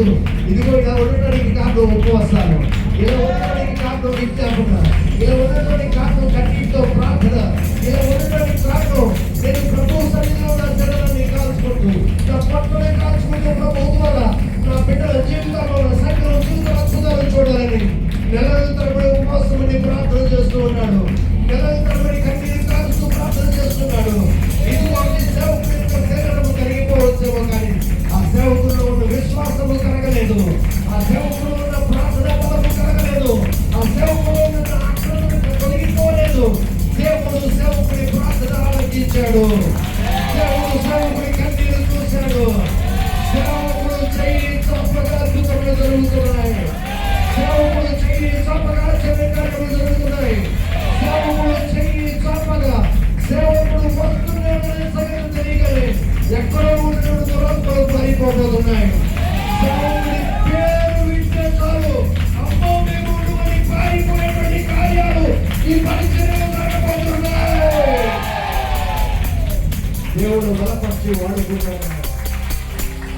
ఇదిగో ఇలా ఉండటానికి కారణం ఉపవాసాలు, ఇలా ఉండటానికి కారణం విజ్ఞాపన, ఇలా ఉండటానికి కారణం కన్నీటితో ప్రార్థన, ఇలా ఉండటానికి కారణం నేను ప్రభు సన్నిధిలో నా జనాన్ని కాల్చుకుంటూ, నా పట్టునే కాల్చుకుంటూ ప్రభు ద్వారా నా బిడ్డల జీవితంలో నా సంఖ్యలో జీవితం అద్భుతాలు చూడాలని నెలల తరబడి ఉపవాసం అని ప్రార్థన చేస్తూ ఉన్నాడు. నెలల తరబడి కన్నీరు కాల్చుతూ ప్రార్థన చేస్తున్నాడు. ఇదిగో సేవకుడి యొక్క ప్రేరణము కలిగిపోవచ్చేమో, కానీ ఆ సేవకుల్లో ఉన్న విశ్వాసము కలగలేదు, ఆ సేవకులో ఉన్న ప్రార్థన బలము కలగలేదు, ఆ సేవకులో ఉన్న ఆక్రమణ తొలగిపోలేదు. దేవుడు సేవకుడి ప్రార్థన ఆలకించాడు. దేవుడు సేవకుడి కన్నీరు చూశాడు. సేవకుడు చెయ్యి చప్పగా అద్భుతములు జరుగుతున్నాయి. సేవకుడు చెయ్యి చప్పగా చమత్కారములు జరుగుతున్నాయి. సేవకుడు చెయ్యి చప్పగా, సేవకుడు వస్తున్నాడని సంగతి తెలియగానే ఎక్కడో ఉన్నటువంటి దురంతలు పారిపోతున్నాయి. సేవకుడి పేరు వింటే చాలు, అమ్మో మేము ఉండమని పారిపోయేటువంటి కార్యాలు ఈ పరిచర్యలో జరగబోతున్నాయి. దేవుడు బలపరిచి వాడుకుంటున్నాడు.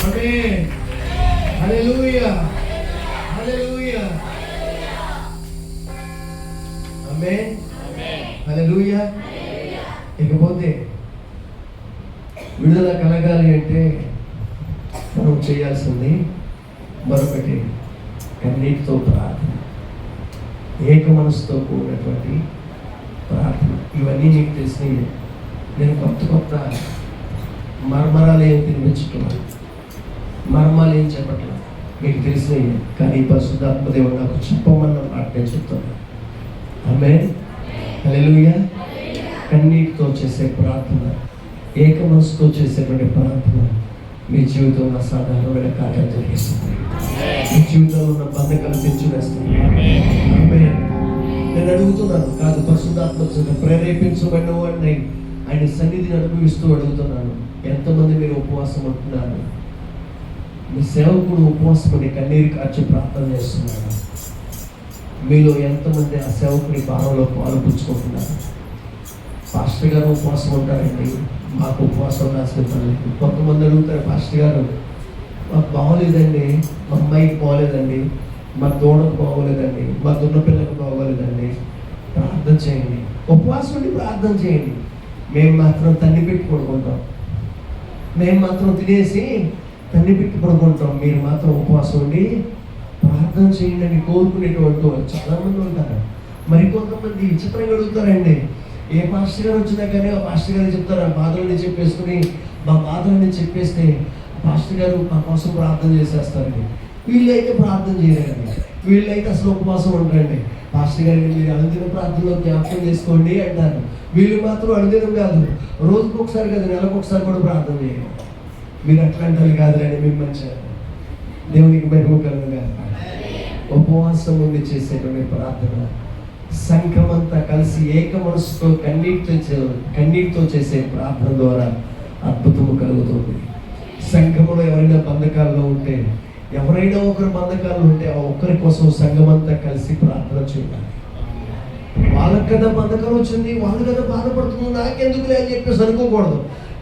ఆమేన్, హల్లెలూయా, హల్లెలూయా. ఆమేన్. హల్లెలూయా. ఇకపోతే విడుదల కలగాలి అంటే మనం చేయాల్సింది మరొకటి, కన్నీటితో ప్రార్థన, ఏక మనసుతో కూడినటువంటి ప్రార్థన. ఇవన్నీ నీకు తెలిసినవి. నేను కొత్త మర్మరాలు ఏం తినిపించుకున్నాను, మర్మాలు ఏం చెప్పట్లేదు, మీకు తెలిసినవి. కానీ పరిశుద్ధాత్మ దేవుడు నాకు చెప్పమన్న మాట నేను చెప్తాను. ఆమేన్. హల్లెలూయా. కన్నీటితో చేసే ప్రార్థన, ఏక మనసుతో చేసేటువంటి ప్రార్థన మీ జీవితంలో అసాధారణమైన కార్యాలు జరిగిస్తుంది. మీ జీవితంలో ఉన్న బంధకాలు తెచ్చివేస్తుంది. ఆమేన్. నేను అడుగుతున్నాను కాదు, పరిశుద్ధాత్మ ప్రేరేపించబడిన వాడిని ఆయన సన్నిధిని అనుభవిస్తూ అడుగుతున్నాను. ఎంతమంది మీరు ఉపవాసం ఉంటున్నారు? మీ సేవకుడు ఉపవాసం ఉండి కన్నీరు కార్చి ప్రార్థన చేస్తున్నాడు. మీలో ఎంతమంది ఆ సేవకుడి భారంలో పాల్పుచ్చుకుంటున్నారు? పాస్టర్ గారు ఉపవాసం ఉంటారండి, మాకు ఉపవాసం రాసిపోలేదు. కొంతమంది అడుగుతారు, పాస్టర్ గారు మాకు బాగోలేదండి, మా అమ్మాయికి బాగోలేదండి, మా దూడకు బాగోలేదండి, మా దున్న పిల్లలకు బాగోలేదండి, ప్రార్థన చేయండి. ఉపవాసం ఉండి ప్రార్థన చేయండి. మేము మాత్రం తన్ని పెట్టి పడుకుంటాం, మేము మాత్రం తినేసి తన్ని పెట్టి పడుకుంటాం, మీరు మాత్రం ఉపవాసం ఉండి ప్రార్థన చేయండి అని కోరుకునేటువంటి వాళ్ళు చాలామంది ఉంటారు. మరికొంతమంది విచిత్రంగా అడుగుతారండి, ఏ పాస్టర్ గారు వచ్చినా కానీ ఆ పాస్టర్ గారు చెప్తారు, ఆ బాధలని చెప్పేసుకుని మా బాధలని చెప్పేస్తే పాస్టర్ గారు మా కోసం ప్రార్థన చేసేస్తారండి. వీళ్ళైతే ప్రార్థన చేయలేదండి, వీళ్ళైతే అసలు ఉపవాసం ఉంటారండి. పాస్టర్ గారిని మీరు అనుదిన ప్రార్థనలో జ్ఞాపకం చేసుకోండి అంటారు. వీళ్ళు మాత్రం అనుదినం కాదు, రోజుకు ఒకసారి కాదు, నెలకు ఒకసారి కూడా ప్రార్థన చేయాలి. మీరు అట్లాంటి వాళ్ళు కాదులేండి, మీరు మంచిగా దేవునికి మహిమ కలుగుగా. ఉపవాసం ఉండి చేసేటువంటి ప్రార్థన, సంఘమంతా కలిసి ఏక మనసుతో కన్నీటితో చేసే ప్రార్థన ద్వారా అద్భుతము కలుగుతుంది. సంఘములో ఎవరైనా బంధకాల్లో ఉంటే, ఎవరైనా ఒకరు బంధకాల్లో ఉంటే ఆ ఒక్కరి కోసం సంఘమంతా కలిసి ప్రార్థన చేయాలి. వాళ్ళకి కదా బంధకం వచ్చింది, వాళ్ళు కదా బాధపడుతుంది, నాకెందుకులే అని చెప్పేసి అనుకోకూడదు.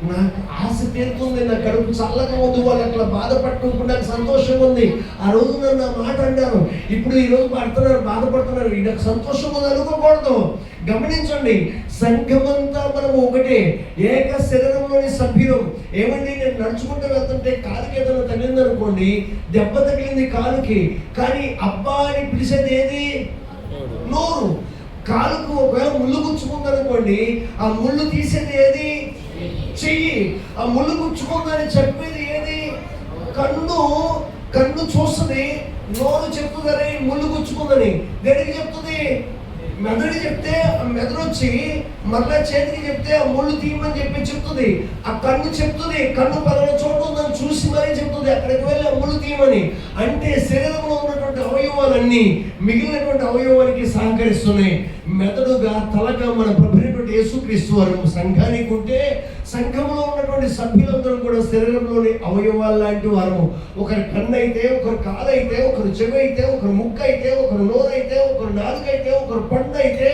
నాకు ఆశ తీరుతుంది, నా కడుపు చల్లగా ఉంది, వాళ్ళు అట్లా బాధపడుతున్నప్పుడు నాకు సంతోషం ఉంది. ఆ రోజు నన్ను నా మాట అన్నారు, ఇప్పుడు ఈ రోజు పడుతున్నారు, బాధపడుతున్నారు, నాకు సంతోషం ఉంది అనుకోకూడదు. గమనించండి, సంఘమంతా మనం ఒకటే, ఏక శరీరంలోని సభ్యులం. ఏమండి, నేను నడుచుకుంటూ వెళ్తుంటే కాలుకి ఏదైనా తగిలిందనుకోండి, దెబ్బ తగిలింది కాలుకి, కానీ అబ్బా అని పిలిచేది ఏది? నోరు. కాలుకు ఒకవేళ ముళ్ళు గుచ్చుకుందనుకోండి, ఆ ముళ్ళు తీసేది ఏది? చెయ్యి. ఆ ముళ్ళు గుచ్చుకుందని చెప్పేది ఏది? కన్ను చూస్తుంది, నోరు చెప్తుందని ముళ్ళు గుచ్చుకుందని. దేనికి చెప్తుంది? మెదడు చెప్తే ఆ మెదడు వచ్చి మరలా చేతికి చెప్తే ఆ ముళ్ళు తీయమని చెప్తుంది. ఆ కన్ను చెప్తుంది, కన్ను పలానా చోట ఉందని చూసి మరీ చెప్తుంది, అక్కడికి వెళ్ళి ఆ ముళ్ళు తీయమని. అంటే శరీరంలో ఉన్నటువంటి అవయవాలన్నీ మిగిలినటువంటి అవయవానికి సహకరిస్తున్నాయి. మెదడుగా తలగా మన ప్రభువైనటువంటి యేసుక్రీస్తు వారు సంఘానికి ఉంటే, సంఘంలో ఉన్నటువంటి సభ్యులందరూ కూడా శరీరంలోని అవయవాలు లాంటి వారు. ఒకరి కన్ను అయితే, ఒకరు కాలు అయితే, ఒకరు చెవి అయితే, ఒకరు ముక్కు అయితే, ఒకరు నోరు అయితే, ఒకరు నాలుగు అయితే, ఒకరు పండు అయితే,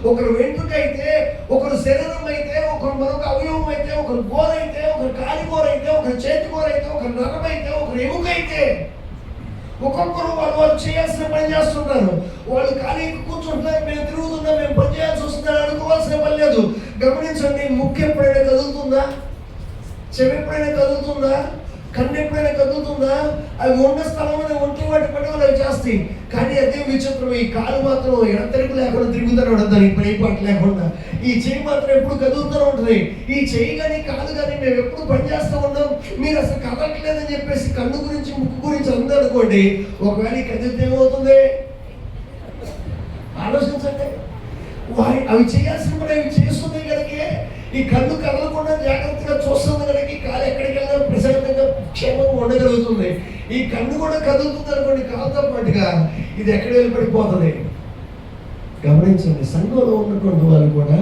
ఒకరు వెంట్రుక అయితే, ఒకరు శరీరం అయితే, ఒకరు మరొక అవయవం అయితే, ఒకరు గోర అయితే, ఒకరు కాలి గోర అయితే, ఒకరు చేతి గోర అయితే, ఒకరు నరం అయితే, ఒకరు ఎముక అయితే, ఒక్కొక్కరు వాళ్ళు చేయాల్సిన పని చేస్తుంటారు. వాళ్ళు ఖాళీ కూర్చుంటున్నారు, మేము తిరుగుతున్నాం, మేము పని చేయాల్సి వస్తుందని అనుకోవాల్సిన పని లేదు. గమనించండి, ముక్కు ఎప్పుడైనా కదులుతుందా? చెవి ఎప్పుడైనా కదులుతుందా? కన్ను ఎప్పుడైనా కదులుతుందా? అవి ఉన్న స్థలంలో ఒంటి వాటి పని అవి చేస్తాయి. కానీ అదే విచిత్రం, ఈ కాలు మాత్రం ఎడతెరిపి లేకుండా తిరుగుతూనే ఉంటుంది, దానికి పైపాటు లేకుండా. ఈ చెయ్యి మాత్రం ఎప్పుడు కదులుతూనే ఉంటుంది. ఈ చెయ్యి కానీ కాదు కానీ మేము ఎప్పుడు పని చేస్తూ ఉన్నాం, మీరు అసలు కదలట్లేదని చెప్పేసి కన్ను గురించి ముక్కు గురించి అందనుకోండి, ఒకవేళ ఈ కదిలితే ఏమవుతుంది? ఆలోచించండి. అవి చేయాల్సిన పని అవి చేస్తుంది కనుక ఈ కన్ను కదలకుండా జాగ్రత్తగా చూస్తుంది కనుక ఈ కాలు ఎక్కడికి వెళ్ళినా ప్రశాంతంగా క్షేమంగా ఉండగలుగుతుంది. ఈ కన్ను కూడా కదులుతుంది అనుకోండి, కాలుతో పాటుగా ఇది ఎక్కడ వెళ్ళి పడిపోతుంది. గమనించండి, సంఘంలో ఉన్నటువంటి వాళ్ళు కూడా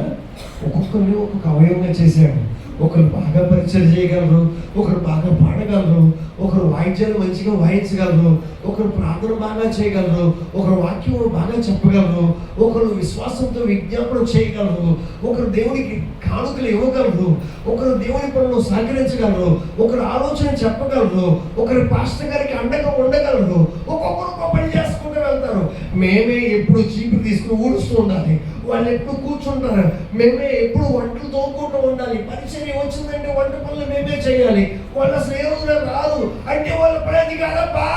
ఒక్కొక్కరిని ఒక్కొక్క అవయవంగా చేశాడు. ఒకరు బాగా పరిచయం చేయగలరు, ఒకరు బాగా పాడగలరు, ఒకరు వాయిద్యాలు మంచిగా వాయించగలరు, ఒకరు ప్రార్థన బాగా చేయగలరు, ఒకరు వాక్యం బాగా చెప్పగలరు, ఒకరు విశ్వాసంతో విజ్ఞాపన చేయగలరు, ఒకరు దేవునికి కానుకలు ఇవ్వగలరు, ఒకరు దేవుని పనులు సహకరించగలరు, ఒకరు ఆలోచన చెప్పగలరు, ఒకరు పాస్టర్ గారికి అండగా ఉండగలరు. ఒక్కొక్కరు ఒక పని చేసుకుంటూ వెళ్తారు. మేమే ఎప్పుడు చీపురు తీసుకుని ఊడుస్తూ ఉండాలి, వాళ్ళు ఎప్పుడు కూర్చుంటారు, మేమే ఎప్పుడు వంటలు తోముకుంటూ ఉండాలి, పరిచర్య వచ్చిందంటే వంట పనులు మేమే చేయాలి, వాళ్ళు అసలు ఏ రోజున రాదు అంటే వాళ్ళ పని కాదబ్బా.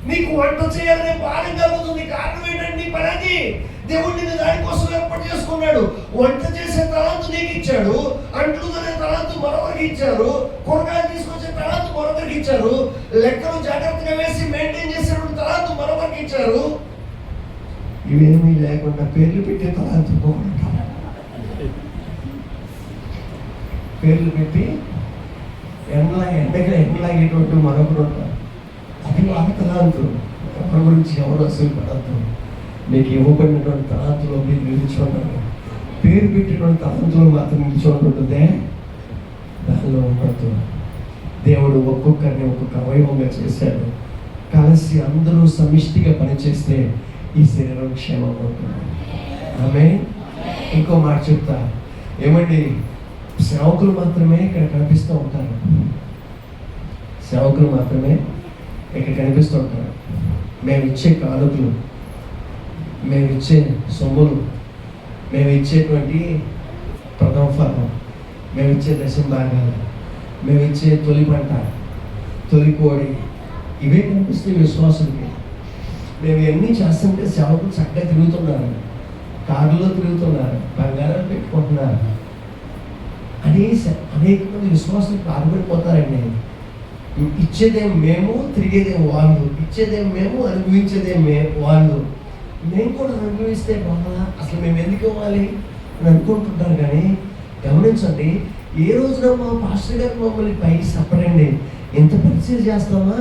నీకు వంట చేయాలనే భారం కలుగుతుంది, కారణం ఏంటంటే నీ పని. దేవుడు నిన్ను దానికోసం ఏర్పాటు చేసుకున్నాడు. వంట చేసే తలాంతు నీకు ఇచ్చాడు, అంట్లు తనే తలాంతు మరొకరికి ఇచ్చారు, కూరగాయలు తీసుకొచ్చే తలాంతు మరొకరికి ఇచ్చారు, లెక్కలు జాగ్రత్తగా వేసి మెయింటైన్ చేసేటువంటి తలాంతు మరొకరికి ఇచ్చారు. ఇవేమీ లేకుండా పేర్లు పెట్టే తలాంతు పోగొట్టాలి. పేర్లు పెట్టి ఎండలాగేటువంటి మరొకరు ఉంటారు. అది వాళ్ళ తలాంతు. ఎవరి గురించి ఎవరు అసలు పడద్దు. మీకు ఇవ్వబడినటువంటి తలాంతులో మీరు నిలిచిపోండి. పేరు పెట్టినటువంటి తలాంతులో మాత్రం నిలిచిపోతుందే, దానిలో ఉండద్దు. దేవుడు ఒక్కొక్కరిని ఒక్కొక్క అవయవంగా చేశాడు. కలిసి అందరూ సమిష్టిగా పనిచేస్తే ఈ శరీరం క్షేమంగా ఉంటుంది. ఆమె ఇంకో మాట చెప్తా, ఏమండి, సేవకులు మాత్రమే ఇక్కడ కనిపిస్తూ ఉంటారు. సేవకులు మాత్రమే ఇక్కడ కనిపిస్తూ ఉంటారు. మేము ఇచ్చే కానుకలు, మేము ఇచ్చే సొమ్ములు, మేము ఇచ్చేటువంటి ప్రథమ ఫలం, మేము ఇచ్చే దశమ భాగాలు, మేము ఇచ్చే తొలి పంట, తొలి కోడి, ఇవే కనిపిస్తాయి విశ్వాసులకి. మేము ఎన్ని చేస్తుంటే సేవకులు చక్కగా తిరుగుతున్నారు, కారులో తిరుగుతున్నారు, బంగారాలు పెట్టుకుంటున్నారు. అనేక మంది విశ్వాసులు పాల్పడిపోతారండి. ఇచ్చేదేం మేము, తిరిగేదేం వాళ్ళు. ఇచ్చేదేం మేము, అనుభవించేదేం వాళ్ళు. మేము కూడా అనుభవిస్తే బాగా అసలు మేము ఎందుకు ఇవ్వాలి అని అనుకుంటుంటారు. కానీ గమనించండి, ఏ రోజున మా పాస్టర్ గారు మమ్మల్ని పైకి చెప్పరండి, ఎంత పరిచయం చేస్తామా,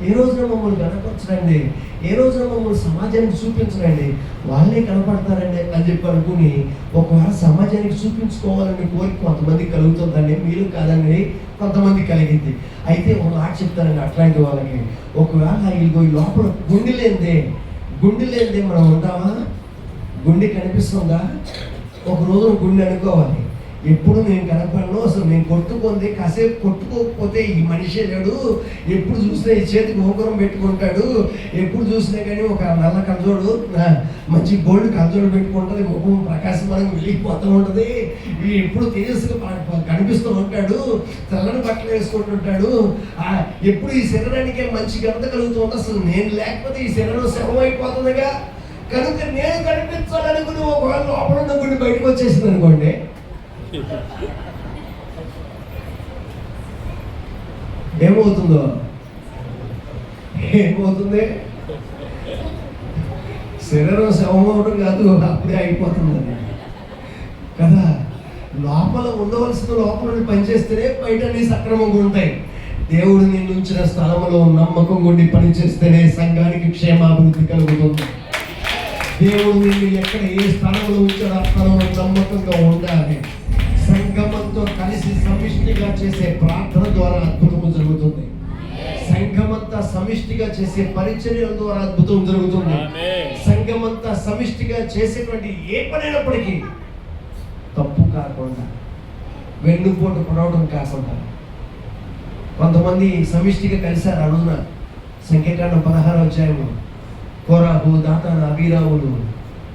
ఏ రోజున మమ్మల్ని కనపరచరండి, ఏ రోజున మమ్మల్ని సమాజానికి చూపించరండి, వాళ్ళే కనపడతారండి అని చెప్పి అనుకుని ఒకవేళ సమాజానికి చూపించుకోవాలని కోరిక కొంతమంది కలుగుతుందండి. మీరు కాదండి, కొంతమంది కలిగింది. అయితే ఒక మాట చెప్తానండి, అట్లాంటి వాళ్ళకి ఒకవేళ ఇదిగో ఈ లోపల గుండె లేనిదే మనం ఉంటామా? గుండె కనిపిస్తుందా? ఒక రోజు గుండె అనుకోవాలి, ఎప్పుడు నేను కనపడను, అసలు నేను కొట్టుకుంది కాసేపు కొట్టుకోకపోతే ఈ మనిషి లేడు, ఎప్పుడు చూసినా ఈ చేతికి ఉంగరం పెట్టుకుంటాడు, ఎప్పుడు చూసినా కానీ ఒక నల్ల కళ్ళజోడు, మంచి గోల్డ్ కళ్ళజోడు పెట్టుకుంటుంది, ముఖం ప్రకాశమానం వెళ్ళిపోతూ ఉంటుంది, ఎప్పుడు తేజస్సుగా కనిపిస్తూ ఉంటాడు, తెల్లని బట్టలు వేసుకుంటుంటాడు, ఎప్పుడు ఈ శరీరానికే మంచి ఘనత కలుగుతుంది. అసలు నేను లేకపోతే ఈ శరీరం శవం అయిపోతుందిగా, కనుక నేను కనిపించాలనుకుని ఒకవేళ లోపల ఉన్న గుండె బయటకు వచ్చేసింది అనుకోండి, ఏమవుతుంది? శరీరం శవం అవడం కాదు, అప్పుడే అయిపోతుంది కదా. లోపల ఉండవలసిన లోపల పనిచేస్తేనే బయట అన్ని సక్రమంగా ఉంటాయి. దేవుడు నేను ఉంచిన స్థలంలో నమ్మకం ఉండి పనిచేస్తేనే సంఘానికి క్షేమాభివృద్ధి కలుగుతుంది. దేవుడు నిన్ను ఎక్కడ ఏ స్థలంలో ఉంచాడో ఆ స్థలంలో నమ్మకంగా ఉండాలి. సంఘమంతో కలిసి సమిష్టిగా చేసే ప్రార్థన ద్వారా అద్భుతము జరుగుతుంది. సంఘమంతా సమిష్టిగా చేసే పరిచర్యల ద్వారా అద్భుతం జరుగుతుంది. సంఘమంతా సమిష్టిగా చేసేటువంటి ఏ పనైనప్పటికీ తప్పు కాకుండా, వెన్నుపోటు పడవడం కాకుండా. కొంతమంది సమిష్టిగా కలిశారు. ఆ రోజున సంఖ్యాకాండం 16వ అధ్యాయంలో కోరాహు, దాతాను, అబీరాములు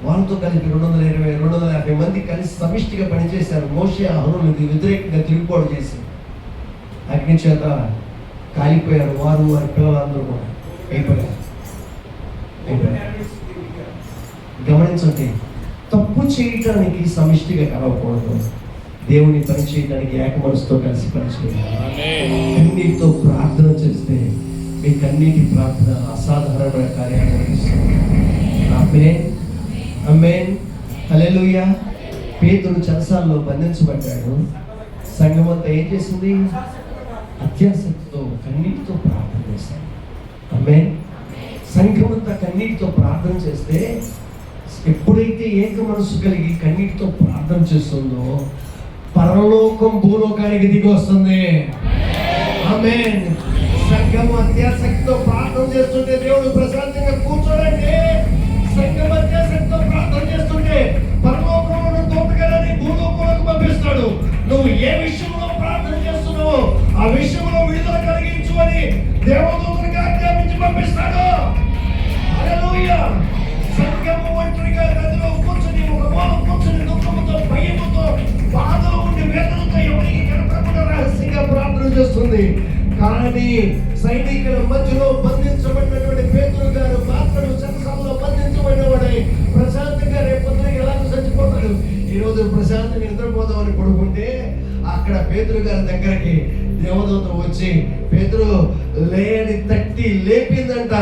వాళ్ళతో కలిపి 250 మంది కలిసి సమిష్టిగా పనిచేశారు. మోషే అహరోనులకు వ్యతిరేకంగా తిరుగుబాటు చేసి అగ్ని చేత కాలిపోయారు. వారి పిల్లలందరూ కూడా అయిపోయారు. గమనించండి, తప్పు చేయటానికి సమిష్టిగా కలవకూడదు. దేవుని పని చేయడానికి ఏకమనసుతో కలిసి పనిచేయాలి. కన్నీటితో ప్రార్థన చేస్తే మీ కన్నీటి ప్రార్థన అసాధారణమైన కార్యాలు అందిస్తుంది. ఆమేన్, ఆమేన్, హల్లెలూయా. పేతురు చెరసాలలో బంధించబడ్డాడు. సంఘమంతా ఏం చేసింది? అత్యాసక్తితో కన్నీటితో ప్రార్థన చేశాడు. ఆమేన్. సంఘమంతా కన్నీటితో ప్రార్థన చేస్తే, ఎప్పుడైతే ఏక మనసు కలిగి కన్నీటితో ప్రార్థన చేస్తుందో పరలోకం భూలోకానికి దిగి వస్తుంది. ఆమేన్. సంఘము అత్యాసక్తితో ప్రార్థన చేస్తుంటే దేవుడు ప్రశాంతంగా కూర్చోడండి. సంఘం అత్యాసక్తితో ప్రార్థన చేస్తుంటే పరలోకంలో తోటగాలని భూలోకంలోకి పంపిస్తాడు. నువ్వు ఏ విషయంలో ప్రార్థన చేస్తున్నావో ఆ విషయంలో విడుదల కలిగించు అని దేవదూతలకు ఆజ్ఞాపించి పంపిస్తాడు. హల్లెలూయా. సంఘము ఒంటరిగా గదిలో కూర్చొని చేస్తుంది. కానీ సైనికుల మధ్యలో బంధించబడినటువంటి పేతురు గారు మాత్రం చెరసాలలో బంధించబడినవాడై ప్రశాంతంగా రేపొద్దున ఎలాగో చచ్చిపోతాడు. ఈరోజు ప్రశాంతంగా నిద్రపోదామని పడుకుంటే అక్కడ పేతురు గారి దగ్గరికి దేవదూత వచ్చి పేతురు లేని తట్టి లేపిందంట.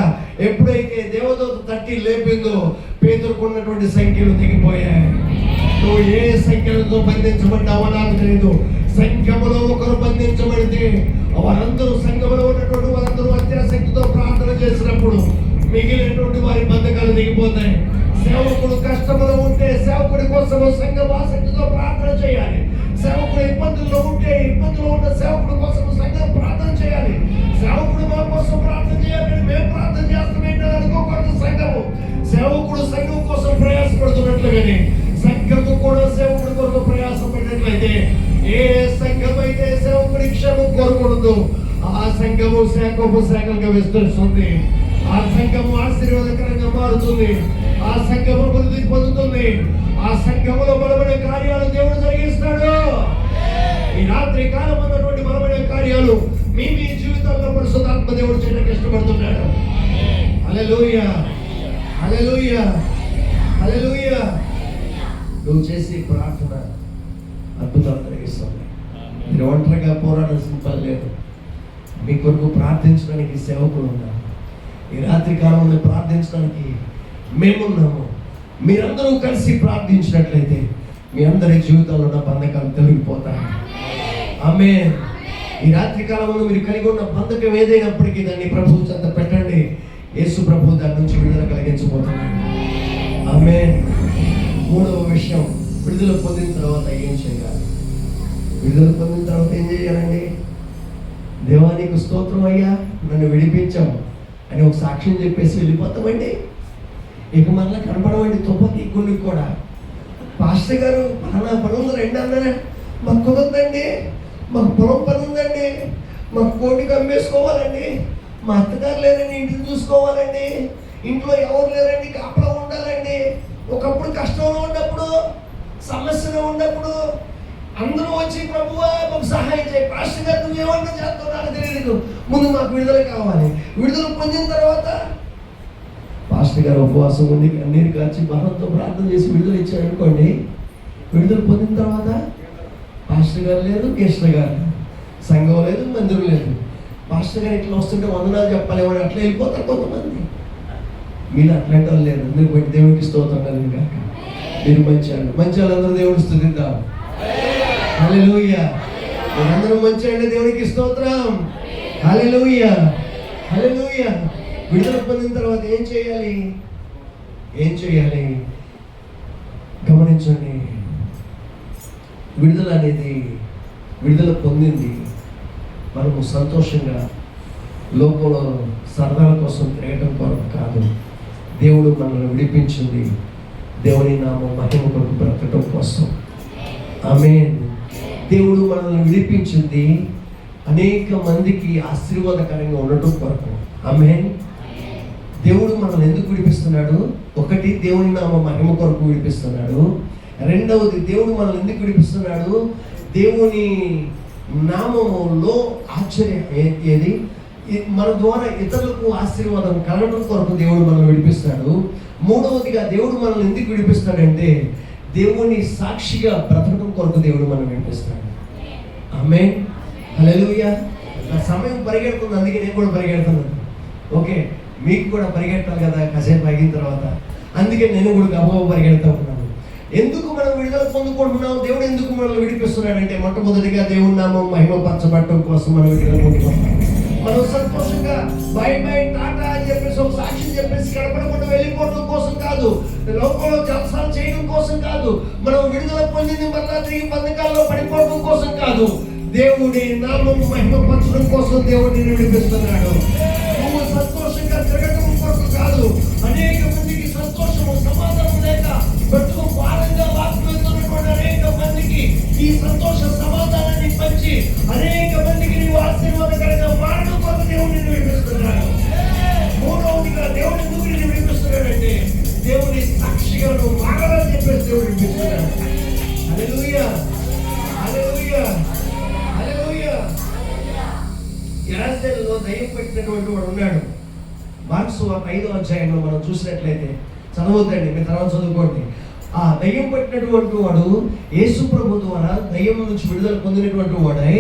ఎప్పుడైతే దేవదూత తట్టి లేపిందో పేతురుకు ఉన్నటువంటి సంఖ్యలు దిగిపోయాయి. నువ్వు ఏ సంఖ్యలతో బంధించబడ్డావో నాకు తెలియదు. సంఖ్యములో ఒకరు బంధించబడితే వారందరూ సంఘములో ఉన్నటువంటి వారందరూ అత్యాసక్తితో ప్రార్థన చేసినప్పుడు మిగిలినటువంటి వారి బంధకాలు దిగిపోతాయి. సేవకుడు కష్టములో ఉంటే సేవకుడి కోసం సంఘం ఆసక్తితో ప్రార్థన చేయాలి. సేవకుడు ఇబ్బందుల్లో ఉంటే ఇబ్బందుల్లో ఉన్న సేవకుడి కోసం సంఘం ప్రార్థన చేయాలి. సేవకుడు మా కోసం ప్రార్థన చేయాలని మేము ప్రార్థన చేస్తామేంటో అనుకోకూడదు. సంఘము సేవకుడు సంఘం కోసం ప్రయాసపడుతున్నట్లుగానే సంఘము కూడా సేవకుడి కొరకు ప్రయాసపడినట్లయితే ఏ సంఘం అయితే సేవకుడి క్షేమం కోరుకూడదు ఆ సంఘము శాఖలుగా విస్తరిస్తుంది. ఆ సంఘము ఆశీర్వాదకరంగా మారుతుంది. ఆ సంఘము అభివృద్ధి పొందుతుంది. ఆ సంఘములో బలమైన కార్యాలు దేవుడు జరిగిస్తాడు. ఈ రాత్రి కాలం ఉన్నటువంటి బలమైన కార్యాలు మీ జీవితాల్లో పరిశుద్ధాత్మ దేవుడు చేయడానికి ఇష్టపడుతున్నాడు. హల్లెలూయా, హల్లెలూయా, హల్లెలూయా. నువ్వు చేసే ప్రార్థన అద్భుతాలు కలిగిస్తుంది. మీరు ఒంటరిగా పోరాడాల్సిన పని లేదు. మీ కొరకు ప్రార్థించడానికి సేవకులు ఉన్నారు. ఈ రాత్రి కాలంలో ప్రార్థించడానికి మేమున్నాము. మీరందరూ కలిసి ప్రార్థించినట్లయితే మీ అందరి జీవితంలో ఉన్న బంధకాలు తొలగిపోతాయి. ఆమేన్. ఈ రాత్రి కాలంలో మీరు కలిగి ఉన్న బంధకం ఏదైనప్పటికీ దాన్ని ప్రభువు చెంత పెట్టండి. యేసు ప్రభు దాని నుంచి విడుదల కలిగించబోతున్నాడు. ఆమేన్. మూడవ విషయం, విడుదల పొందిన తర్వాత ఏం చేయాలి? విడుదల పొందిన తర్వాత ఏం చేయాలండి? దేవానికి స్తోత్రం అయ్యా, నన్ను విడిపించాము అని ఒక సాక్ష్యం చెప్పేసి వెళ్ళిపోతామండి. ఇక మళ్ళీ కనపడమండి తుప్పకి గుండెకి కూడా. పాస్టర్ గారు పలానా పని ఉంది రండి అన్నారా? మాకు కుదరదండి, మాకు పొలం పని ఉందండి, మాకు కోటికి అమ్మేసుకోవాలండి, మా అత్తగారు లేరండి, ఇంటిని చూసుకోవాలండి, ఇంట్లో ఎవరు లేరండి, కాపలా ఉండాలండి. ఒకప్పుడు కష్టంలో ఉన్నప్పుడు, సమస్యలో ఉన్నప్పుడు అందరూ వచ్చి ప్రభువా మాకు సహాయం చేయి, పాస్టర్ గారు నువ్వేమన్నా చేస్తావు నాకు తెలియదు, ముందు మాకు విడుదల కావాలి. విడుదల పొందిన తర్వాత పాస్టర్ గారు ఉపవాసం ఉండి కన్నీరు కాచి బలంతో ప్రార్థన చేసి విడుదల ఇచ్చారు అనుకోండి. విడుదల పొందిన తర్వాత పాస్టర్ గారు లేదు, గెస్టర్ గారు, సంఘం లేదు, మందిరం లేదు. పాస్టర్ గారు ఇట్లా వస్తుంటే వందనాలు చెప్పలేమని అట్లా వెళ్ళిపోతారు కొంతమంది. మీరు అట్లాంటి వాళ్ళు లేదు. మీరు బట్టి దేవుడికి స్తోత్రం కలిగి కాక. మీరు మంచి వాళ్ళందరూ దేవుడికి స్తుతిద్దాం. హల్లెలూయా. మీరందరూ మంచి అంటే దేవుడికి స్తోత్రం. హల్లెలూయా, హల్లెలూయా. విడుదల పొందిన తర్వాత ఏం చేయాలి? ఏం చేయాలి? గమనించండి. విడుదల అనేది, విడుదల పొందింది మనము సంతోషంగా లోకంలో సరదాల కోసం తిరగటం కొరకు కాదు. దేవుడు మనల్ని విడిపించింది దేవుని నామం మహిమ కొరకు బ్రతకటం కోసం. ఆమేన్. దేవుడు మనల్ని విడిపించింది అనేక మందికి ఆశీర్వాదకరంగా ఉండటం కొరకు. ఆమేన్. దేవుడు మనల్ని ఎందుకు విడిపిస్తున్నాడు? ఒకటి, దేవుని నామం మహిమ కొరకు విడిపిస్తున్నాడు. రెండవది, దేవుడు మనల్ని ఎందుకు విడిపిస్తున్నాడు? దేవుని నామములో ఆశ్చర్యం ఏది మన ద్వారా ఇతరులకు ఆశీర్వాదం కలగడం కొరకు దేవుడు మనల్ని విడిపిస్తాడు. మూడవదిగా దేవుడు మనల్ని ఎందుకు విడిపిస్తాడంటే దేవుని సాక్షిగా బ్రతకడం కొరకు దేవుడు మనల్ని విడిపిస్తాడు. ఆమేన్. హల్లెలూయా. నా సమయం పరిగెడుతుంది, అందుకే నేను కూడా పరిగెడుతున్నాను. ఓకే, మీకు కూడా పరిగెట్టాలి కదా కాసేపు అయిన తర్వాత, అందుకే నేను కూడా గబగబా పరిగెడుతూ ఉన్నాను. ఎందుకు మనం విడుదల పొందుకుంటున్నాం? దేవుడు ఎందుకు మనల్ని విడిపిస్తున్నాడంటే మొట్టమొదటిగా దేవుని నామం మహిమపరచబడటం కోసం మనం విడుదల పొందుకుంటున్నాం. మనం సంతోషంగా బై బై టాటా అని చెప్పేసి ఒక సాక్షి చెప్పేసి కనపడకుండా వెళ్ళిపోవడం కోసం కాదు, లోకంలో జలసాలు చేయడం కోసం కాదు, మనం విడుదల పొందింది మళ్ళా తిరిగి బంధకాల్లో పడిపోవడం కోసం కాదు, దేవుడి నామం మహిమపరచడం కోసం దేవుడిని విడిపిస్తున్నాడు. నువ్వు సంతోషంగా తిరగడం కొరకు కాదు, అనేక మందికి సంతోషము సమాధానం లేక బ్రతుకు భారంగా వాక్కుతున్నటువంటి అనేక మందికి ఈ సంతోష సమాధానాన్ని పంచి అనేక మందికి నీవు ఆశీర్వాదకరంగా మారడం కొరకు దేవుడిని విడిపిస్తున్నాడు. మూడవదిగా దేవుడు ఎందుకు నిన్ను విడిపిస్తున్నాడంటే దేవుని సాక్షిగా నువ్వు మారాలని చెప్పేసి దేవుడు విడిపిస్తున్నాడు. హల్లెలూయా, హల్లెలూయా, హల్లెలూయా. దయ్యం పెట్టినటువంటి వాడు ఉన్నాడు. మార్క్స్ 5వ అధ్యాయంలో మనం చూసినట్లయితే, చదవద్దండి, మీరు తర్వాత చదువుకోండి. ఆ దయ్యం పట్టినటువంటి వాడు యేసు ప్రభు ద్వారా దయ్యం నుంచి విడుదల పొందినటువంటి వాడై,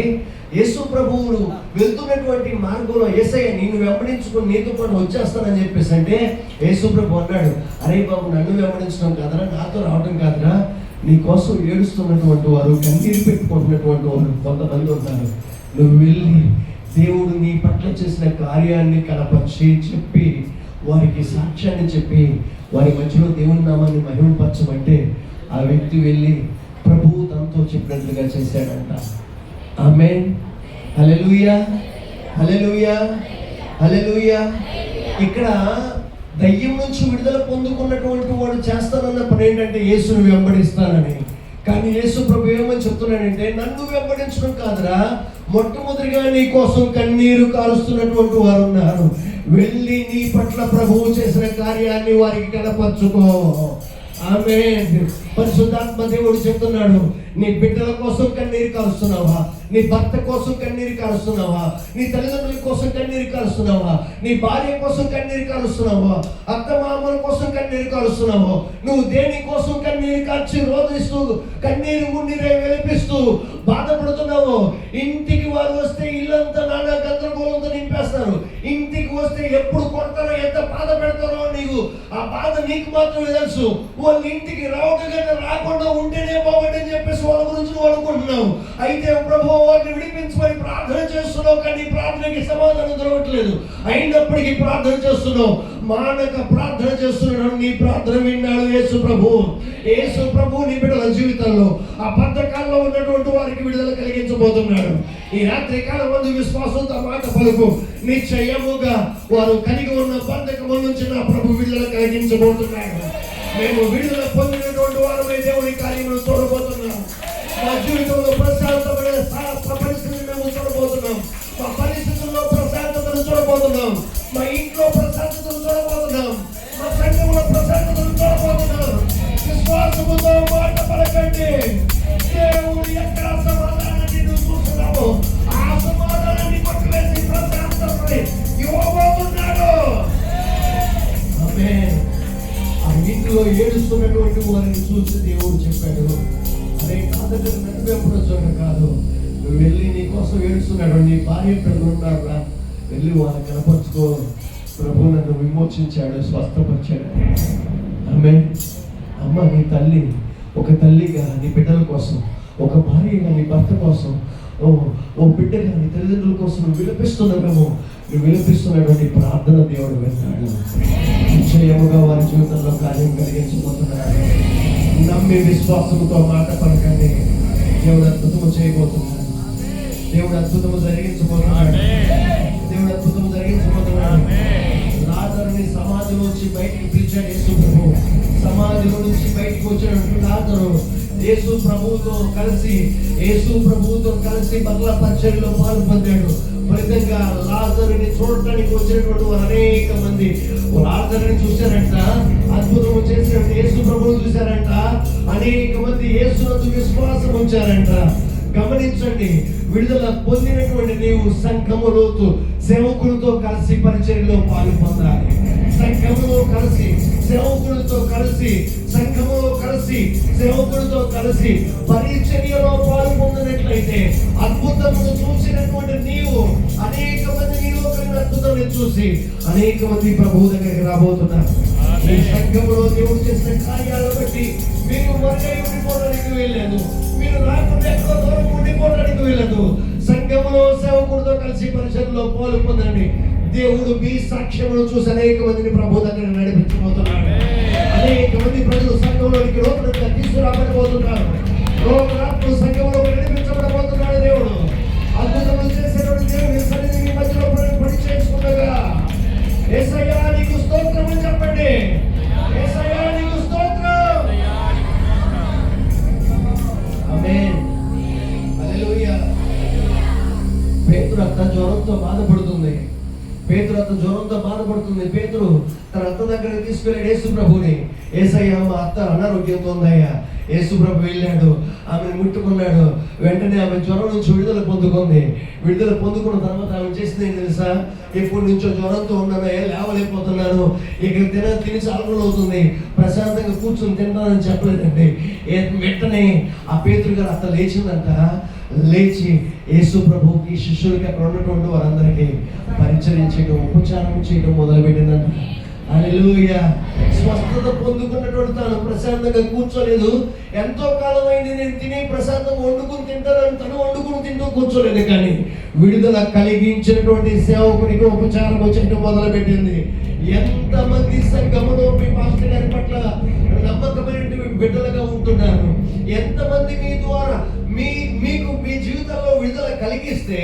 యేసు ప్రభువును వెళ్తున్నటువంటి మార్గంలో యేసయ్య నిన్ను వెంబడించుకుని నీతో పాటు వచ్చేస్తానని చెప్పేసి అంటే, యేసు ప్రభు అన్నాడు, అరే బాబు, నన్ను వెంబడించడం కాదురా, నాతో రావడం కాదురా, నీ కోసం ఏడుస్తున్నటువంటి వారు, కన్నీరు పెట్టుకుంటున్నటువంటి వారు కొంతమంది ఉంటారు. నువ్వు వెళ్ళి దేవుడు నీ పట్ల చేసిన కార్యాన్ని కనపరిచి చెప్పి, వారికి సాక్ష్యాన్ని చెప్పి, వారి మధ్యలో దేవుని నామాన్ని మహిమపరచమంటే ఆ వ్యక్తి వెళ్ళి ప్రభువు తనతో చెప్పినట్లుగా చేశాడంట. ఆమేన్. హల్లెలూయా, హల్లెలూయా, హల్లెలూయా. ఇక్కడ దయ్యం నుంచి విడుదల పొందుకున్నటువంటి వాడు చేస్తానన్న పని ఏంటంటే యేసును వెంబడిస్తానని. కానీ యేసు ప్రభు ఏమని చెప్తున్నాడంటే, నన్ను వెంబడించడం కాదురా, మొట్టమొదటిగా నీ కోసం కన్నీరు కారుస్తున్నటువంటి వారు ఉన్నారు, వెళ్ళి నీ పట్ల ప్రభువు చేసిన కార్యాన్ని వారికి కనపరచుకో. ఆమేన్. పరిశుద్ధాత్మ దేవుడు చెప్తున్నాడు, నీ బిడ్డల కోసం కన్నీరు కారుస్తున్నావా? నీ భర్త కోసం కన్నీరు కారుస్తున్నావా? నీ తల్లిదండ్రుల కోసం కన్నీరు కారుస్తున్నావా? నీ భార్య కోసం కన్నీరు కారుస్తున్నావా? అత్తమామల కోసం కన్నీరు కారుస్తున్నావా? నువ్వు దేని కోసం కన్నీరు కార్చి రోధిస్తూ కన్నీరు మున్నీరే వెలిపిస్తూ బాధపడుతున్నావు? ఇంటికి వారు వస్తే ఇల్లంతా నానా గందరగోళంతో నింపేస్తారు. ఇంటికి వస్తే ఎప్పుడు కొడతారో, ఎంత బాధ పెడతారో నీకు ఆ బాధ నీకు మాత్రమే తెలుసు. వాళ్ళు ఇంటికి రాకుండా ఉంటేనే బాగుంటని చెప్పేసి వాళ్ళ గురించి నువ్వు అనుకుంటున్నావు. అయితే ప్రభు వారిని విడిపించమని ప్రార్థన చేస్తున్నావు, కానీ ప్రార్థనకి సమాధానం దొరకట్లేదు. అయినప్పటికీ ప్రార్థన చేస్తున్నావు, మానక ప్రార్థన చేస్తున్నాడు. నీ ప్రార్థన విన్నాడు యేసు ప్రభు. యేసు ప్రభు నీ బిడ్డల జీవితంలో ఆ బద్ధకాల్లో ఉన్నటువంటి వారికి విడుదల కలిగించబోతున్నాడు. ఈ రాత్రి కాలం మందు విశ్వాసంతో మాట పలుకు, నిశ్చయముగా వారు కలిగి ఉన్న బంధకముల నుంచి నా ప్రభు విడుదల కలిగించబోతున్నాడు. మేము విడుదల పొందినటువంటి వారమై దేవుని కార్యములు చూడబోతున్నాం. మా జీవితంలో ప్రశాంతమైన పరిస్థితిని మేము చూడబోతున్నాం. మా పరిస్థితుల్లో ప్రశాంతతను చూడబోతున్నాం. మా ఇంట్లో ప్రశాంతతను చూడబోతున్నాం. మా సంఘంలో ప్రశాంతతను చూడబోతున్నాం. విశ్వాసముతో మాట పలకండి. దేవుడు ఎక్కడ సమాధానాన్ని నువ్వు చూస్తున్నావు, ఆ సమాధానాన్ని పట్టువేసి ప్రశాంతతని ఇవ్వబోతున్నాడు. ఆమేన్. ఆ ఇంట్లో ఏడుస్తున్నటువంటి వారిని చూసి దేవుడు చెప్పాడు, అరే నా దగ్గర నన్ను ఎప్పుడు కాదు, నువ్వు వెళ్ళి నీ కోసం ఏడుస్తున్నాడు, నీ భార్య పిల్లలు ఉన్నారా, వెళ్ళి వాళ్ళని కనపరుచుకో, ప్రభు నన్ను విమోచించాడు, స్వస్థపరిచాడు. ఆమేన్. అమ్మ, నీ తల్లి ఒక తల్లిగా నీ బిడ్డల కోసం, ఒక భార్యగా నీ భర్త కోసం, ఓ బిడ్డగా నీ తల్లిదండ్రుల కోసం నువ్వు విలపిస్తున్నావేమో, నువ్వు విలపిస్తున్నటువంటి ప్రార్థన దేవుడు విన్నాడు. నిశ్చయముగా వారి జీవితంలో కార్యం కలిగించబోతున్నాడు. నమ్మి విశ్వాసంతో మాట పలకండి. దేవుడు అద్భుతము చేయబోతున్నాడు. దేవుడు అద్భుతము జరిగించబోతున్నాడు. దేవుడు అద్భుతము జరిగించబోతున్నాడు. లాజరుని సమాధి నుంచి బయటికి పిలిచాడు యేసు ప్రభు. సమాధిలో నుంచి బయటికి వచ్చినటువంటి లాజరు యేసు ప్రభువుతో కలిసి మరలా పరిచర్యలో పాలు పొందాడు. ఫలితంగా లాజరుని చూడటానికి వచ్చినటువంటి వారు అనేక మంది లాజరుని చూశారంట, అద్భుతము చేసినటువంటి యేసు ప్రభువును చూశారంట. అనేక మంది యేసునందు విశ్వాసం ఉంచారంట. గమనించండి, విడుదల పొందినటువంటి నీవు సంఘములోతో సేవకులతో కలిసి పరిచర్యలో పాలు పొందాలి. సంఘములో కలిసి సేవకులతో కలిసి, సంఘములో కలిసి సేవకులతో కలిసి పరిచర్యలో పాలు పొందినట్లయితే అద్భుతమును చూసినటువంటి నీవు అనేక మంది నీలో కలిగిన అద్భుతాన్ని చూసి అనేక మంది ప్రభువు దగ్గరికి రాబోతున్నారు. ఈ సంఘములో దేవుడు చేసిన కార్యాలను బట్టి మీరు మరొక ఉండిపోవడానికి వెళ్ళలేదు, మీరు రాకుండా ఎక్కడో దూరం ఉండిపోవడానికి వెళ్ళదు. సంఘములో సేవకుడితో కలిసి పరిచర్యలో పాలు పొందండి. దేవుడు మీ సాక్ష్యమును చూసి అనేక మందిని ప్రభు దగ్గర నడిపించబోతున్నాడు. అనేక మంది ప్రజలు సంఘంలోనికి లోపలికి తీసుకురాబడిపోతున్నారు. లోపల సంఘంలో నడిపించబడబోతున్నాడు. దేవుడు అద్భుతములు చేసేటువంటి దేవుని సన్నిధిని మధ్యలో పని చేసుకుండగా యేసయ్యా నీకు స్తోత్రం అని చెప్పండి. యేసయ్యా నీకు స్తోత్రం. ఆమేన్. హల్లెలూయా. పేతురు అక్క జ్వరంతో బాధపడుతుంది. పేతురు అత్త జ్వరంతో బాధపడుతుంది. పేతురు తన అత్త దగ్గరికి తీసుకెళ్ళాడు యేసు ప్రభుని. యేసయ్య, మా అత్త అనారోగ్యంతో ఉందయ్యా. యేసు ప్రభు వెళ్ళాడు, ఆమెను ముట్టుకున్నాడు. వెంటనే ఆమె జ్వరం నుంచి విడుదల పొందుకుంది. విడుదల పొందుకున్న తర్వాత ఆమె చేసింది ఏం తెలుసా? ఎప్పటి నుంచో జ్వరంతో ఉన్నానయ్యా, లేవలేకపోతున్నాను, ఇక తిని చాలు అవుతుంది, ప్రశాంతంగా కూర్చొని తింటానని చెప్పలేదండి. వెంటనే ఆ పేతురు గారు అత్త లేచిందంట. లేచి యేసు ప్రభుకి, శిష్యులకి, అక్కడ ఉన్నటువంటి వారందరికీ పరిచయం చేయడం, ఉపచారం చేయడం మొదలుపెట్టిందంట. హల్లెలూయా. స్వస్థత పొందుకున్నటువంటి తాను ప్రశాంతంగా కూర్చోలేదు. ఎంతో కాలం అయింది నేను తిని ప్రశాంతంగా వండుకుని తింటానని తను వండుకుని తింటూ కూర్చోలేదు. కానీ విడుదల కలిగించినటువంటి సేవకునికి ఉపచారం చేయడం మొదలుపెట్టింది. ఎంతమంది సంఘములో మీ పాస్టర్ గారి పట్ల నమ్మకమైనటువంటి బిడ్డలుగా ఉంటున్నారు? ఎంతమంది మీ ద్వారా మీకు మీ జీవితంలో విడుదల కలిగిస్తే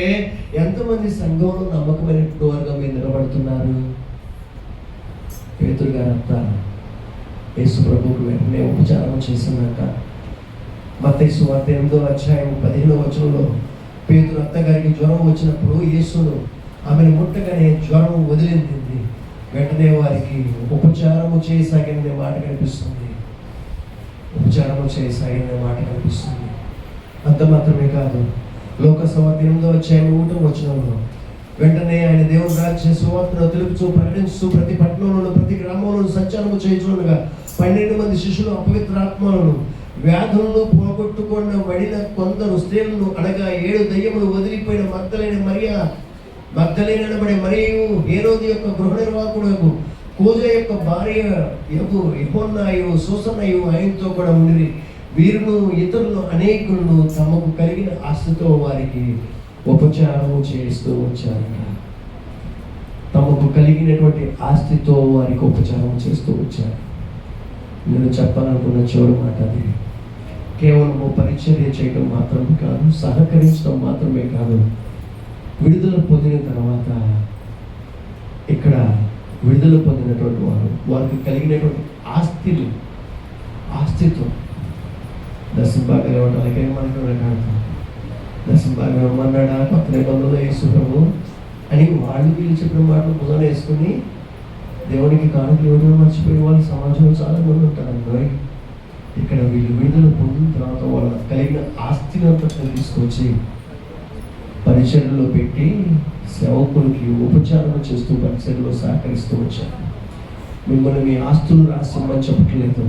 ఎంతమంది సంఘంలో నమ్మకమైనటువంటి వారుగా మీరు నిలబడుతున్నారు? పేతురు గారు అంతా యేసు ప్రభువుకు వెంటనే ఉపచారం చేసిందంట. మత్తయి సువార్త 8వ అధ్యాయం 15వ వచనంలో పేతురు అత్తగారికి జ్వరం వచ్చినప్పుడు యేసును ఆమెను ముట్టగానే జ్వరం వదిలింది. వెంటనే వారికి ఉపచారము చేయసాగిన మాట కనిపిస్తుంది. ఉపచారము చేయసాగిన మాట కనిపిస్తుంది. అంత మాత్రమే కాదు, లోకసువార్త 8వ అధ్యాయం 1వ వచనంలో వెంటనే ఆయన దేవుని రాజ్య సువార్తను తెలుపుచూ ప్రకటించు ప్రతి పట్టణంలోను ప్రతి గ్రామంలోను సంచారము చేయుచుండగా 12 మంది శిష్యులు అపవిత్రాత్మలను వ్యాధులను పోగొట్టుకున్న వడిన కొందరు స్త్రీలను, అనగా 7 దయ్యములు వదిలిపోయిన మగ్దలేనబడే మరియు హేరోదు యొక్క గృహ నిర్వాహకుడు కోజ యొక్క భార్య యెహోన్నాయు సూసన్నయు ఆయనతో కూడా ఉండి వీరును ఇతరులు అనేకులను తమకు కలిగిన ఆస్తితో వారికి ఉపచారము చేస్తూ వచ్చారు. తమకు కలిగినటువంటి ఆస్తితో వారికి ఉపచారం చేస్తూ వచ్చారు. నేను చెప్పాలనుకున్న చివరి మాట అది. కేవలము పరిచర్య చేయడం మాత్రమే కాదు, సహకరించడం మాత్రమే కాదు, విడుదల పొందిన తర్వాత ఇక్కడ విడుదల పొందినటువంటి వారికి కలిగినటువంటి ఆస్తితో దశంభాగాలు ఇవ్వడానికి ఏమనుకున్నాడు? దశంభాగం ఇవ్వమన్నాడా కొత్త నిబంధనలో యేసు ప్రభు అని వాళ్ళు వీళ్ళు చెప్పిన మాటలు భుజాన వేసుకుని దేవునికి కానుకలు ఇవ్వడం మర్చిపోయిన వాళ్ళు సమాజంలో చాలా మంది ఉంటారు. ఇక్కడ వీళ్ళు విడుదల పొందిన తర్వాత వాళ్ళ కలిగిన ఆస్తిని అంతా తీసుకొచ్చి పరిచర్యలో పెట్టి సేవకులకి ఉపచారం చేస్తూ పరిచర్యలో సహకరిస్తూ వచ్చారు. మిమ్మల్ని మీ ఆస్తులు రాసిమ్మని చెప్పట్లేదు,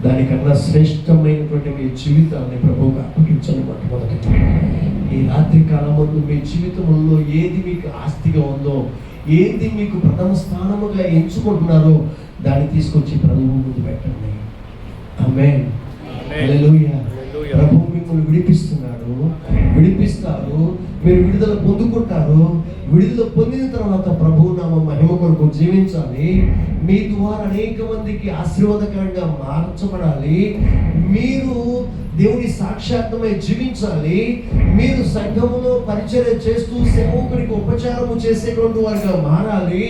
దానికన్నా శ్రేష్టమైనటువంటి మీ జీవితాన్ని ప్రభువుకు అప్పగించండి. మొట్టమొదటి ఈ రాత్రి కాలంలో మీ జీవితంలో ఏది మీకు ఆస్తిగా ఉందో, ఏది మీకు ప్రథమ స్థానముగా ఎంచుకుంటున్నారో దాన్ని తీసుకొచ్చి ప్రభువు ముందు పెట్టండి. ఆమేన్. హల్లెలూయా. ప్రభువు మిమ్మల్ని విడిపిస్తారు, మీరు విడుదల పొందుకుంటారు. విడుదల పొందిన తర్వాత ప్రభువు నామ మహిమ కొరకు జీవించాలి. మీ ద్వారా అనేక మందికి ఆశీర్వాదకరంగా మార్చబడాలి. మీరు దేవుని సాక్షాత్మై జీవించాలి. మీరు సంఘములో పరిచర్య చేస్తూ సేవకుడికి ఉపచారము చేసేటువంటి వారిగా మారాలి.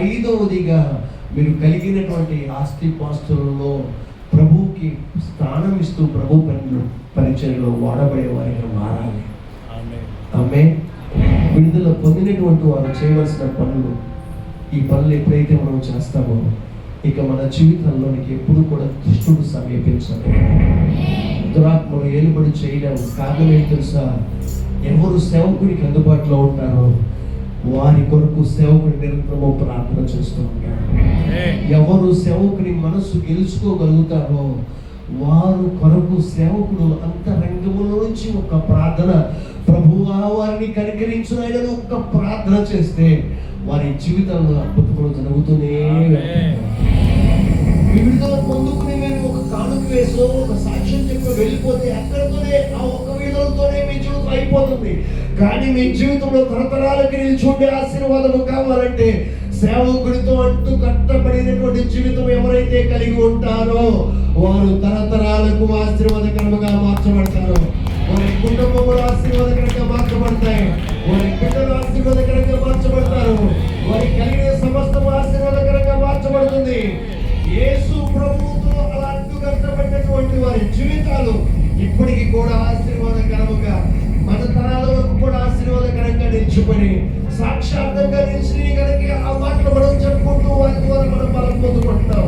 5వదిగా మీరు కలిగినటువంటి ఆస్తిపాస్తులలో ప్రభువుకి స్థానం ఇస్తూ ప్రభు పరిచర్యలో వాడబడే వారిగా మారాలి. ఆమేన్. విడుదల పొందినటువంటి వారు చేయవలసిన పనులు, ఈ పనులు ఎప్పుడైతే మనం చేస్తామో ఇక మన జీవితంలోనికి ఎప్పుడు కూడా దుష్టుడు సమీపించదు, దురాత్మలు ఏలుబడి చేయలేము. కారణం ఏంటి తెలుసా? ఎవరు సేవకుడికి అందుబాటులో ఉంటారో వారి కొరకు సేవకుడి నిరంతరము ప్రార్థన చేస్తూ ఉంటారు. ఎవరు సేవకుని మనసు గెలుచుకోగలుగుతారో వారు కొరకు సేవకుడు అంతరంగములో నుంచి ఒక ప్రార్థన, ప్రభువా వారిని కనికరించు ఆయనను ఒక ప్రార్థన చేస్తే వారి జీవితంలో అద్భుతములు జరుగుతూనే విడుదల పొందుకుని మీరు ఒక కానుక వేసో ఒక సాక్ష్యం చెప్పి వెళ్ళిపోతే అక్కడితోనే ఆ ఒక్క విడుదలతోనే మీ జీవితం అయిపోతుంది. కానీ మీ జీవితంలో తరతరాలకి నిలిచుండే ఆశీర్వాదము కావాలంటే సేవకుడితో అంటూ కట్టబడినటువంటి జీవితం ఎవరైతే కలిగి ఉంటారో వారు తరతరాలకు ఆశీర్వాదకరముగా మార్చబడతారు. వారి కుటుంబములు ఆశీర్వాదకరంగా మార్చబడతాయి. వారి బిడ్డలు ఆశీర్వాదకరంగా మార్చబడతారు. వారి కలిగిన సమస్తము ఆశీర్వాదకరంగా మార్చబడుతుంది. యేసు ప్రభువుతో అలా అడ్డుకట్టబడినటువంటి వారి జీవితాలు ఇప్పటికీ కూడా ఆశీర్వాదకరముగా, మన తరాల వరకు కూడా ఆశీర్వాదకరంగా నేర్చుకొని సాక్షాత్తంగా నిలిచి కనుక ఆ మాటలు మనం చెప్పుకుంటూ వారి ద్వారా మనం బలం పొందుకుంటున్నాం.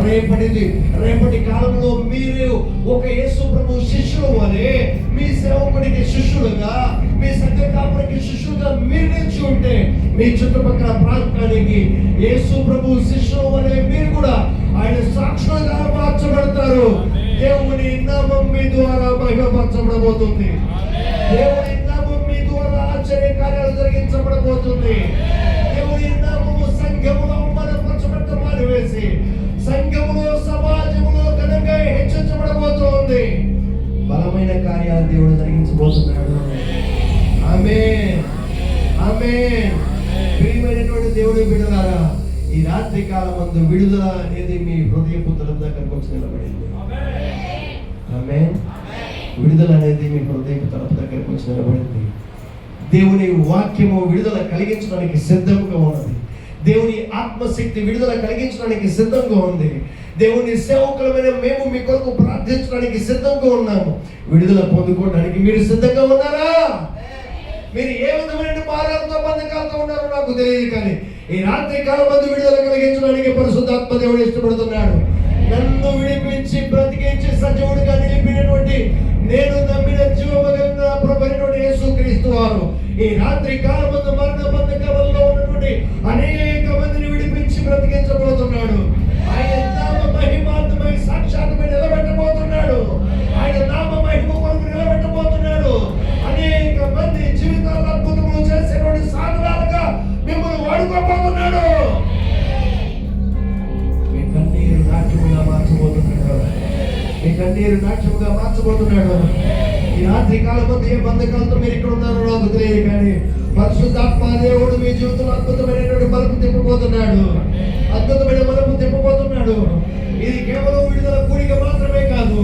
రేపటి కాలంలో మీరు ఒక యేసు ప్రభు శిష్యులు వలె మీ సేవకుడికి శిష్యులుగా, మీ సంఘ కాపురికి శిష్యులుగా మీరు నిలిచి ఉంటే మీ చుట్టుపక్కల ప్రాంతానికి యేసు ప్రభు శిష్యులు వలె మీరు కూడా ఆయన సాక్షులుగా మార్చబడతారు. దేవుని నామం మీ ద్వారా మహిమపరచబడబోతుంది. దేవుని నామం మీ ద్వారా ఆశ్చర్య కార్యాలు జరిగించబడబోతుంది. దేవుని నామము సంఘములో అవమానపరచబడటం మానివేసి సంఘములో, సమాజములో ఘనంగా హెచ్చించబడబోతుంది. బలమైన కార్యాలు దేవుడు జరిగించబోతున్నాడు. ఆమేన్, ఆమేన్. ప్రియమైనటువంటి దేవుని బిడ్డలారా, ఈ రాత్రి కాలమందు విడుదల అనేది మీ హృదయపు తలుపు దగ్గరకు వచ్చి నిలబడింది. ఆమేన్. విడుదల అనేది మీ హృదయపు తలుపు దగ్గరకు వచ్చి నిలబడింది. దేవుని వాక్యము విడుదల కలిగించడానికి సిద్ధంగా ఉన్నది. దేవుని ఆత్మశక్తి విడుదల కలిగించడానికి సిద్ధంగా ఉంది. దేవుని సేవకులమైన మేము మీ కొరకు ప్రార్థించడానికి సిద్ధంగా ఉన్నాము. విడుదల పొందుకోవడానికి మీరు సిద్ధంగా ఉన్నారా? మీరు ఏ విధమైన భారాలతో, బంధకాలతో ఉన్నారో నాకు తెలియదు, కానీ ఈ రాత్రి కాలం మందు విడుదల కలిగించడానికి పరిశుద్ధాత్మ దేవుడు ఇష్టపడుతున్నాడు. నన్ను విడిపించి బ్రతికించి సజీవుడిగా నిలిపినటువంటి, నేను నమ్మిన జీవమగలిగిన ప్రభువైనటువంటి యేసుక్రీస్తు వారు ఈ రాత్రి కాలం మందు మరణ బంధకాలలో ఉన్నటువంటి అనేక మందిని విడిపించి బ్రతికించబోతున్నాడు. ఆయన నామ మహిమార్థమై సాక్షాత్తుగా నిలబెట్టబోతున్నాడు. ఆయన నామ మహిమ కొరకు నిలబెట్టబోతున్నాడు. అనేక మంది జీవితాల్లో అద్భుతములు చేసేటువంటి సాధనాలుగా మిమ్మల్ని వాడుకోబోతున్నాడు. మీ కన్నీరు నాట్యముగా మార్చబోతున్నాడు. మీ కన్నీరు నాట్యముగా మార్చబోతున్నాడు. ఈ రాత్రి కాలం మంది ఏ బంధకాలతో మీరు ఇక్కడ ఉన్నారో నాకు తెలియదు, కానీ పరిశుద్ధాత్మ దేవుడు మీ జీవితంలో అద్భుతమైనటువంటి బలపు తిప్పబోతున్నాడు. అద్భుతమైన బలపు తిప్పబోతున్నాడు. ఇది కేవలం విడుదల కూడిక మాత్రమే కాదు,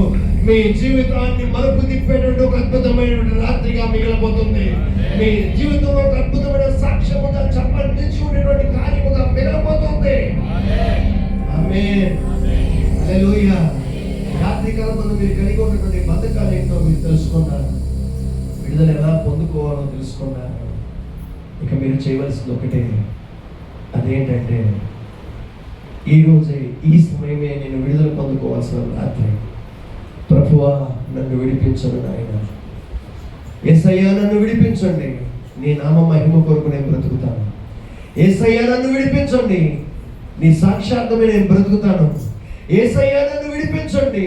మీ జీవితాన్ని మలుపు తిప్పేటువంటి ఒక అద్భుతమైనటువంటి రాత్రిగా మిగలబోతుంది. మీ జీవితంలో ఒక అద్భుతమైన సాక్ష్యముగా చెప్పని నిలిచి ఉండేటువంటి కార్యముగా మిగలబోతుంది. ఆమేన్, హల్లెలూయా. రాత్రి కాలంలో మీరు కలిగి ఉన్నటువంటి బద్ధకాలు ఏంటో మీరు తెలుసుకున్నారు. విడుదల ఎలా పొందుకోవాలో తెలుసుకున్నారు. ఇక మీరు చేయవలసింది ఒకటే, అదేంటంటే ఈ రోజే, ఈ సమయమే నేను విడుదల పొందుకోవాల్సిన రాత్రి. ప్రభువా నన్ను విడిపించను నాయన, యేసయ్యా నన్ను విడిపించండి, నీ నామ మహిమ కొరకు నేను బ్రతుకుతాను. యేసయ్యా నన్ను విడిపించండి, నీ సాక్షాత్మే నేను బ్రతుకుతాను. యేసయ్యా నన్ను విడిపించండి,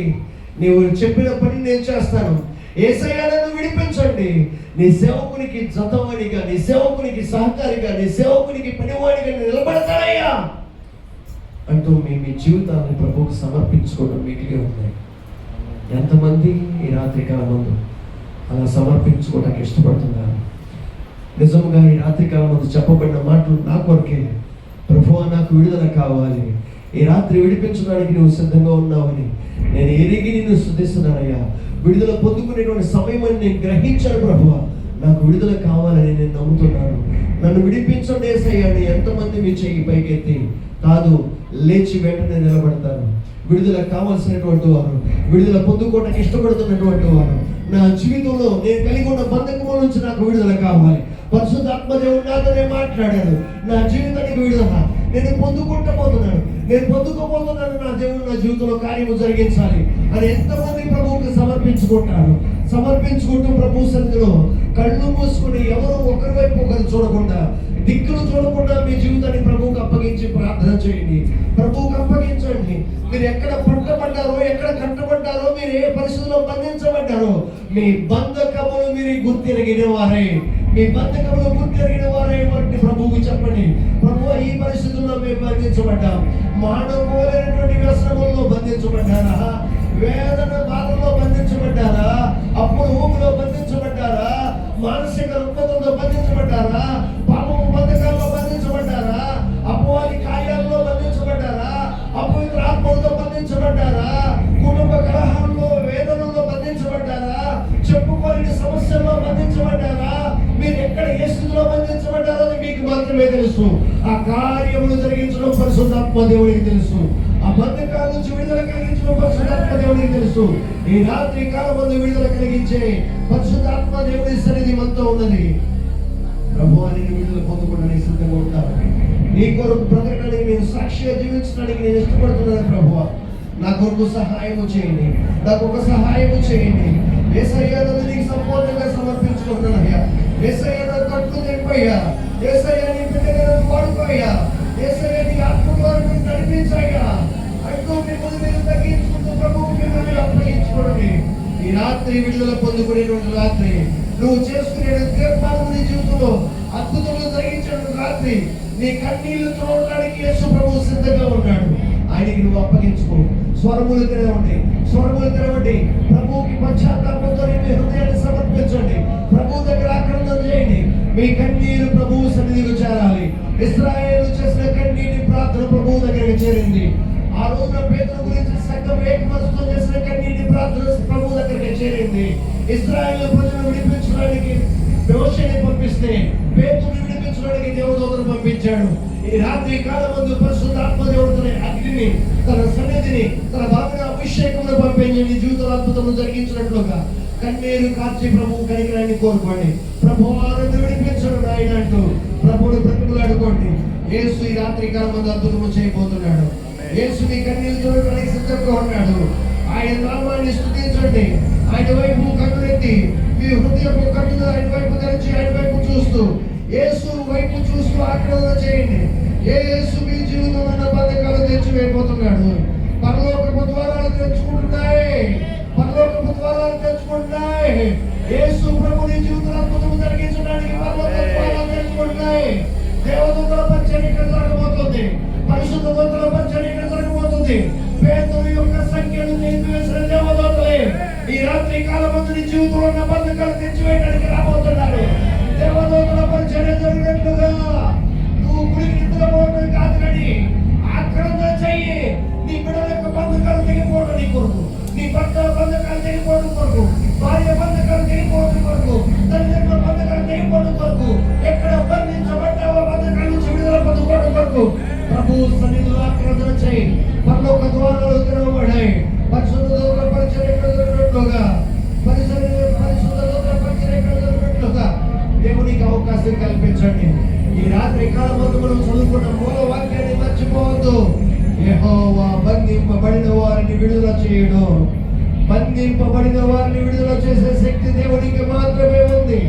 నీవు చెప్పిన పని నేను చేస్తాను. యేసయ్యా నన్ను విడిపించండి, నీ సేవకునికి జతవాడిగా, నీ సేవకునికి సహకారిగా, నీ సేవకునికి పనివాడిగా నేను నిలబడతానయ్యా అంటూ మీ జీవితాన్ని ప్రభువుకు సమర్పించుకోవడం మిగిలి ఉన్నాయి. ఎంతమంది ఈ రాత్రి కాలం ముందు అలా సమర్పించుకోవడానికి ఇష్టపడుతున్నారు? నిజంగా ఈ రాత్రి కాలం ముందు చెప్పబడిన మాటలు నా కొరకే, ప్రభువా నాకు విడుదల కావాలి, ఈ రాత్రి విడిపించడానికి నువ్వు సిద్ధంగా ఉన్నావని నేను ఎరిగి నిన్ను స్తుతిస్తున్నానయ్యా. విడుదల పొందుకునేటువంటి సమయం అని నేను గ్రహించాను ప్రభువా, నాకు విడుదల కావాలని నేను నమ్ముతున్నాను. నన్ను విడిపించండి యేసయ్యా అని ఎంతమంది మీ చెయ్యి పైకెత్తి కాదు లేచి వెంటనే నిలబడతారు. విడుదల కావాల్సినటువంటి వారు, విడుదల పొందుకోవడానికి ఇష్టపడుతున్నటువంటి వారు, నా జీవితంలో నేను కలిగి ఉన్న బంధకముల నుంచి నాకు విడుదల కావాలి, పరిశుద్ధాత్మ దేవుడు నాతోనే మాట్లాడాడు, నా జీవితానికి విడుదల నేను పొందుకోబోతున్నాను, నా దేవుడు నా జీవితంలో కార్యము జరిగించాలి అని ఎంతమంది ప్రభువుకి సమర్పించుకుంటూ ప్రభు సన్నిధిలో కళ్ళు మూసుకుని ఎవరు ఒకరి వైపు ఒకరు చూడకుండా, దిక్కులు చూడకుండా మీ జీవితాన్ని ప్రభువుకి అప్పగించి ప్రార్థన చేయండి. ప్రభువుకి అప్పగించండి. మీరు ఎక్కడ పట్టబడ్డారో, ఎక్కడ కట్టబడ్డారో, మీరు ఏ పరిస్థితుల్లో బంధించబడ్డారో, మీ బంధకములు మీరు గుర్తిరిగిన వారే, మీ బంధకములు గుర్తిరిగిన వారే వాటిని ప్రభువుకి చెప్పండి. ప్రభువా ఈ పరిస్థితుల్లో మేము బంధించబడ్డాం. మానవమైనటువంటి వ్యసనముల్లో బంధించబడ్డారా? వేదన బాధల్లో బంధించబడ్డారా? అప్పుడు ఊపిలో బంధించబడ్డారా? మానసిక రుగ్మతలతో బంధించబడ్డారా? పాపము బంధకాల్లో బంధించబడ్డారా? అపవాది కార్యాల్లో బంధించబడ్డారా? అపవిత్ర ఆత్మలతో బంధించబడ్డారా? కుటుంబ కలహాల్లో, వేదనలో బంధించబడ్డారా? చెప్పుకోలేని సమస్యల్లో బంధించబడ్డారా? మీరు ఎక్కడ ఏ స్థితిలో బంధించబడ్డారో మీకు మాత్రమే తెలుసు. ఆ కార్యములు జరిగించడం పరిశుద్ధాత్మ దేవుడికి తెలుసు. ఆ బంధకాల నుంచి విడుదల కలిగించడం పరిశుద్ధాత్మ దేవుడికి తెలుసు. ఈ రాత్రి కాలం మందు విడుదల కలిగించే పరిశుద్ధాత్మ దేవుడి సన్నిధి మనతో ఉన్నది. ప్రభువాని నీ కొరకు బ్రతకడానికి, నేను సాక్షిగా జీవించడానికి నేను ఇష్టపడుతున్నాను ప్రభువా. నా కొరకు సహాయము చేయండి, నాకు ఒక సహాయము చేయండి. యేసయ్యా, నన్ను నీకు సంపూర్ణంగా సమర్పించుకుంటున్నానయ్యా. యేసయ్యా, నా కట్లు తెంపయ్యా. యేసయ్యా, నీ బిడ్డగా నన్ను వాడుకోయ్యా. యేసయ్యా, నీ ఆత్మ ద్వారా నన్ను నడిపించయ్యా అంటూ మిమ్మల్ని మీరు తగ్గించుకుంటూ ప్రభువు మిమ్మల్ని అప్పగించుకోండి. ఈ రాత్రి విడుదల పొందుకునేటువంటి రాత్రి, నువ్వు చేసుకునే తీర్మానం నీ జీవితంలో అద్భుతంగా జరిగించిన రాత్రి, నీ కన్నీళ్లు చూడడానికి యేసు ప్రభువు సిద్ధంగా ఉన్నాడు. ఆయనకి నువ్వు అప్పగించుకో. స్వరములు తెరవండి, స్వరములు తెరవండి. ప్రభువుకి పశ్చాత్తాపంతో మీ హృదయాన్ని సమర్పించండి. ప్రభు దగ్గర ఆక్రందన చేయండి. మీ కన్నీరు ప్రభువు సన్నిధికి చేరాలి. ఇశ్రాయేలు చేసిన కన్నీటి ప్రార్థన ప్రభువు దగ్గరికి చేరింది. ఆ రోజున పేతురు గురించి సంఘం ఏకమనసుతో చేసిన కన్నీటి ప్రార్థన ప్రభువు దగ్గరికి చేరింది. ఇశ్రాయేలు ప్రజలను విడిపించడానికి మోషేని పంపిస్తే పేతురుని విడిపించడానికి దేవదూతను పంపించాడు. ఈ రాత్రి కాలమందు పరిశుద్ధాత్మ దేవుడు తన అగ్నిని, తన సన్నిధిని, తన భాగన అభిషేకమును పంపించి నీ జీవితంలో అద్భుతము జరిగించినట్లుగా కన్నీరు కార్చి ప్రభువు కనికరాన్ని కోరుకోండి. ప్రభువు ఆనంద విడిపించడు నాయన అంటూ ప్రభువుని బ్రతిమలాడుకోండి. యేసు ఈ రాత్రి కాలమందు అద్భుతము చేయబోతున్నాడు. యేసు మీ కన్నీరు చూడడానికి సిద్ధంగా ఉన్నాడు. ఆయన నామాన్ని స్తుతించండి. ఆయన వైపు కన్నులెత్తి మీ హృదయపు కన్నులు ఆయన వైపు తెరిచి ఆయన వైపు చూస్తూ, యేసు వైపు చూస్తూ ఆక్రందన చేయండి. యేసు మీ జీవితంలో ఉన్న బంధకాలు తెచ్చివేయబోతున్నాడు. పరలోకపు ద్వారాలు తెచ్చుకుంటున్నాయి, పరలోకపు ద్వారాలు తెచ్చుకుంటున్నాయి. యేసు ప్రభు నీ జీవితంలో అద్భుతం జరిగించడానికి పరలోక ద్వారాలు తెచ్చుకుంటున్నాయి. దేవదూతల పరిచర్య ఇక్కడ జరగబోతుంది. పరిశుద్ధ దూతల పరిచర్య ఇక్కడ జరగబోతుంది. పేతురు యొక్క సంఖ్యను నిలిపివేసిన దేవదూతలే ఈ రాత్రి కాలమందు నీ జీవితంలో ఉన్న బంధకాలు తెచ్చివేయడానికి రాబోతున్నారు. దేవదూతల పరిచర్య జరిగినట్లుగా నువ్వు గుడికి నిద్రపోవడం కాదు, కానీ ఆక్రందన చెయ్యి. నీ బిడ్డల యొక్క బంధకాలు తెగిపోవడం నీ కొరకు, నీ భర్త బంధకాలు తెగిపోవడం కొరకు, భార్య బంధకాలు తెగిపోవడం కొరకు, తల్లిదండ్రుల బంధకాలు తెగిపోవడం కొరకు, ఎక్కడ బంధించబడ్డావో బంధకాల నుంచి విడుదల పొందుకోవడం కొరకు ప్రభువు సన్నిధిలో ఆక్రందన చేయి. పరలోక ద్వారాలు తెరవబడాయి. పరిశుద్ధ దూతల పరిచర్య ఇక్కడ జరిగినట్లుగా, పరిశుద్ధ దూతల పరిచర్య ఇక్కడ జరిగినట్లుగా దేవునికి అవకాశం కల్పించండి. ఈ రాత్రి కాలమందు మనం చదువుకున్న మూల వాక్యాన్ని మర్చిపోవద్దు. యెహోవా బంధింపబడిన వారిని విడుదల చేయడు. బంధింపబడిన వారిని విడుదల చేసే శక్తి దేవునికి మాత్రమే ఉంది,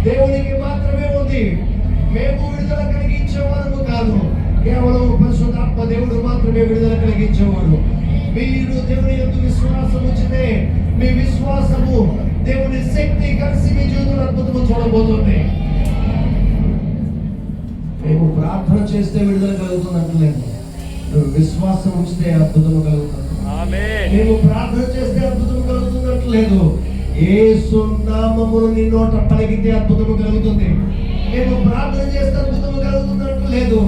దేవునికి మాత్రమే ఉంది. మేము విడుదల కలిగించేవారు కాదు, కేవలం పరిశుద్ధాత్మ దేవుడు మాత్రమే విడుదల కలిగించేవాడు. మీరు దేవుని యందు విశ్వాసం ఉంచితే మీ విశ్వాసము దేవుని శక్తి కలిసి మీ జీవితంలో అద్భుతము చూడబోతుంది. మేము ప్రార్థన చేస్తే విడుదల కలుగుతున్నట్లేదు, నువ్వు విశ్వాసం ఉంచితే అద్భుతము కలుగుతుంది. మేము ప్రార్థన చేస్తే అద్భుతము కలుగుతున్నట్లేదు, యేసు నామమును నీ నోట పలికితే అద్భుతము కలుగుతుంది. మేము ప్రార్థన చేస్తే అద్భుతము కలుగుతున్నట్లేదు,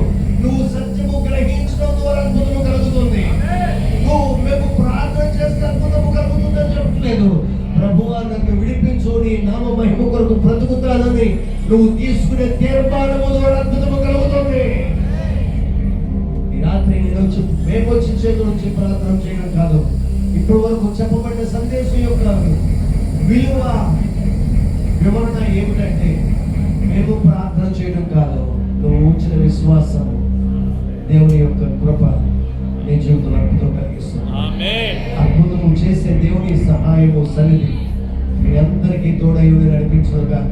నువ్వు సత్యము గ్రహించడం ద్వారా అద్భుతము కలుగుతుంది. మేము ప్రార్థన చేస్తే అద్భుతము కలుగుతుందని చెప్పట్లేదు. ప్రభువా నన్ను విడిపించు, నీ నామ మహిమ కొరకు బ్రతుకుతానని నువ్వు తీసుకునే తీర్మానము ద్వారా అద్భుతము కలుగుతుంది. ఈ రాత్రి నేను మేము వచ్చి చేతుల నుంచి ప్రార్థన చేయడం కాదు, ఇప్పటి వరకు చెప్పబడిన సందేశం యొక్క వివరణ ఏమిటంటే, మేము ప్రార్థన చేయడం కాదు, నువ్వు ఉంచిన విశ్వాసం, దేవుని యొక్క కృప నీ జీవితంలో అద్భుతం కలిగిస్తుంది. అద్భుతము చేసే దేవుని సహాయము సన్నిధి మీ అందరికీ తోడయుడి నడిపించను గాక.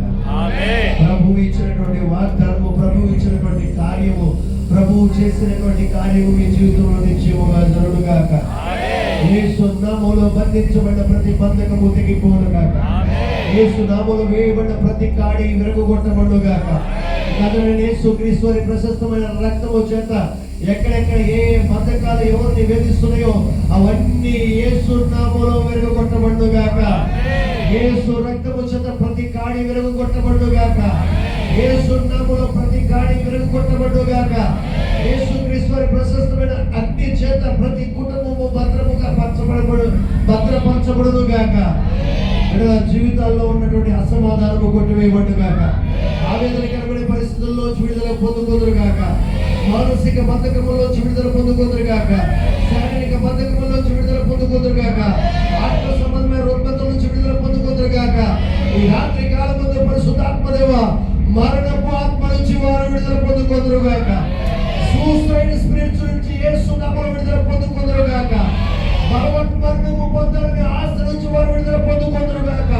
ప్రభువు ఇచ్చినటువంటి వాగ్దానము, ప్రభువు ఇచ్చినటువంటి కార్యము, ప్రభువు చేసినటువంటి కార్యము మీ జీవితంలో నిశ్చయముగా జరుగును గాక. యేసు నామములో బంధించబడిన ప్రతి బంధకము తెగిపోను గాక. యేసు నామములో వేయబడిన ప్రతి కాడి విరగొట్టబడును గాక. యేసు క్రీస్తు వారి ప్రశస్తమైన రక్తము చేత ఎక్కడెక్కడ ఏ బంధకాలు ఎవరిని వేధిస్తున్నాయో అవన్నీ యేసు నామములో విరగొట్టబడును గాక. యేసు రక్తము చేత ప్రతి కాడి విరగొట్టబడును గాక. యేసు నామములో ప్రతి కాడి విరగొట్టబడును గాక. యేసు క్రీస్తు వారి ప్రశస్తమైన అగ్ని చేత ప్రతి కుటుంబము భద్రపరచబడును గాక. జీవితాల్లో ఉన్నటువంటి అసమాధానము కొట్టివేయబడును గాక. ఆవేదనకరమైన పరిస్థితుల్లో విడుదల పొందుకోదురు గాక. మానసిక బంధకములో విడుదల పొందుకోదురు గాక. శారీరక బంధకములో విడుదల పొందుకోదురు గాక. ఆత్మ సంబంధమైన రుగ్మతల నుంచి విడుదల పొందుకోదురు గాక. ఈ రాత్రి కాలమందు పరిశుద్ధాత్మ దేవ మరణపు ఆత్మ నుంచి వారు విడుదల పొందుకోదురు గాక. సూసైడ్ స్పిరిట్స్ నుంచి యేసు నామములో విడుదల పొందుకొందురుగాక. మరణము పొందాలని ఆశ నుంచి వారు విడుదల పొందుకొందురుగాక.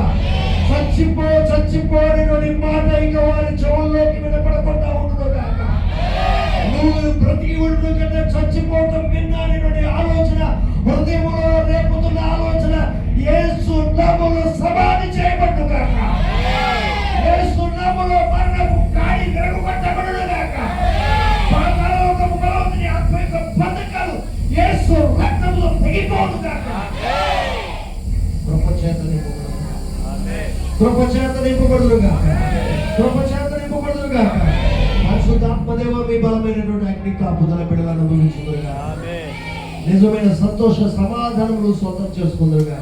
చచ్చిపోని మాట ఇక వారి చెవుల్లోకి వినపడకుండా ఉండుగాక. నువ్వు బ్రతికి ఉండడం కంటే చచ్చిపోవటం విన్నాని ఆలోచన హృదయంలో రేపుతున్న ఆలోచన యేసు నామములో సమాధి చేయబడుగాక. యేసు నామములో మరణపు కాడి విరగొట్టబడుగాక. పరలోకపు బలవంతుని ఆత్మిక పథకాలు యేసు రక్తములో తెగిపోవుగాక. కృపచేత నింపబడుగాక. పరిశుద్ధాత్మదేవ మీ బలమైనటువంటి అగ్ని కాపుదల బిడ్డలను అనుభవించుదురుగా. నిజమైన సంతోష సమాధానములు సొంతం చేసుకుందురుగా.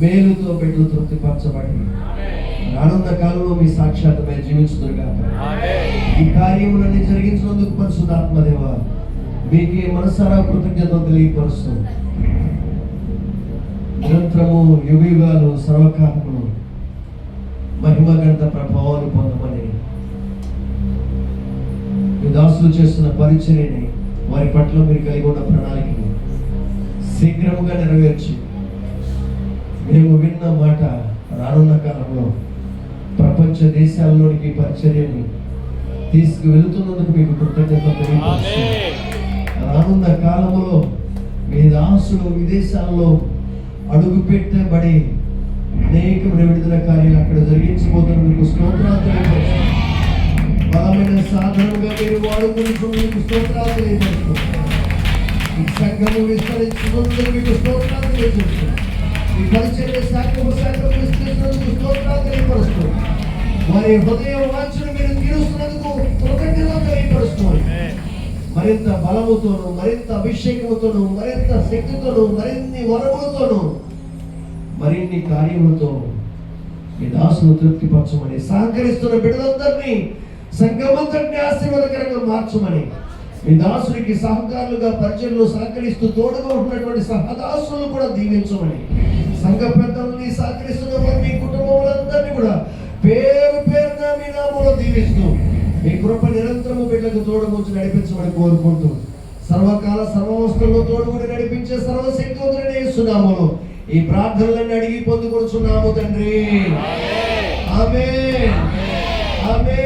మేలుతో బిడ్డలు తృప్తిపరచబడి రానున్న కాలంలో మీ సాక్షాత్మే జీవించుదురుగా. ఈ కార్యములన్నీ జరిగించినందుకు పరిశుద్ధాత్మదేవ మీకే మనసారా కృతజ్ఞతలు తెలియపరుస్తూ నిరంతరము యుగాలు సర్వకాలములు మహిమ గణిత ప్రభావాలు పొందమని మీ దాసులు చేస్తున్న పరిచర్యని వారి పట్ల మీరు కలిగి ఉన్న ప్రణాళికను శీఘ్రముగా నెరవేర్చి మేము విన్న మాట రానున్న కాలంలో ప్రపంచ దేశాల్లోనికి పరిచర్యని తీసుకువెళుతున్నందుకు మీకు కృతజ్ఞతలు తెలియపరుస్తూ రానున్న కాలంలో మీ దాసులు విదేశాల్లో అడుగు పెట్టబడి అనేకమైన విడుదల కార్యాలు అక్కడ జరిగించబోతున్నందుకు స్తోత్రాలు తెలియపరుస్తూ బలమైన సాధనగా మీరు వాడుకుంటూ మీకు స్తోత్రాలు తెలియపరుస్తూ ఈ సంఘము విస్తరించినందుకు మీకు స్తోత్రాలు తెలియజేస్తూ ఈ పరిచర్య శాఖము విస్తరించినందుకు స్తోత్రాలు తెలియపరుస్తూ వారి హృదయ వాంఛను మీరు తీరుస్తున్నందుకు కృతజ్ఞతలు తెలియపరుస్తూ మరింత బలముతోను మరింత అభిషేకముతోను మరింత శక్తితోను మరిన్ని వరములతోను మరిన్ని కార్యములతో మీ దాసును తృప్తిపరచమని సహకరిస్తున్న బిడ్డలందరినీ సంఘమంతటిని ఆశీర్వాదకరంగా మార్చమని మీ దాసునికి సహకారులుగా పరిచయంలో సహకరిస్తూ తోడుగా ఉన్నటువంటి సహదాసులను కూడా దీవించమని సంఘ పెద్దలని సహకరిస్తున్న మీ కుటుంబములందరినీ కూడా పేరు పేరున మీ నామములో దీవిస్తూ మీ కృప నిరంతరము బిడ్డలకు తోడుగుంచి నడిపించమని కోరుకుంటూ సర్వకాల సర్వవస్తువుల్లో తోడుగుడి నడిపించే సర్వశక్తివంతుడైన యేసునామములో ఈ ప్రార్థనలన్నీ అడిగి పొందుకొనుచున్నాము తండ్రి. ఆమేన్. ఆమేన్.